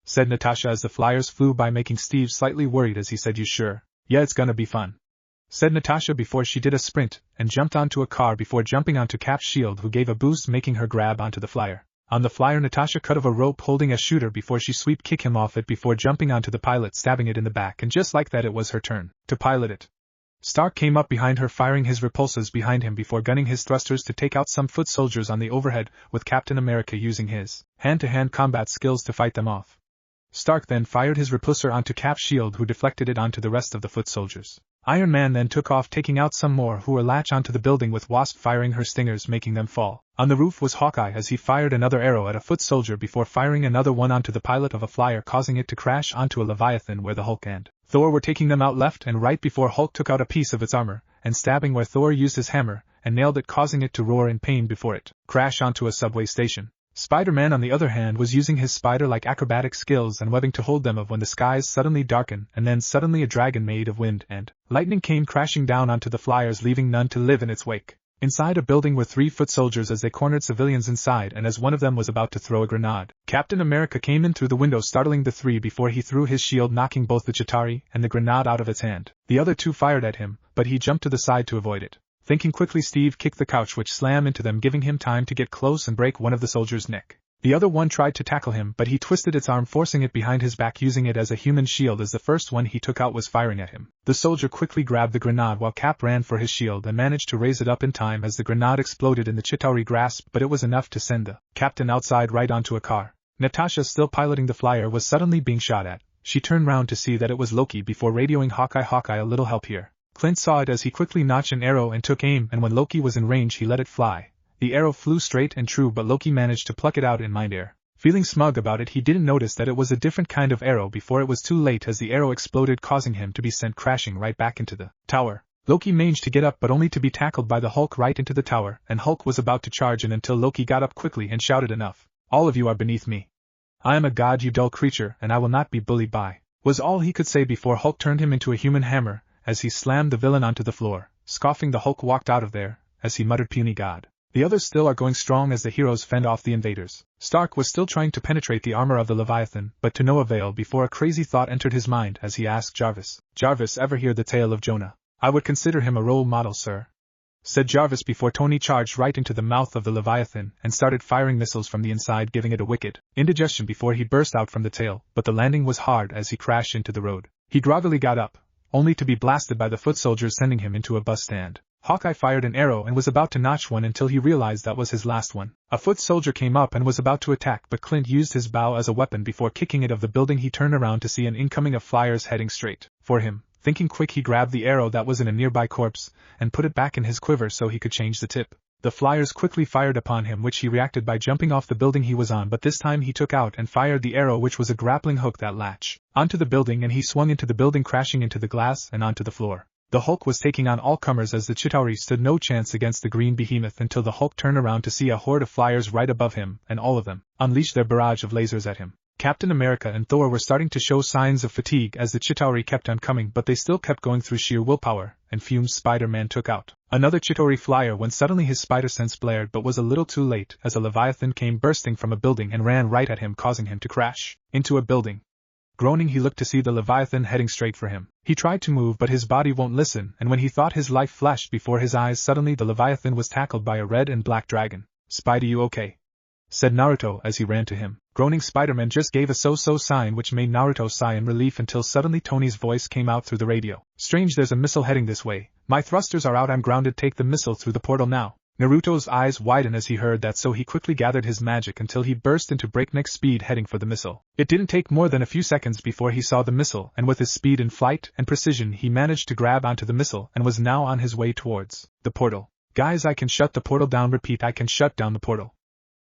said Natasha as the flyers flew by, making Steve slightly worried as he said, "You sure?" "Yeah, it's gonna be fun," said Natasha before she did a sprint and jumped onto a car before jumping onto Cap's shield, who gave a boost, making her grab onto the flyer. On the flyer, Natasha cut off a rope holding a shooter before she sweep kick him off it before jumping onto the pilot, stabbing it in the back, and just like that it was her turn to pilot it. Stark came up behind her, firing his repulsors behind him before gunning his thrusters to take out some foot soldiers on the overhead, with Captain America using his hand-to-hand combat skills to fight them off. Stark then fired his repulsor onto Cap's shield, who deflected it onto the rest of the foot soldiers. Iron Man then took off, taking out some more who were latched onto the building, with Wasp firing her stingers, making them fall. On the roof was Hawkeye as he fired another arrow at a foot soldier before firing another one onto the pilot of a flyer, causing it to crash onto a Leviathan where the Hulk and Thor were taking them out left and right before Hulk took out a piece of its armor and stabbing where Thor used his hammer and nailed it, causing it to roar in pain before it crashed onto a subway station. Spider-Man, on the other hand, was using his spider-like acrobatic skills and webbing to hold them off when the skies suddenly darkened, and then suddenly a dragon made of wind and lightning came crashing down onto the flyers, leaving none to live in its wake. Inside a building were 3 foot soldiers as they cornered civilians inside, and as one of them was about to throw a grenade, Captain America came in through the window, startling the 3 before he threw his shield, knocking both the Chitauri and the grenade out of its hand. The other 2 fired at him, but he jumped to the side to avoid it. Thinking quickly, Steve kicked the couch, which slammed into them, giving him time to get close and break one of the soldiers' neck. The other one tried to tackle him, but he twisted its arm, forcing it behind his back, using it as a human shield as the first one he took out was firing at him. The soldier quickly grabbed the grenade while Cap ran for his shield and managed to raise it up in time as the grenade exploded in the Chitauri grasp, but it was enough to send the captain outside right onto a car. Natasha, still piloting the flyer, was suddenly being shot at. She turned round to see that it was Loki before radioing Hawkeye, "Hawkeye, a little help here." Clint saw it as he quickly notched an arrow and took aim, and when Loki was in range he let it fly. The arrow flew straight and true, but Loki managed to pluck it out in midair. Feeling smug about it, he didn't notice that it was a different kind of arrow before it was too late as the arrow exploded, causing him to be sent crashing right back into the tower. Loki managed to get up, but only to be tackled by the Hulk right into the tower, and Hulk was about to charge in until Loki got up quickly and shouted, "Enough. All of you are beneath me. I am a god, you dull creature, and I will not be bullied by," was all he could say before Hulk turned him into a human hammer as he slammed the villain onto the floor. Scoffing, the Hulk walked out of there as he muttered, "Puny god." The others still are going strong as the heroes fend off the invaders. Stark was still trying to penetrate the armor of the Leviathan, but to no avail before a crazy thought entered his mind as he asked Jarvis, "Jarvis, ever hear the tale of Jonah?" "I would consider him a role model, sir," said Jarvis before Tony charged right into the mouth of the Leviathan and started firing missiles from the inside, giving it a wicked indigestion before he burst out from the tail, but the landing was hard as he crashed into the road. He groggily got up, only to be blasted by the foot soldiers, sending him into a bus stand. Hawkeye fired an arrow and was about to notch one until he realized that was his last one. A foot soldier came up and was about to attack, but Clint used his bow as a weapon before kicking it of the building. He turned around to see an incoming of flyers heading straight for him. Thinking quick, he grabbed the arrow that was in a nearby corpse and put it back in his quiver so he could change the tip. The flyers quickly fired upon him, which he reacted by jumping off the building he was on, but this time he took out and fired the arrow, which was a grappling hook that latched onto the building, and he swung into the building, crashing into the glass and onto the floor. The Hulk was taking on all comers as the Chitauri stood no chance against the green behemoth until the Hulk turned around to see a horde of flyers right above him, and all of them unleashed their barrage of lasers at him. Captain America and Thor were starting to show signs of fatigue as the Chitauri kept on coming, but they still kept going through sheer willpower, and fumes Spider-Man took out another Chitauri flyer when suddenly his spider sense blared, but was a little too late as a leviathan came bursting from a building and ran right at him, causing him to crash into a building. Groaning, he looked to see the leviathan heading straight for him. He tried to move, but his body won't listen, and when he thought his life flashed before his eyes, suddenly the leviathan was tackled by a red and black dragon. "Spidey, you okay?" said Naruto as he ran to him. Groaning, Spider-Man just gave a so-so sign which made Naruto sigh in relief until suddenly Tony's voice came out through the radio. "Strange, there's a missile heading this way. My thrusters are out, I'm grounded, take the missile through the portal now." Naruto's eyes widened as he heard that, so he quickly gathered his magic until he burst into breakneck speed heading for the missile. It didn't take more than a few seconds before he saw the missile, and with his speed and flight and precision he managed to grab onto the missile and was now on his way towards the portal. "Guys, I can shut the portal down, repeat, I can shut down the portal,"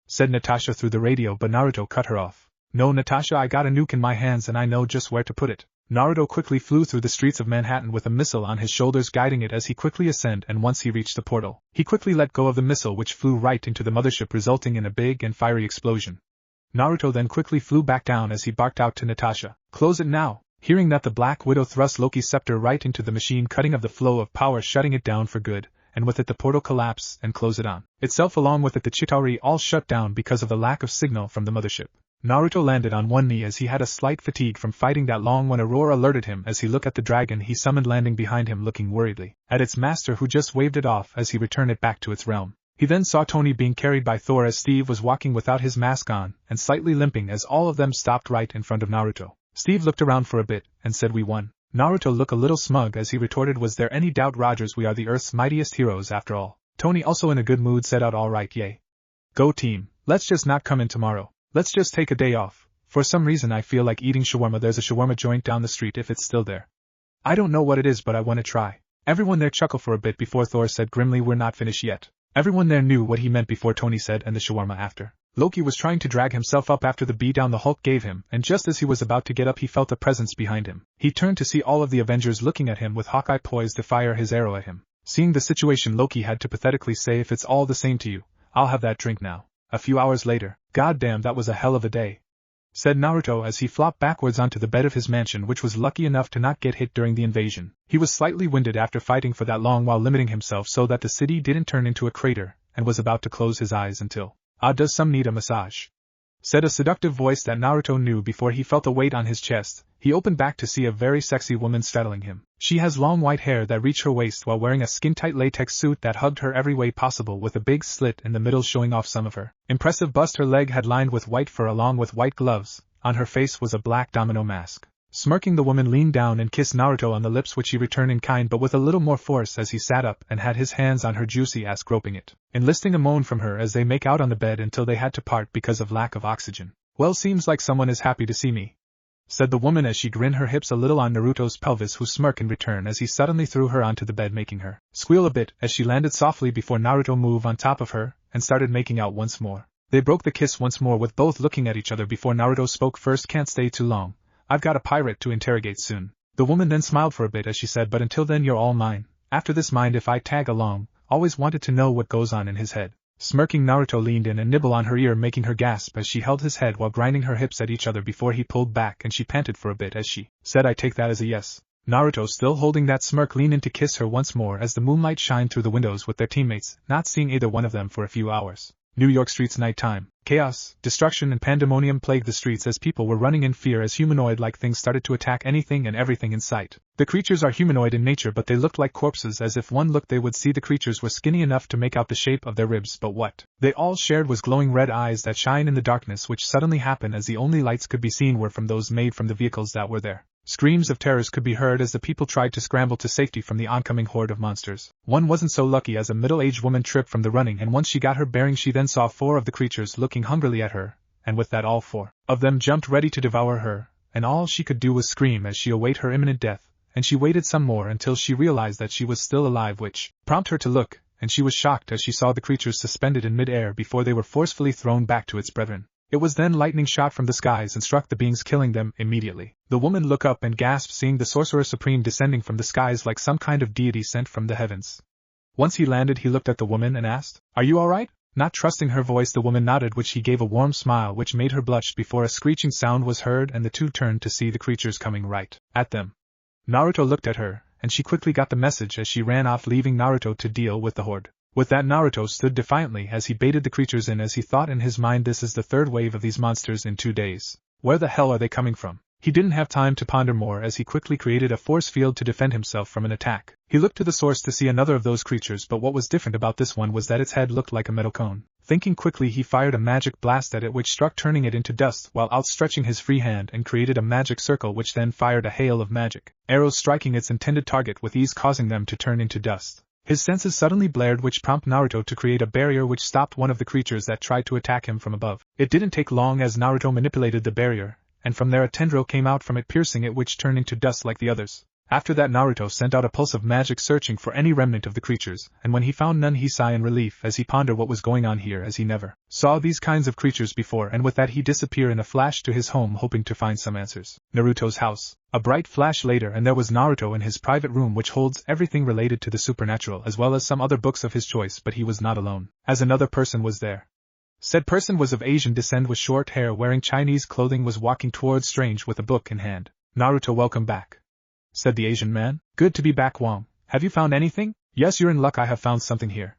said Natasha through the radio, but Naruto cut her off. "No, Natasha, I got a nuke in my hands and I know just where to put it." Naruto quickly flew through the streets of Manhattan with a missile on his shoulders guiding it as he quickly ascended, and once he reached the portal, he quickly let go of the missile which flew right into the mothership, resulting in a big and fiery explosion. Naruto then quickly flew back down as he barked out to Natasha, "Close it now!" Hearing that, the Black Widow thrust Loki's scepter right into the machine, cutting of the flow of power, shutting it down for good, and with it the portal collapsed and closed it on itself. Along with it the Chitauri all shut down because of the lack of signal from the mothership. Naruto landed on one knee as he had a slight fatigue from fighting that long when Aurora alerted him. As he looked at the dragon he summoned landing behind him, looking worriedly at its master, who just waved it off as he returned it back to its realm. He then saw Tony being carried by Thor as Steve was walking without his mask on and slightly limping as all of them stopped right in front of Naruto. Steve looked around for a bit and said, "We won." Naruto looked a little smug as he retorted, "Was there any doubt, Rogers? We are the Earth's mightiest heroes after all." Tony, also in a good mood, said out, "All right, yay. Go team, let's just not come in tomorrow. Let's just take a day off. For some reason I feel like eating shawarma. There's a shawarma joint down the street if it's still there. I don't know what it is, but I want to try." Everyone there chuckled for a bit before Thor said grimly, "We're not finished yet." Everyone there knew what he meant before Tony said, "and the shawarma after." Loki was trying to drag himself up after the beatdown the Hulk gave him, and just as he was about to get up he felt a presence behind him. He turned to see all of the Avengers looking at him with Hawkeye poised to fire his arrow at him. Seeing the situation, Loki had to pathetically say, "If it's all the same to you, I'll have that drink now." A few hours later, "Goddamn, that was a hell of a day," said Naruto as he flopped backwards onto the bed of his mansion, which was lucky enough to not get hit during the invasion. He was slightly winded after fighting for that long while limiting himself so that the city didn't turn into a crater, and was about to close his eyes until, "Does some need a massage?" said a seductive voice that Naruto knew before he felt a weight on his chest. He opened back to see a very sexy woman straddling him. She has long white hair that reached her waist while wearing a skin-tight latex suit that hugged her every way possible, with a big slit in the middle showing off some of her impressive bust. Her leg had lined with white fur along with white gloves. On her face was a black domino mask. Smirking, the woman leaned down and kissed Naruto on the lips, which he returned in kind but with a little more force as he sat up and had his hands on her juicy ass, groping it, enlisting a moan from her as they make out on the bed until they had to part because of lack of oxygen. "Well, seems like someone is happy to see me," said the woman as she grinned her hips a little on Naruto's pelvis, who smirked in return as he suddenly threw her onto the bed, making her squeal a bit as she landed softly before Naruto moved on top of her and started making out once more. They broke the kiss once more with both looking at each other before Naruto spoke first. "Can't stay too long. I've got a pirate to interrogate soon." The woman then smiled for a bit as she said, "But until then you're all mine. After this, mind if I tag along? Always wanted to know what goes on in his head." Smirking, Naruto leaned in and nibbled on her ear, making her gasp as she held his head while grinding her hips at each other before he pulled back and she panted for a bit as she said, "I take that as a yes." Naruto, still holding that smirk, leaned in to kiss her once more as the moonlight shined through the windows with their teammates, not seeing either one of them for a few hours. New York streets, nighttime. Chaos, destruction and pandemonium plagued the streets as people were running in fear as humanoid-like things started to attack anything and everything in sight. The creatures are humanoid in nature, but they looked like corpses. As if one looked they would see the creatures were skinny enough to make out the shape of their ribs, but what they all shared was glowing red eyes that shine in the darkness, which suddenly happened as the only lights could be seen were from those made from the vehicles that were there. Screams of terrors could be heard as the people tried to scramble to safety from the oncoming horde of monsters. One wasn't so lucky as a middle-aged woman tripped from the running, and once she got her bearings she then saw 4 of the creatures looking hungrily at her, and with that all 4 of them jumped ready to devour her, and all she could do was scream as she awaited her imminent death, and she waited some more until she realized that she was still alive, which prompted her to look, and she was shocked as she saw the creatures suspended in mid-air before they were forcefully thrown back to its brethren. It was then lightning shot from the skies and struck the beings, killing them immediately. The woman looked up and gasped, seeing the Sorcerer Supreme descending from the skies like some kind of deity sent from the heavens. Once he landed he looked at the woman and asked, "Are you alright?" Not trusting her voice, the woman nodded, which he gave a warm smile which made her blush before a screeching sound was heard and the two turned to see the creatures coming right at them. Naruto looked at her, and she quickly got the message as she ran off, leaving Naruto to deal with the horde. With that, Naruto stood defiantly as he baited the creatures in, as he thought in his mind, this is the third wave of these monsters in 2 days. Where the hell are they coming from? He didn't have time to ponder more as he quickly created a force field to defend himself from an attack. He looked to the source to see another of those creatures, but what was different about this one was that its head looked like a metal cone. Thinking quickly, he fired a magic blast at it which struck, turning it into dust while outstretching his free hand, and created a magic circle which then fired a hail of magic arrows striking its intended target with ease, causing them to turn into dust. His senses suddenly blared, which prompted Naruto to create a barrier which stopped one of the creatures that tried to attack him from above. It didn't take long as Naruto manipulated the barrier, and from there a tendril came out from it, piercing it, which turned into dust like the others. After that, Naruto sent out a pulse of magic searching for any remnant of the creatures, and when he found none, he sighed in relief as he pondered what was going on here, as he never saw these kinds of creatures before, and with that he disappeared in a flash to his home, hoping to find some answers. Naruto's house. A bright flash later, and there was Naruto in his private room, which holds everything related to the supernatural as well as some other books of his choice, but he was not alone, as another person was there. Said person was of Asian descent with short hair, wearing Chinese clothing, was walking towards Strange with a book in hand. Naruto, welcome back, said the Asian man. Good to be back, Wong. Have you found anything? Yes, you're in luck, I have found something here,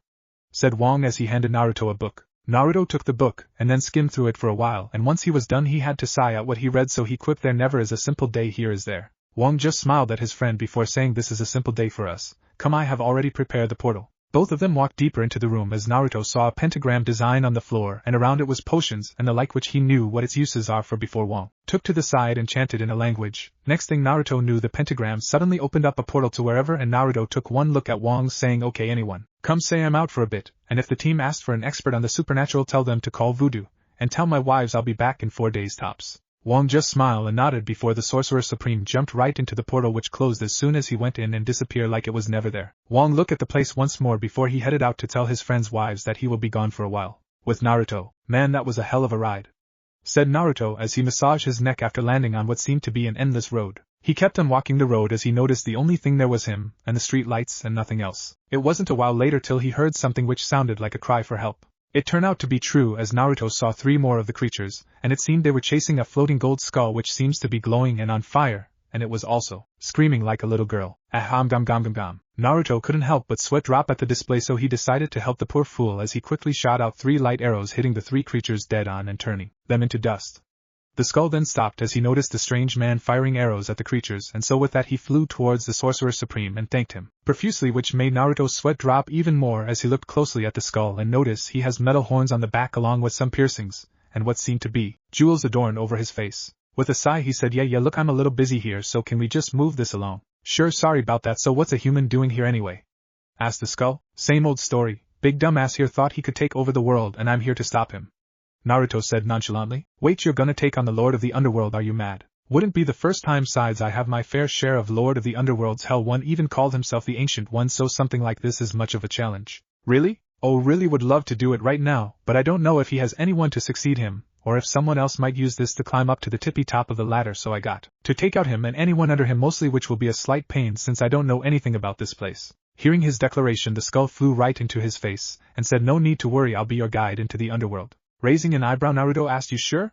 said Wong as he handed Naruto a book. Naruto took the book and then skimmed through it for a while, and once he was done he had to sigh out what he read, so he quipped, there never is a simple day here, is there? Wong just smiled at his friend before saying, this is a simple day for us. Come, I have already prepared the portal. Both of them walked deeper into the room as Naruto saw a pentagram design on the floor, and around it was potions and the like, which he knew what its uses are for before Wong took to the side and chanted in a language. Next thing Naruto knew, the pentagram suddenly opened up a portal to wherever, and Naruto took one look at Wong, saying, okay, anyone, come say I'm out for a bit, and if the team asked for an expert on the supernatural, tell them to call Voodoo, and tell my wives I'll be back in 4 days tops. Wong just smiled and nodded before the Sorcerer Supreme jumped right into the portal, which closed as soon as he went in and disappeared like it was never there. Wong looked at the place once more before he headed out to tell his friends' wives that he will be gone for a while. With Naruto, man, that was a hell of a ride, said Naruto as he massaged his neck after landing on what seemed to be an endless road. He kept on walking the road as he noticed the only thing there was him, and the street lights, and nothing else. It wasn't a while later till he heard something which sounded like a cry for help. It turned out to be true, as Naruto saw 3 more of the creatures, and it seemed they were chasing a floating gold skull which seems to be glowing and on fire, and it was also screaming like a little girl. Aham gam gam gam gam. Naruto couldn't help but sweat drop at the display, so he decided to help the poor fool as he quickly shot out 3 light arrows, hitting the 3 creatures dead on and turning them into dust. The skull then stopped as he noticed the strange man firing arrows at the creatures, and so with that he flew towards the Sorcerer Supreme and thanked him profusely, which made Naruto's sweat drop even more as he looked closely at the skull and noticed he has metal horns on the back along with some piercings, and what seemed to be jewels adorned over his face. With a sigh he said, yeah look, I'm a little busy here, so can we just move this along? Sure, sorry about that. So what's a human doing here anyway? Asked the skull. Same old story, big dumbass here thought he could take over the world and I'm here to stop him, Naruto said nonchalantly. Wait, you're gonna take on the Lord of the Underworld, are you mad? Wouldn't be the first time, sides I have my fair share of Lord of the Underworlds. Hell, one even called himself the Ancient One, so something like this is much of a challenge. Really? Oh, really would love to do it right now, but I don't know if he has anyone to succeed him, or if someone else might use this to climb up to the tippy top of the ladder, so I got to take out him and anyone under him mostly, which will be a slight pain since I don't know anything about this place. Hearing his declaration, the skull flew right into his face, and said, no need to worry, I'll be your guide into the Underworld. Raising an eyebrow, Naruto asked, you sure?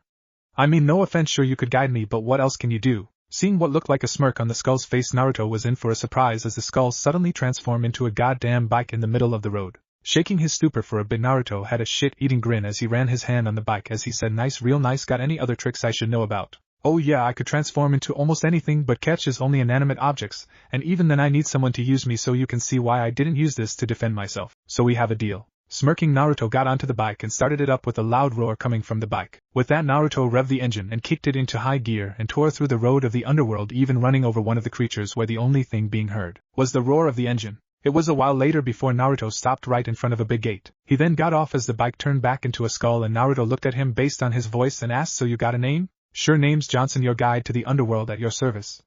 I mean, no offense, sure you could guide me, but what else can you do? Seeing what looked like a smirk on the skull's face, Naruto was in for a surprise as the skull suddenly transformed into a goddamn bike in the middle of the road. Shaking his stupor for a bit, Naruto had a shit-eating grin as he ran his hand on the bike as he said, nice, real nice, got any other tricks I should know about? Oh yeah, I could transform into almost anything, but catch is only inanimate objects, and even then I need someone to use me, so you can see why I didn't use this to defend myself. So we have a deal. Smirking, Naruto got onto the bike and started it up with a loud roar coming from the bike. With that, Naruto revved the engine and kicked it into high gear and tore through the road of the Underworld, even running over one of the creatures where the only thing being heard was the roar of the engine. It was a while later before Naruto stopped right in front of a big gate. He then got off as the bike turned back into a skull, and Naruto looked at him based on his voice and asked, so you got a name? Sure, name's Johnson, your guide to the Underworld, at your service,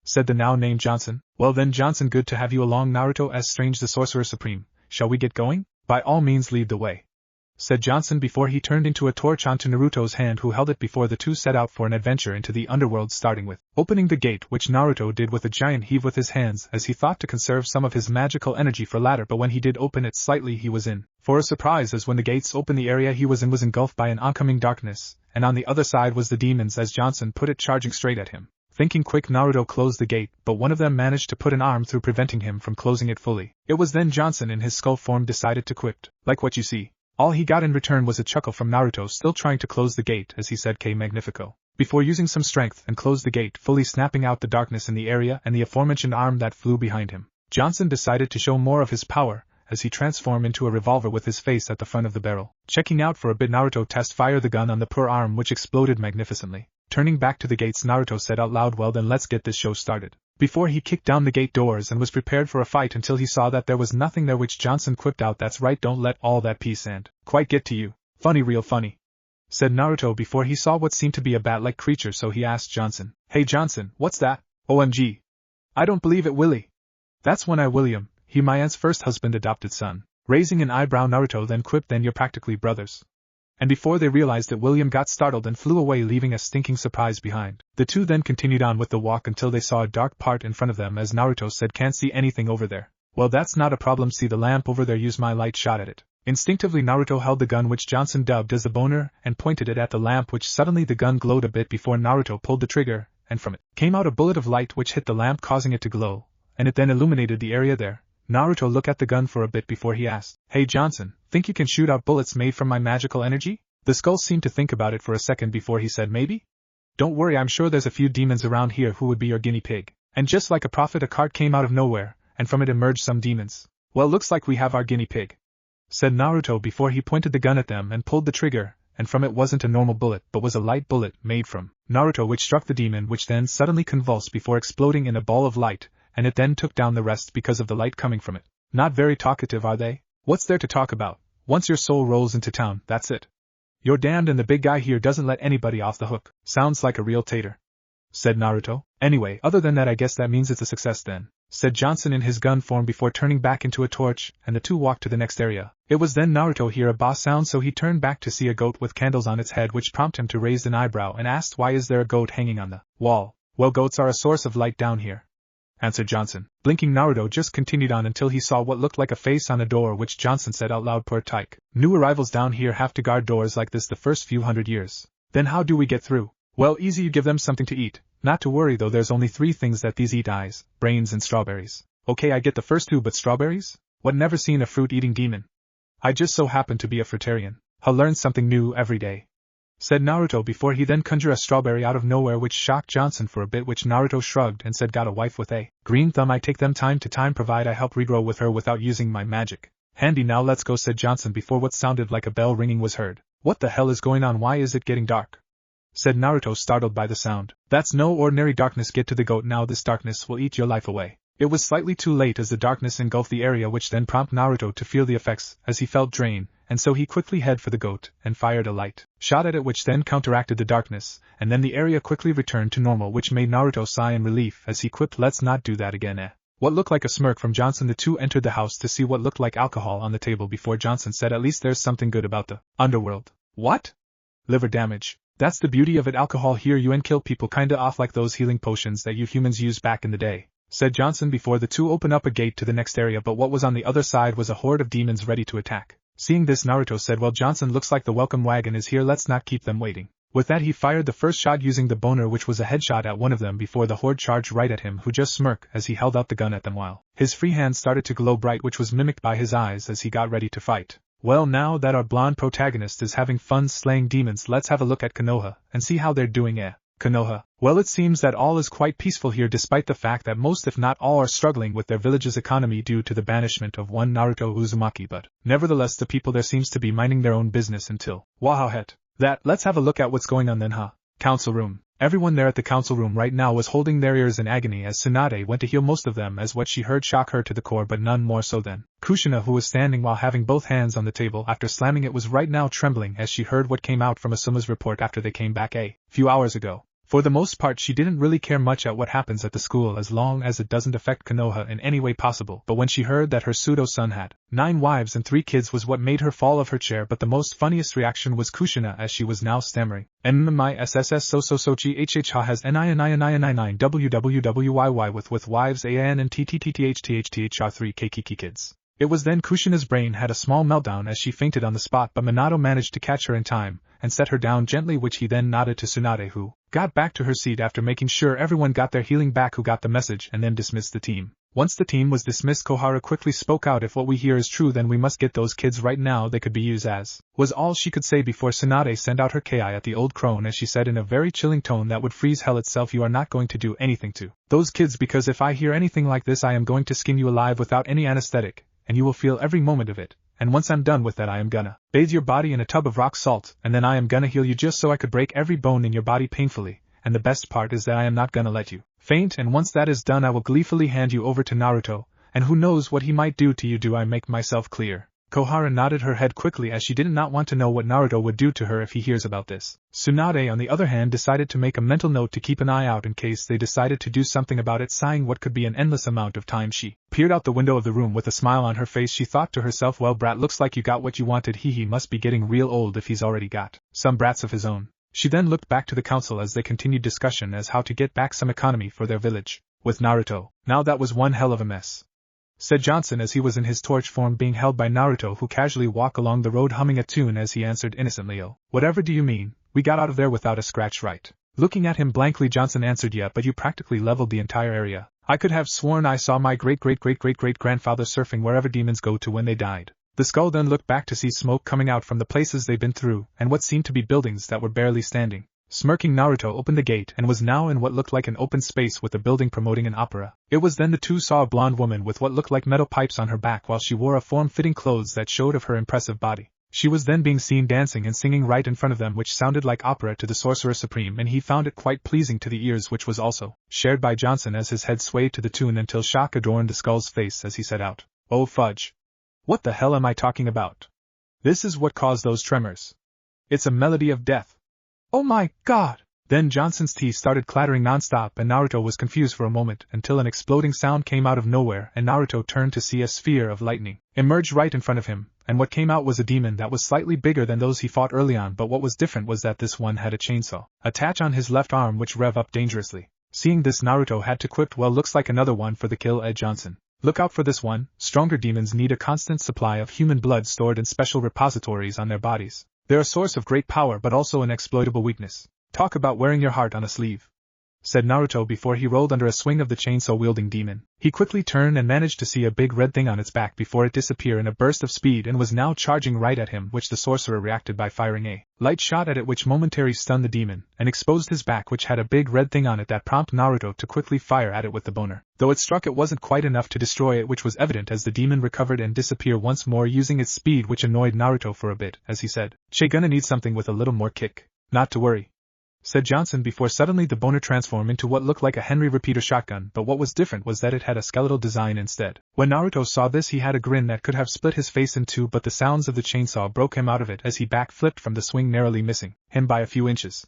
said the now named Johnson. Well then, Johnson, good to have you along, Naruto as Strange the Sorcerer Supreme. Shall we get going? By all means, lead the way, said Johnson before he turned into a torch onto Naruto's hand, who held it before the two set out for an adventure into the underworld, starting with opening the gate, which Naruto did with a giant heave with his hands as he thought to conserve some of his magical energy for later, but when he did open it slightly he was in for a surprise, as when the gates opened the area he was in was engulfed by an oncoming darkness, and on the other side was the demons, as Johnson put it, charging straight at him. Thinking quick, Naruto closed the gate, but one of them managed to put an arm through, preventing him from closing it fully. It was then Johnson in his skull form decided to quit, "Like what you see." All he got in return was a chuckle from Naruto, still trying to close the gate, as he said "K Magnifico," before using some strength and closed the gate, fully snapping out the darkness in the area and the aforementioned arm that flew behind him. Johnson decided to show more of his power, as he transformed into a revolver with his face at the front of the barrel. Checking out for a bit, Naruto test fired the gun on the poor arm, which exploded magnificently. Turning back to the gates, Naruto said out loud, "Well then, let's get this show started." Before he kicked down the gate doors and was prepared for a fight until he saw that there was nothing there, which Johnson quipped out, "That's right, don't let all that peace and quite get to you. Funny, real funny," said Naruto before he saw what seemed to be a bat-like creature, so he asked Johnson, "Hey Johnson, what's that? OMG. I don't believe it, Willie. That's when William, he my aunt's first husband, adopted son." Raising an eyebrow, Naruto then quipped, "Then you're practically brothers." And before they realized it, William got startled and flew away, leaving a stinking surprise behind. The two then continued on with the walk until they saw a dark part in front of them, as Naruto said, "Can't see anything over there." "Well, that's not a problem, see the lamp over there, use my light shot at it." Instinctively Naruto held the gun, which Johnson dubbed as the boner, and pointed it at the lamp, which suddenly the gun glowed a bit before Naruto pulled the trigger, and from it came out a bullet of light which hit the lamp, causing it to glow, and it then illuminated the area there. Naruto looked at the gun for a bit before he asked, "Hey Johnson, think you can shoot out bullets made from my magical energy?" The skull seemed to think about it for a second before he said, "Maybe? Don't worry, I'm sure there's a few demons around here who would be your guinea pig." And just like a prophet, a cart came out of nowhere, and from it emerged some demons. "Well, looks like we have our guinea pig," said Naruto before he pointed the gun at them and pulled the trigger, and from it wasn't a normal bullet but was a light bullet made from Naruto, which struck the demon, which then suddenly convulsed before exploding in a ball of light, and it then took down the rest because of the light coming from it. Not very talkative, are they? What's there to talk about? Once your soul rolls into town, that's it. You're damned, and the big guy here doesn't let anybody off the hook. Sounds like a real tater," said Naruto. "Anyway, other than that, I guess that means it's a success then," said Johnson in his gun form before turning back into a torch, and the two walked to the next area. It was then Naruto heard a boss sound, so he turned back to see a goat with candles on its head, which prompted him to raise an eyebrow and asked, "Why is there a goat hanging on the wall?" "Well, goats are a source of light down here," answered Johnson. Blinking, Naruto just continued on until he saw what looked like a face on a door, which Johnson said out loud, "Poor tyke. New arrivals down here have to guard doors like this the first few 100 years. Then how do we get through?" "Well, easy, you give them something to eat. Not to worry though, there's only 3 things that these eat: eyes, brains and strawberries." "Okay, I get the first 2, but strawberries? What, never seen a fruit-eating demon? I just so happen to be a fruitarian. I'll learn something new every day," said Naruto before he then conjured a strawberry out of nowhere, which shocked Johnson for a bit, which Naruto shrugged and said, "Got a wife with a green thumb. I take them time to time, provide I help regrow with her without using my magic. Handy, now let's go," said Johnson before what sounded like a bell ringing was heard. "What the hell is going on? Why is it getting dark?" said Naruto, startled by the sound. "That's no ordinary darkness. Get to the goat now. This darkness will eat your life away." It was slightly too late, as the darkness engulfed the area, which then prompted Naruto to feel the effects as he felt drain, and so he quickly headed for the goat and fired a light shot at it, which then counteracted the darkness, and then the area quickly returned to normal, which made Naruto sigh in relief as he quipped, "Let's not do that again, What looked like a smirk from Johnson, the two entered the house to see what looked like alcohol on the table before Johnson said, "At least there's something good about the Underworld." "What?" "Liver damage. That's the beauty of it. Alcohol here you and kill people kinda off like those healing potions that you humans used back in the day," said Johnson before the two opened up a gate to the next area, but what was on the other side was a horde of demons ready to attack. Seeing this, Naruto said, "Well Johnson, looks like the welcome wagon is here, let's not keep them waiting." With that he fired the first shot using the boner, which was a headshot at one of them before the horde charged right at him, who just smirked as he held out the gun at them while his free hand started to glow bright, which was mimicked by his eyes as he got ready to fight. Well, now that our blonde protagonist is having fun slaying demons, let's have a look at Konoha and see how they're doing. Konoha. Well, it seems that all is quite peaceful here, despite the fact that most if not all are struggling with their village's economy due to the banishment of one Naruto Uzumaki, but nevertheless the people there seems to be minding their own business until Wahahet. That, let's have a look at what's going on then, Council room. Everyone there at the council room right now was holding their ears in agony as Tsunade went to heal most of them, as what she heard shocked her to the core, but none more so than Kushina, who was standing while having both hands on the table after slamming it, was right now trembling as she heard what came out from Asuma's report after they came back a few hours ago. For the most part she didn't really care much at what happens at the school as long as it doesn't affect Konoha in any way possible, but when she heard that her pseudo-son had 9 wives and 3 kids was what made her fall off her chair. But the most funniest reaction was Kushina, as she was now stammering. My SSS so GHH ha has nine wwwyy with wives an and ttththththr 3 kiki kids. It was then Kushina's brain had a small meltdown as she fainted on the spot, but Minato managed to catch her in time and set her down gently, which he then nodded to Tsunade, who got back to her seat after making sure everyone got their healing back who got the message, and then dismissed the team. Once the team was dismissed, Kohara quickly spoke out, "If what we hear is true, then we must get those kids right now. They could be used as," was all she could say before Tsunade sent out her ki at the old crone, as she said in a very chilling tone that would freeze hell itself, "You are not going to do anything to those kids, because if I hear anything like this I am going to skin you alive without any anesthetic, and you will feel every moment of it. And once I'm done with that I am gonna bathe your body in a tub of rock salt, and then I am gonna heal you just so I could break every bone in your body painfully, and the best part is that I am not gonna let you faint, and once that is done I will gleefully hand you over to Naruto, and who knows what he might do to you. Do I make myself clear?" Kohara nodded her head quickly, as she did not want to know what Naruto would do to her if he hears about this. Tsunade, on the other hand, decided to make a mental note to keep an eye out in case they decided to do something about it. Sighing what could be an endless amount of time, she peered out the window of the room with a smile on her face. She thought to herself, "Well, brat, looks like you got what you wanted. He must be getting real old if he's already got some brats of his own." She then looked back to the council as they continued discussion as how to get back some economy for their village. "With Naruto, now that was one hell of a mess," said Johnson as he was in his torch form being held by Naruto, who casually walked along the road humming a tune as he answered innocently, "Oh, whatever do you mean? We got out of there without a scratch, right?" Looking at him blankly, Johnson answered, "Yeah, but you practically leveled the entire area. I could have sworn I saw my great-great-great-great-great-grandfather surfing wherever demons go to when they died." The skull then looked back to see smoke coming out from the places they'd been through, and what seemed to be buildings that were barely standing. Smirking, Naruto opened the gate and was now in what looked like an open space with a building promoting an opera. It was then the two saw a blonde woman with what looked like metal pipes on her back while she wore a form-fitting clothes that showed of her impressive body. She was then being seen dancing and singing right in front of them, which sounded like opera to the Sorcerer Supreme, and he found it quite pleasing to the ears, which was also shared by Johnson as his head swayed to the tune until shock adorned the skull's face as he said out, "Oh fudge! What the hell am I talking about? This is what caused those tremors. It's a melody of death. Oh my god!" Then Johnson's teeth started clattering nonstop and Naruto was confused for a moment until an exploding sound came out of nowhere and Naruto turned to see a sphere of lightning emerge right in front of him, and what came out was a demon that was slightly bigger than those he fought early on, but what was different was that this one had a chainsaw attached on his left arm which rev up dangerously. Seeing this, Naruto had to quip, "Well, looks like another one for the kill, Ed Johnson. Look out for this one. Stronger demons need a constant supply of human blood stored in special repositories on their bodies. They're a source of great power but also an exploitable weakness. Talk about wearing your heart on a sleeve," said Naruto before he rolled under a swing of the chainsaw-wielding demon. He quickly turned and managed to see a big red thing on its back before it disappeared in a burst of speed and was now charging right at him, which the sorcerer reacted by firing a light shot at it which momentarily stunned the demon and exposed his back, which had a big red thing on it that prompted Naruto to quickly fire at it with the boner. Though it struck, it wasn't quite enough to destroy it, which was evident as the demon recovered and disappeared once more using its speed, which annoyed Naruto for a bit as he said, "Che gonna need something with a little more kick." "Not to worry," said Johnson before suddenly the boner transformed into what looked like a Henry repeater shotgun, but what was different was that it had a skeletal design instead. When Naruto saw this, he had a grin that could have split his face in two, but the sounds of the chainsaw broke him out of it as he backflipped from the swing, narrowly missing him by a few inches.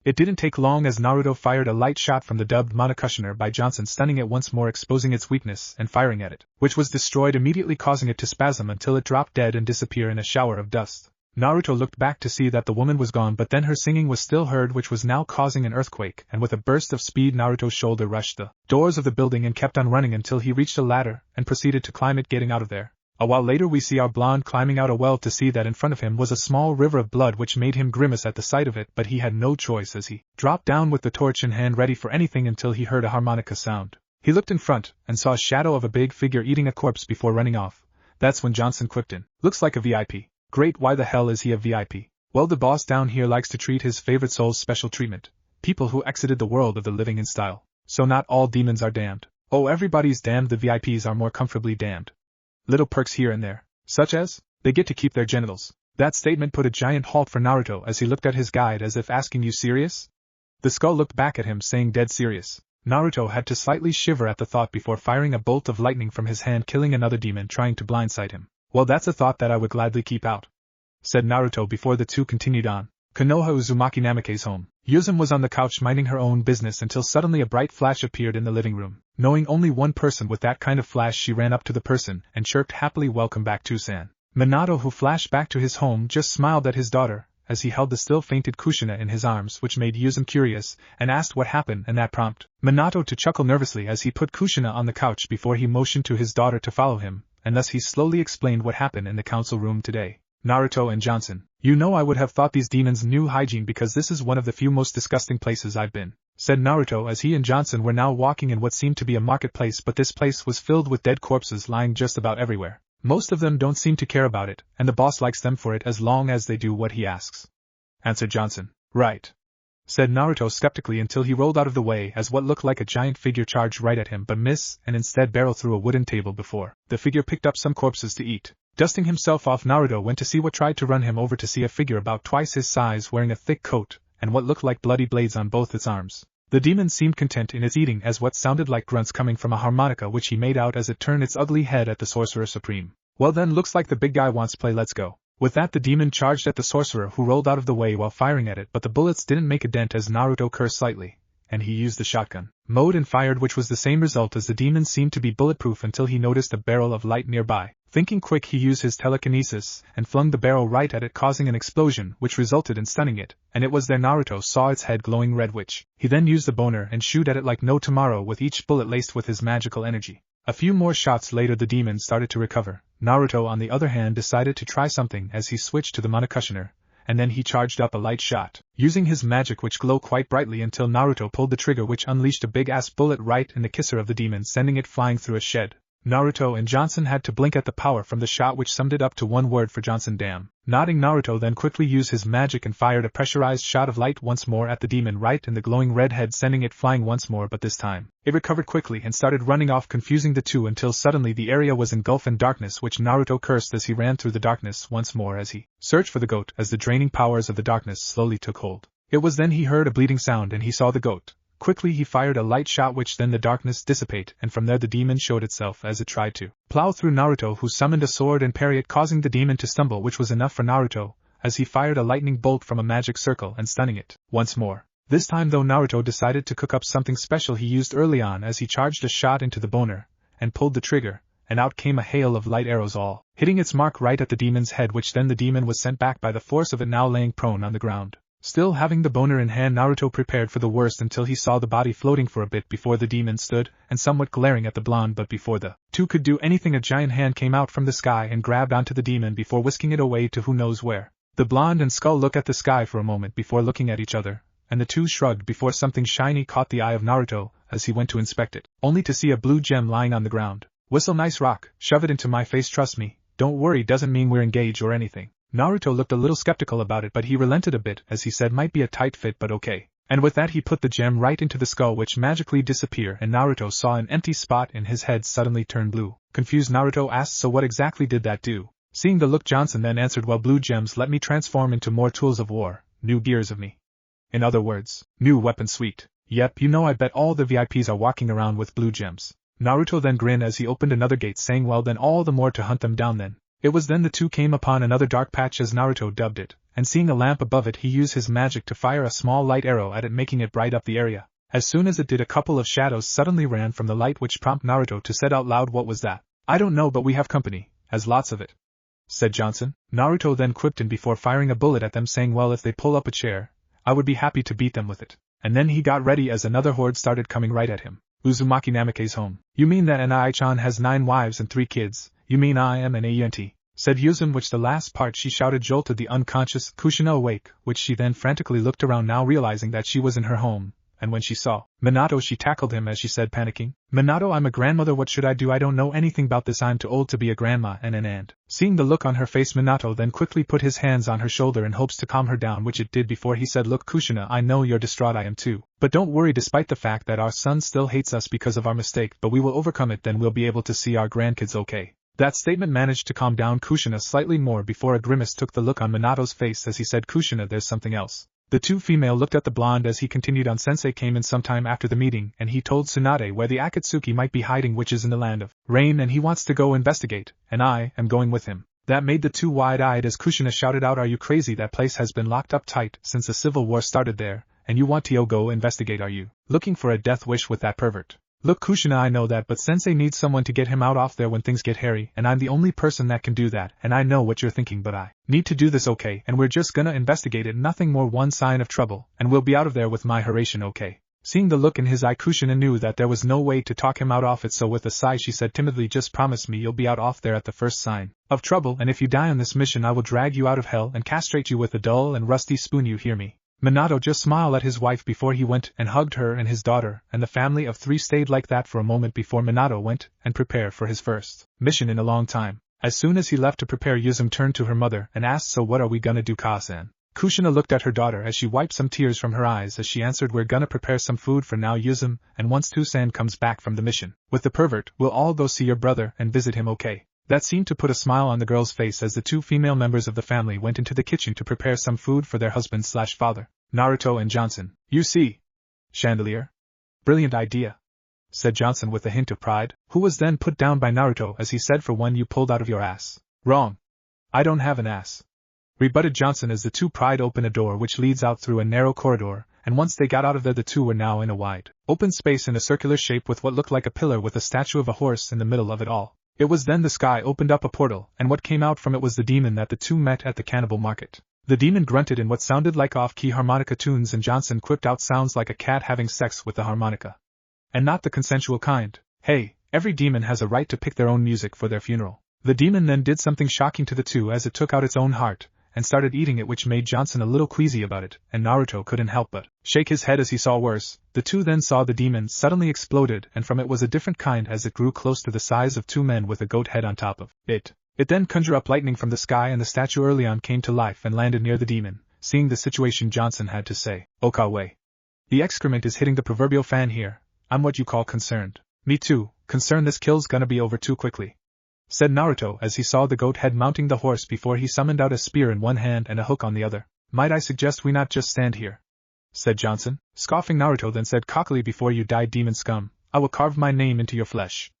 It didn't take long as Naruto fired a light shot from the dubbed monocushioner by Johnson, stunning it once more, exposing its weakness, and firing at it, which was destroyed immediately, causing it to spasm until it dropped dead and disappear in a shower of dust. Naruto looked back to see that the woman was gone, but then her singing was still heard, which was now causing an earthquake, and with a burst of speed Naruto's shoulder rushed the doors of the building and kept on running until he reached a ladder and proceeded to climb it, getting out of there. A while later we see our blonde climbing out a well to see that in front of him was a small river of blood, which made him grimace at the sight of it, but he had no choice as he dropped down with the torch in hand ready for anything until he heard a harmonica sound. He looked in front and saw a shadow of a big figure eating a corpse before running off. That's when Johnson quipped in, "Looks like a VIP. Great, why the hell is he a VIP? Well, the boss down here likes to treat his favorite souls special treatment. People who exited the world of the living in style. So not all demons are damned. Oh, everybody's damned. The VIPs are more comfortably damned. Little perks here and there, such as, they get to keep their genitals." That statement put a giant halt for Naruto as he looked at his guide as if asking, "You serious?" The skull looked back at him saying, "Dead serious." Naruto had to slightly shiver at the thought before firing a bolt of lightning from his hand, killing another demon trying to blindside him. "Well, that's a thought that I would gladly keep out," said Naruto before the two continued on. Konoha Uzumaki Namake's home. Yuzum was on the couch minding her own business until suddenly a bright flash appeared in the living room. Knowing only one person with that kind of flash, she ran up to the person and chirped happily, "Welcome back, Tusan." Minato, who flashed back to his home, just smiled at his daughter as he held the still fainted Kushina in his arms, which made Yuzum curious and asked what happened, and that prompted Minato to chuckle nervously as he put Kushina on the couch before he motioned to his daughter to follow him, and thus he slowly explained what happened in the council room today. "Naruto and Johnson, you know, I would have thought these demons knew hygiene because this is one of the few most disgusting places I've been," said Naruto as he and Johnson were now walking in what seemed to be a marketplace, but this place was filled with dead corpses lying just about everywhere. "Most of them don't seem to care about it, and the boss likes them for it as long as they do what he asks," answered Johnson. "Right," said Naruto skeptically until he rolled out of the way as what looked like a giant figure charged right at him but missed and instead barreled through a wooden table before the figure picked up some corpses to eat. Dusting himself off, Naruto went to see what tried to run him over to see a figure about twice his size wearing a thick coat and what looked like bloody blades on both its arms. The demon seemed content in its eating as what sounded like grunts coming from a harmonica which he made out as it turned its ugly head at the Sorcerer Supreme. "Well then, looks like the big guy wants play, let's go." With that, the demon charged at the sorcerer, who rolled out of the way while firing at it, but the bullets didn't make a dent as Naruto cursed slightly, and he used the shotgun mode and fired, which was the same result as the demon seemed to be bulletproof until he noticed a barrel of light nearby. Thinking quick, he used his telekinesis and flung the barrel right at it, causing an explosion which resulted in stunning it, and it was there Naruto saw its head glowing red, which he then used the boner and shoot at it like no tomorrow, with each bullet laced with his magical energy. A few more shots later the demon started to recover. Naruto, on the other hand, decided to try something as he switched to the monocutioner, and then he charged up a light shot, using his magic which glowed quite brightly until Naruto pulled the trigger, which unleashed a big-ass bullet right in the kisser of the demon, sending it flying through a shed. Naruto and Johnson had to blink at the power from the shot, which summed it up to one word for Johnson: damn. Nodding, Naruto then quickly used his magic and fired a pressurized shot of light once more at the demon right in the glowing red head, sending it flying once more, but this time it recovered quickly and started running off, confusing the two until suddenly the area was engulfed in darkness, which Naruto cursed as he ran through the darkness once more as he searched for the goat as the draining powers of the darkness slowly took hold. It was then he heard a bleeding sound and he saw the goat. Quickly he fired a light shot, which then the darkness dissipated, and from there the demon showed itself as it tried to plow through Naruto, who summoned a sword and parried it, causing the demon to stumble, which was enough for Naruto, as he fired a lightning bolt from a magic circle and stunning it once more. This time though, Naruto decided to cook up something special he used early on as he charged a shot into the boner and pulled the trigger, and out came a hail of light arrows, all hitting its mark right at the demon's head, which then the demon was sent back by the force of it, now laying prone on the ground. Still having the boner in hand, Naruto prepared for the worst until he saw the body floating for a bit before the demon stood and somewhat glaring at the blonde, but before the two could do anything, a giant hand came out from the sky and grabbed onto the demon before whisking it away to who knows where. The blonde and Skull looked at the sky for a moment before looking at each other, and the two shrugged before something shiny caught the eye of Naruto as he went to inspect it, only to see a blue gem lying on the ground. "Whistle, nice rock, shove it into my face, trust me, don't worry, doesn't mean we're engaged or anything." Naruto looked a little skeptical about it, but he relented a bit as he said might be a tight fit, but okay. And with that he put the gem right into the skull, which magically disappeared, and Naruto saw an empty spot in his head suddenly turn blue. Confused, Naruto asked, "So what exactly did that do?" Seeing the look, Johnson then answered, "Well, blue gems let me transform into more tools of war, new gears of me. In other words, new weapon suite. Yep, you know, I bet all the VIPs are walking around with blue gems." Naruto then grinned as he opened another gate, saying, "Well then, all the more to hunt them down then." It was then the two came upon another dark patch, as Naruto dubbed it, and seeing a lamp above it he used his magic to fire a small light arrow at it, making it bright up the area. As soon as it did, a couple of shadows suddenly ran from the light, which prompted Naruto to say out loud, "What was that?" "I don't know, but we have company, as lots of it," said Johnson. Naruto then quipped in before firing a bullet at them, saying, "Well, if they pull up a chair, I would be happy to beat them with it." And then he got ready as another horde started coming right at him. Uzumaki Namake's home. "You mean that Nai-chan has 9 wives and 3 kids? You mean I am an aunt?" said Yuzum, which the last part she shouted jolted the unconscious Kushina awake, which she then frantically looked around, now realizing that she was in her home, and when she saw Minato she tackled him as she said, panicking, "Minato, I'm a grandmother, what should I do? I don't know anything about this, I'm too old to be a grandma and an aunt." Seeing the look on her face, Minato then quickly put his hands on her shoulder in hopes to calm her down, which it did before he said, "Look Kushina, I know you're distraught, I am too, but don't worry, despite the fact that our son still hates us because of our mistake, but we will overcome it, then we'll be able to see our grandkids okay." That statement managed to calm down Kushina slightly more before a grimace took the look on Minato's face as he said, "Kushina, there's something else." The two female looked at the blonde as he continued on. "Sensei came in sometime after the meeting and he told Tsunade where the Akatsuki might be hiding, which is in the land of rain, and he wants to go investigate, and I am going with him." That made the two wide-eyed as Kushina shouted out, "Are you crazy? That place has been locked up tight since the civil war started there, and you want to go investigate? Are you looking for a death wish with that pervert?" "Look, Kushina, I know that, but Sensei needs someone to get him out off there when things get hairy, and I'm the only person that can do that, and I know what you're thinking, but I need to do this, okay, and we're just gonna investigate it, nothing more, one sign of trouble, and we'll be out of there with my Haration, okay?" Seeing the look in his eye, Kushina knew that there was no way to talk him out off it, so with a sigh she said timidly, "Just promise me you'll be out off there at the first sign of trouble, and if you die on this mission I will drag you out of hell and castrate you with a dull and rusty spoon, you hear me?" Minato just smiled at his wife before he went and hugged her and his daughter, and the family of three stayed like that for a moment before Minato went and prepared for his first mission in a long time. As soon as he left to prepare, Yuzum turned to her mother and asked, "So what are we gonna do, Ka-san?" Kushina looked at her daughter as she wiped some tears from her eyes as she answered, "We're gonna prepare some food for now, Yuzum, and once Tusan comes back from the mission with the pervert, we'll all go see your brother and visit him, okay?" That seemed to put a smile on the girl's face as the two female members of the family went into the kitchen to prepare some food for their husband/father, Naruto and Johnson. "You see, Chandelier? Brilliant idea," said Johnson with a hint of pride, who was then put down by Naruto as he said, "For one you pulled out of your ass." "Wrong. I don't have an ass," rebutted Johnson as the two pried open a door which leads out through a narrow corridor, and once they got out of there the two were now in a wide, open space in a circular shape with what looked like a pillar with a statue of a horse in the middle of it all. It was then the sky opened up a portal, and what came out from it was the demon that the two met at the cannibal market. The demon grunted in what sounded like off-key harmonica tunes, and Johnson quipped out sounds like a cat having sex with the harmonica. And not the consensual kind. "Hey, every demon has a right to pick their own music for their funeral." The demon then did something shocking to the two as it took out its own heart and started eating it, which made Johnson a little queasy about it, and Naruto couldn't help but shake his head as he saw worse. The two then saw the demon suddenly exploded, and from it was a different kind as it grew close to the size of two men with a goat head on top of it. It then conjured up lightning from the sky, and the statue early on came to life and landed near the demon. Seeing the situation, Johnson had to say, "Okawe. The excrement is hitting the proverbial fan here. I'm what you call concerned." "Me too, concerned. This kill's gonna be over too quickly," said Naruto as he saw the goat head mounting the horse before he summoned out a spear in one hand and a hook on the other. "Might I suggest we not just stand here?" said Johnson. Scoffing, Naruto then said cockily, "Before you die, demon scum, I will carve my name into your flesh.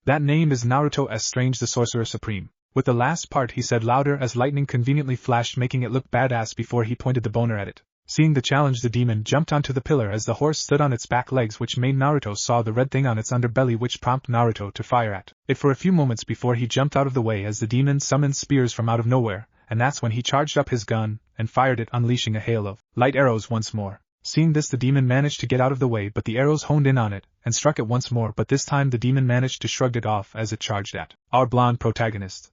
That name is Naruto S. Strange, the Sorcerer Supreme." With the last part he said louder as lightning conveniently flashed, making it look badass before he pointed the boner at it. Seeing the challenge, the demon jumped onto the pillar as the horse stood on its back legs, which made Naruto saw the red thing on its underbelly, which prompted Naruto to fire at it for a few moments before he jumped out of the way as the demon summoned spears from out of nowhere, and that's when he charged up his gun and fired it, unleashing a hail of light arrows once more. Seeing this, the demon managed to get out of the way, but the arrows honed in on it and struck it once more, but this time the demon managed to shrug it off as it charged at our blonde protagonist.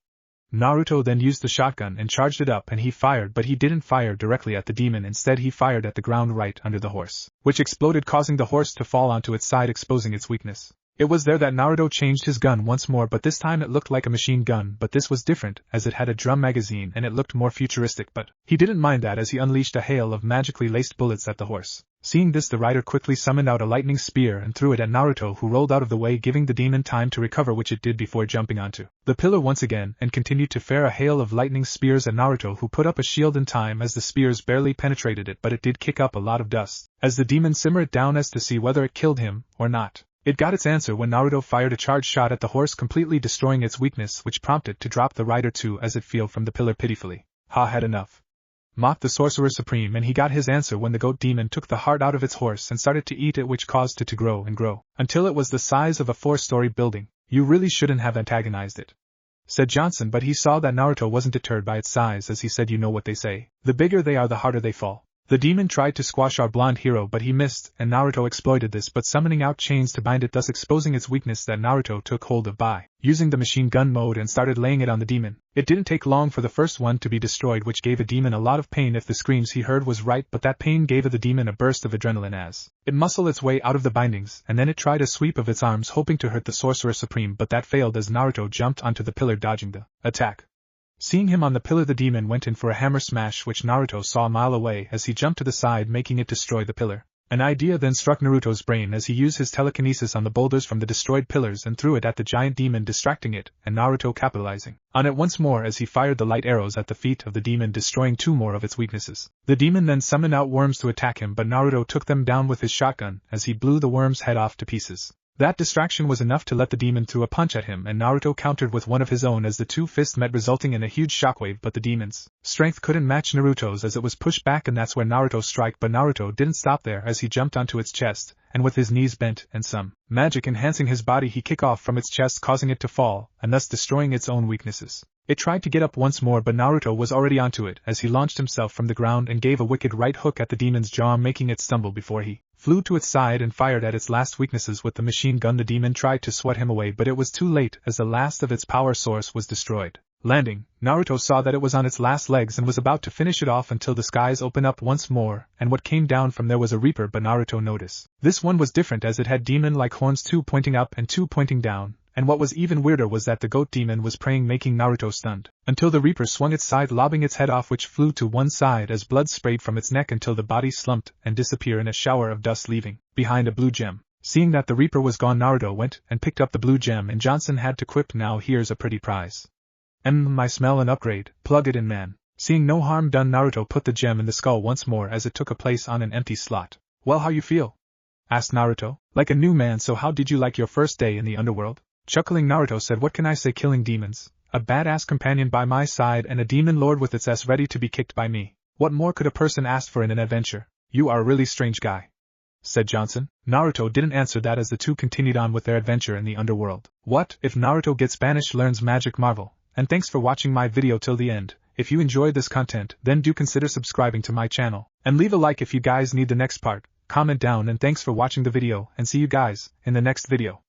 Naruto then used the shotgun and charged it up, and he fired, but he didn't fire directly at the demon. Instead he fired at the ground right under the horse, which exploded, causing the horse to fall onto its side, exposing its weakness. It was there that Naruto changed his gun once more, but this time it looked like a machine gun, but this was different as it had a drum magazine and it looked more futuristic, but he didn't mind that as he unleashed a hail of magically laced bullets at the horse. Seeing this, the rider quickly summoned out a lightning spear and threw it at Naruto, who rolled out of the way, giving the demon time to recover, which it did before jumping onto the pillar once again and continued to fire a hail of lightning spears at Naruto, who put up a shield in time as the spears barely penetrated it, but it did kick up a lot of dust as the demon simmered down as to see whether it killed him or not. It got its answer when Naruto fired a charge shot at the horse, completely destroying its weakness, which prompted to drop the rider too as it fell from the pillar pitifully. "Ha, had enough," mocked the Sorcerer Supreme, and he got his answer when the goat demon took the heart out of its horse and started to eat it, which caused it to grow and grow until it was the size of a 4-story building. "You really shouldn't have antagonized it," said Johnson, but he saw that Naruto wasn't deterred by its size as he said, "You know what they say, the bigger they are the harder they fall." The demon tried to squash our blonde hero, but he missed, and Naruto exploited this but summoning out chains to bind it, thus exposing its weakness that Naruto took hold of by using the machine gun mode and started laying it on the demon. It didn't take long for the first one to be destroyed, which gave a demon a lot of pain if the screams he heard was right, but that pain gave the demon a burst of adrenaline as it muscled its way out of the bindings, and then it tried a sweep of its arms hoping to hurt the Sorcerer Supreme, but that failed as Naruto jumped onto the pillar, dodging the attack. Seeing him on the pillar, the demon went in for a hammer smash, which Naruto saw a mile away as he jumped to the side, making it destroy the pillar. An idea then struck Naruto's brain as he used his telekinesis on the boulders from the destroyed pillars and threw it at the giant demon, distracting it, and Naruto capitalizing on it once more as he fired the light arrows at the feet of the demon, destroying 2 more of its weaknesses. The demon then summoned out worms to attack him, but Naruto took them down with his shotgun as he blew the worm's head off to pieces. That distraction was enough to let the demon throw a punch at him, and Naruto countered with one of his own as the two fists met, resulting in a huge shockwave, but the demon's strength couldn't match Naruto's as it was pushed back, and that's where Naruto struck, but Naruto didn't stop there as he jumped onto its chest, and with his knees bent and some magic enhancing his body, he kicked off from its chest, causing it to fall, and thus destroying its own weaknesses. It tried to get up once more, but Naruto was already onto it as he launched himself from the ground and gave a wicked right hook at the demon's jaw, making it stumble before he flew to its side and fired at its last weaknesses with the machine gun. The demon tried to swat him away, but it was too late as the last of its power source was destroyed. Landing, Naruto saw that it was on its last legs and was about to finish it off until the skies opened up once more, and what came down from there was a reaper, but Naruto noticed this one was different as it had demon-like horns, 2 pointing up and 2 pointing down. And what was even weirder was that the goat demon was praying, making Naruto stunned, until the reaper swung its side, lobbing its head off, which flew to one side as blood sprayed from its neck until the body slumped and disappeared in a shower of dust, leaving behind a blue gem. Seeing that the reaper was gone, Naruto went and picked up the blue gem, and Johnson had to quip, "Now here's a pretty prize. I smell an upgrade, plug it in, man." Seeing no harm done, Naruto put the gem in the skull once more as it took a place on an empty slot. "Well, how you feel?" asked Naruto. "Like a new man. So how did you like your first day in the underworld?" Chuckling, Naruto said, "What can I say, killing demons, a badass companion by my side, and a demon lord with its ass ready to be kicked by me. What more could a person ask for in an adventure?" "You are a really strange guy," said Johnson. Naruto didn't answer that as the two continued on with their adventure in the underworld. What if Naruto gets banished, learns magic marvel? And thanks for watching my video till the end. If you enjoyed this content, then do consider subscribing to my channel, and leave a like if you guys need the next part. Comment down, and thanks for watching the video, and see you guys in the next video.